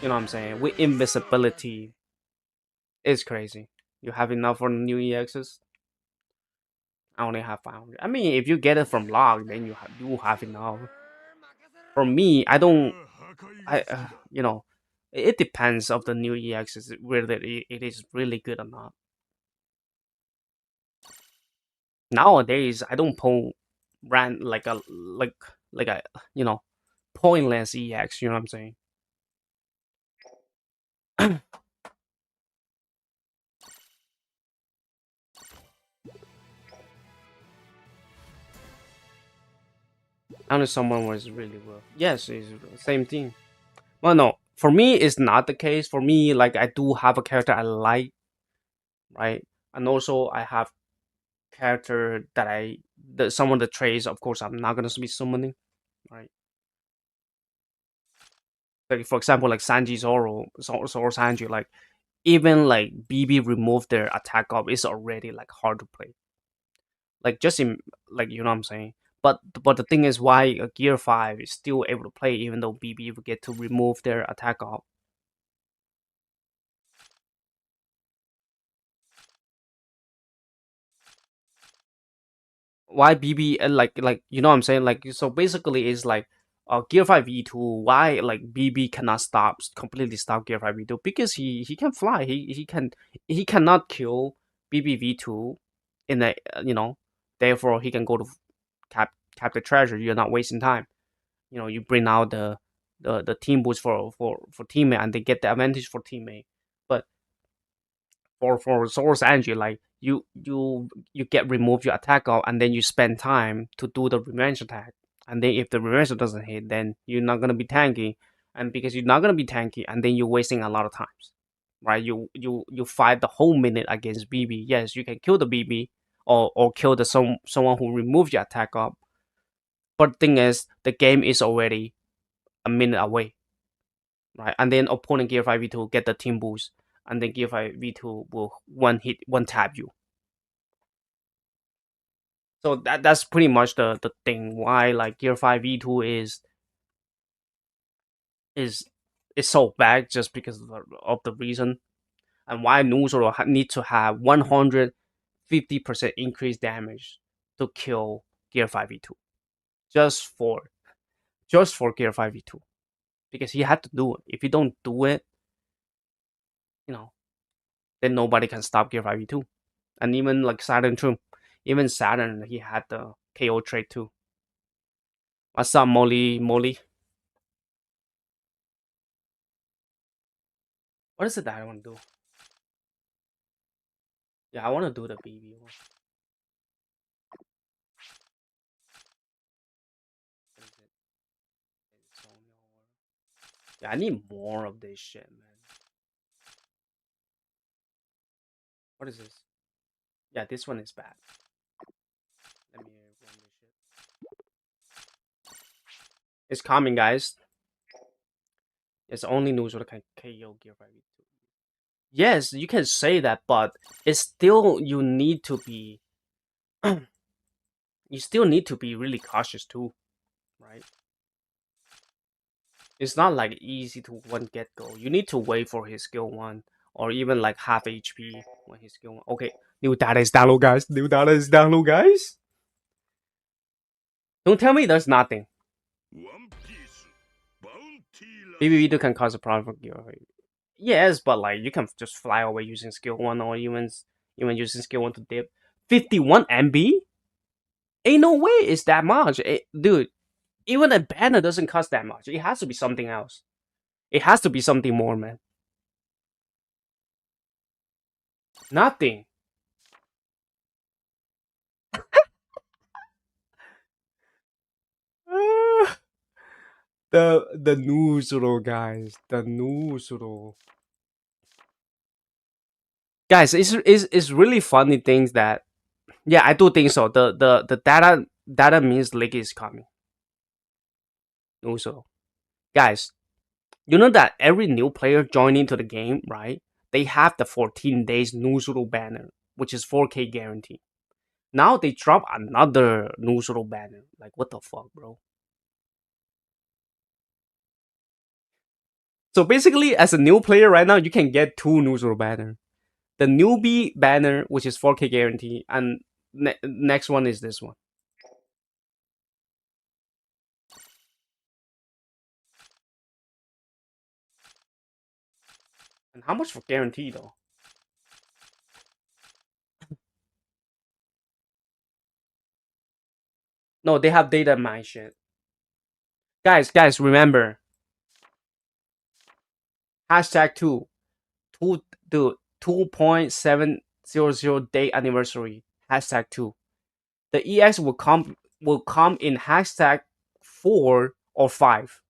You know what I'm saying? With invisibility, it's crazy. You have enough for new EXs? I only have 500. I mean, if you get it from log, then you have enough. For me, I don't. I it depends of the new EXs whether it is really good or not. Nowadays, I don't pull ran like a pointless EX. You know what I'm saying? Unless someone was really well. Yes, it's the same thing. Well, no, for me, it's not the case. For me, like I do have a character I like, right? And also I have character that some of the traits. Of course, I'm not gonna be summoning, right? Like for example, like Sanji Zoro Sanji, like even like BB remove their attack up is already like hard to play. Like just in like you know what I'm saying. But the thing is, why a Gear 5 is still able to play even though BB will get to remove their attack up. Why BB like you know what I'm saying? Like so basically it's like Gear 5 V2, why like BB cannot completely stop Gear 5 V2 because he can fly. He cannot kill BB V2 in a therefore he can go to cap the treasure. You're not wasting time. You bring out the team boost for teammate and they get the advantage for teammate. But for Source Energy, like you get remove your attack off and then you spend time to do the revenge attack. And then if the revenge doesn't hit, then you're not gonna be tanky. And because you're not gonna be tanky, and then you're wasting a lot of times. Right? You fight the whole minute against BB. Yes, you can kill the BB or kill someone who removed your attack up. But the thing is the game is already a minute away. Right? And then opponent Gear 5 V2 get the team boost, and then Gear 5 V2 will one tap you. So that's pretty much the thing why like Gear 5 V2 is is so bad just because of the reason, and why Nuzoro need to have 150% increased damage to kill Gear 5 V2 just for Gear 5 V2 because he had to do it. If you don't do it, you know, then nobody can stop Gear 5 V2. And even like Saturn too. Even Saturn, he had the KO trait too. What's up, Molly? Molly? What is it that I want to do? Yeah, I want to do the BB one. What is it? It's only yeah, I need more of this shit, man. What is this? Yeah, this one is bad. Let me run this shit. It's coming, guys. It's only news that can KO Gear 5. Yes, you can say that, but it's still you need to be you still need to be really cautious too, right? It's not like easy to one get go. You need to wait for his skill one or even like half HP when his skill one. Okay, new data is download, guys. New data is download, guys. Don't tell me there's nothing. BBB can cause a problem for you. Yes, but like you can just fly away using skill one or even using skill one to dip. 51 MB? Ain't no way it's that much. Dude, even a banner doesn't cost that much. It has to be something else. It has to be something more, man. Nothing. The new Zoro, guys. The new Zoro. Guys, it's really funny things that yeah, I do think so. The data means league is coming. New Zoro. Guys, you know that every new player joining to the game, right? They have the 14 days new Zoro banner, which is 4K guarantee. Now they drop another new Zoro banner. Like what the fuck, bro? So basically, as a new player right now, you can get two new Zoro banner. The newbie banner, which is 4K guarantee, and next one is this one. And how much for guarantee though? No, they have data mine shit. Guys, remember hashtag two 2.700 day anniversary hashtag two. The EX will come in hashtag 4 or 5.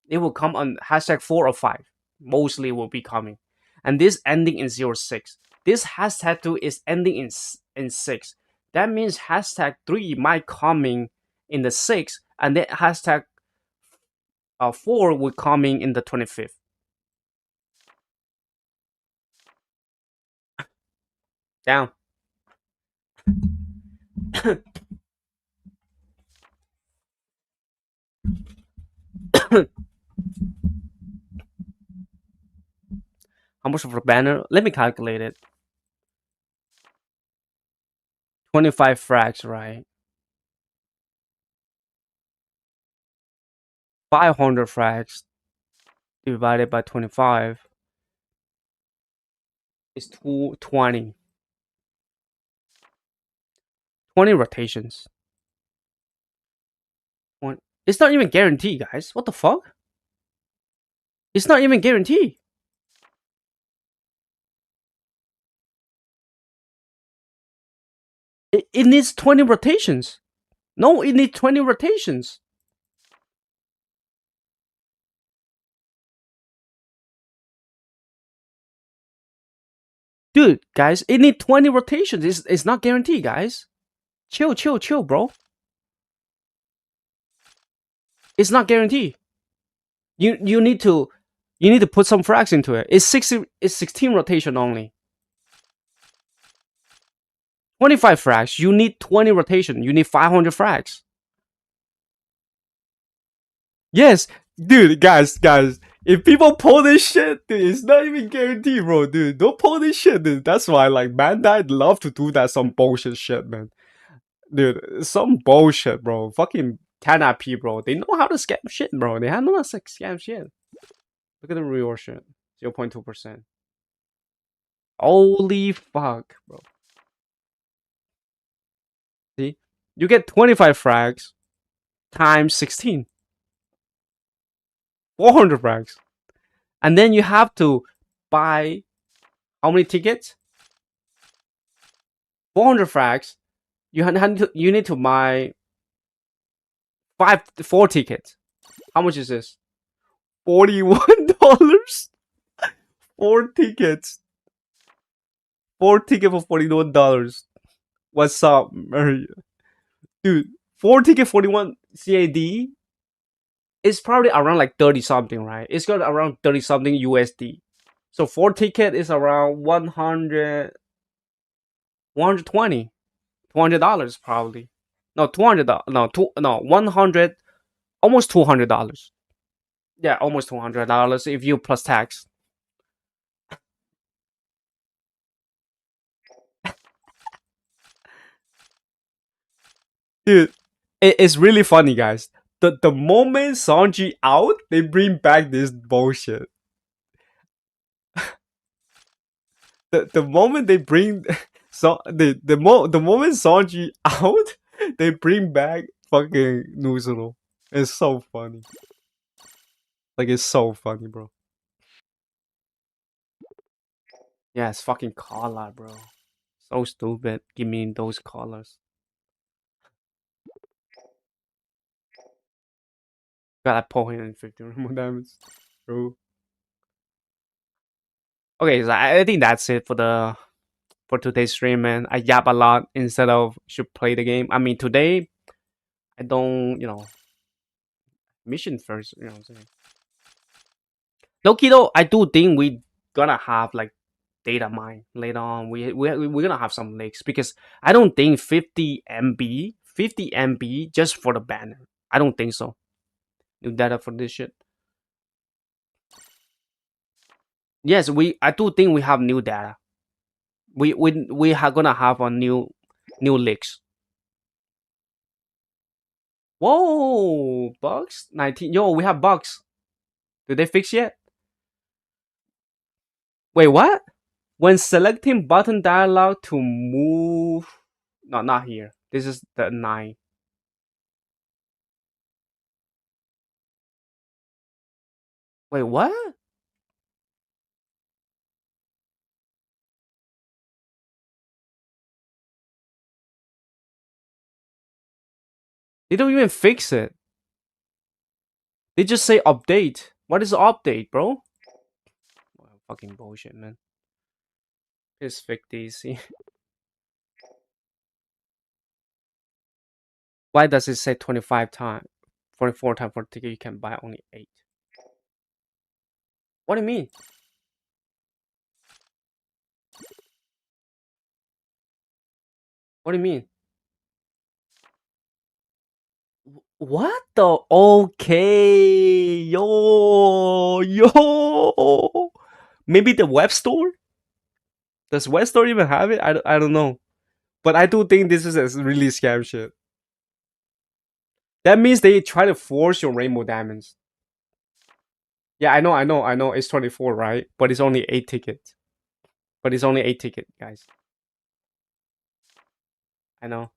It will come on hashtag 4 or 5. Mostly will be coming, and this ending in 06. This hashtag 2 is ending in 6. That means hashtag 3 might coming in the 6th, and then hashtag 4 will coming in the 25th. Down. How much for a banner? Let me calculate it. 25 frags, right? 500 frags divided by 25 is 220. 20 rotations. It's not even guaranteed, guys. What the fuck? It's not even guaranteed. It needs 20 rotations. No, it needs 20 rotations. Dude, guys, it needs 20 rotations. It's not guaranteed, guys. Chill, bro. It's not guaranteed. You need to put some frags into it. It's 16 rotation only. 25 frags. You need 20 rotation. You need 500 frags. Yes, dude, guys. If people pull this shit, dude, it's not even guaranteed, bro, dude. Don't pull this shit, dude. That's why, like, Bandai love to do that some bullshit shit, man. Dude, some bullshit, bro. Fucking 10 bro. They know how to scam shit, bro. They know how to scam shit. Look at the reward shit. 0.2%. Holy fuck, bro. You get 25 frags times 16, 400 frags. And then you have to buy how many tickets? 400 frags. You need to buy four tickets. How much is this? $41. Four tickets. Four ticket for $41. What's up, dude? Four ticket 41 CAD is probably around like 30 something, right? It's got around 30 something USD. So four ticket is around 100, 120, $200 probably. No, 200. No, 100, almost $200. Yeah, almost $200 if you plus tax. Dude, it's really funny, guys. The moment Sanji out, they bring back this bullshit. The moment they bring the moment Sanji out, they bring back fucking Nuzuru. It's so funny. Like it's so funny, bro. Yeah, it's fucking color, bro. So stupid. Give me those colors. Got a 450 more damage. Bro. Okay, so I think that's it for today's stream, man. I yap a lot instead of should play the game. I mean, today I don't, mission first. You know what I'm saying? Loki though, I do think we gonna have like data mine later on. We're gonna have some leaks because I don't think 50 MB just for the banner. I don't think so. New data for this shit. Yes, I do think we have new data. We are gonna have a new leaks. Whoa, bugs 19. Yo, we have bugs. Did they fix yet? Wait, what? When selecting button dialog to move, no, not here. This is the 9. Wait, what? They don't even fix it. They just say update. What is update, bro? Well, fucking bullshit, man. Just fix these. Why does it say 25 times? 44 times for ticket you can buy only 8. What do you mean? What do you mean? What the? Okay. Yo. Maybe the web store? Does web store even have it? I don't know. But I do think this is a really scam shit. That means they try to force your rainbow diamonds. Yeah, I know. It's 24, right? But it's only 8 tickets. But it's only 8 tickets, guys. I know.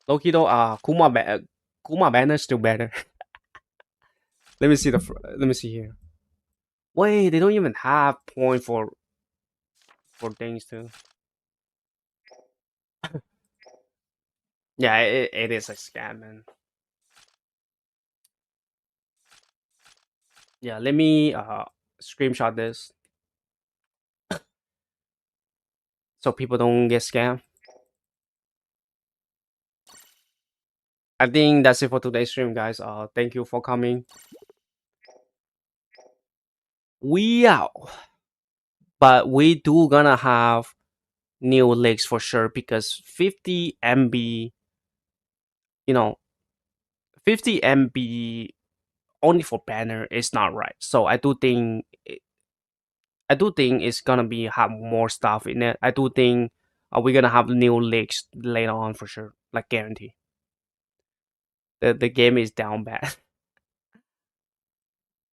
Loki though, Kuma banner still better. Let me see here. Wait, they don't even have point for things too. Yeah, it is a scam, man. Yeah, let me screenshot this so people don't get scammed. I think that's it for today's stream, guys. Thank you for coming. We out, but we do gonna have new leaks for sure because 50 MB, you know, 50 MB only for banner is not right. So I do think it's gonna be have more stuff in it. I do think we're gonna have new leaks later on for sure, like guarantee. The game is down bad.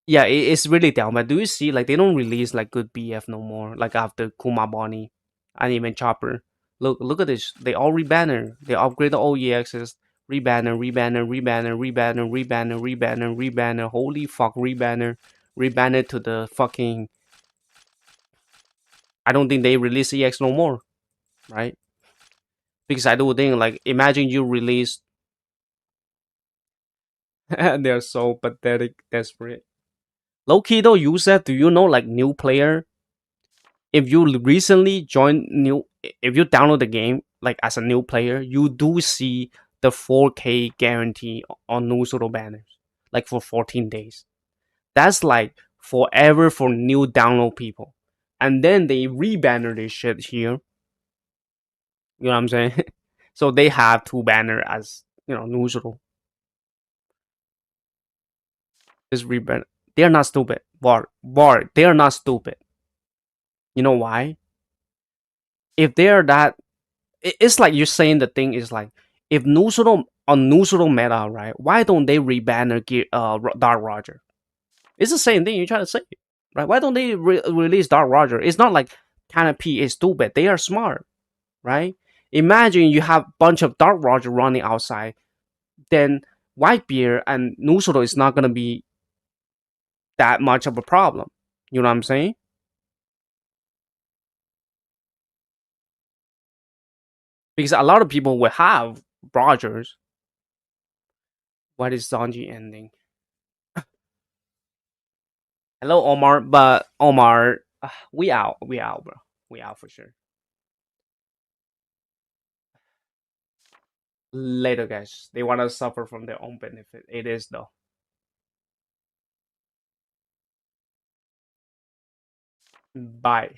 Yeah, it's really down. But do you see like they don't release like good BF no more? Like after Kuma Bonnie and even Chopper. Look at this. They all rebanner. They upgrade the OEXs. Rebanner, rebanner, rebanner, rebanner, rebanner, rebanner, rebanner. Holy fuck, rebanner, rebanner to the fucking. I don't think they release EX no more, right? Because I do think like imagine you release. They're so pathetic, desperate. Low key though, you said, do you know like new player if you recently join new if you download the game like as a new player you do see the 4K guarantee on Nuzuru banners like for 14 days. That's like forever for new download people, and then they rebanner this shit here. You know what I'm saying? So they have two banner as Nuzuru is rebanner. They're not stupid. Bar, they're not stupid. You know why? If they're that, it's like you're saying the thing is like if Nuzuru on Nuzuru meta, right? Why don't they rebanner Dark Roger? It's the same thing you try to say, right? Why don't they release Dark Roger? It's not like Canopy is stupid. They are smart, right? Imagine you have a bunch of Dark Roger running outside, then Whitebeard and Nuzuru is not gonna be that much of a problem. You know what I'm saying? Because a lot of people will have Rogers. What is Sanji ending? Hello, Omar. But Omar, we out. We out, bro. We out for sure. Later, guys. They want to suffer from their own benefit. It is, though. Bye.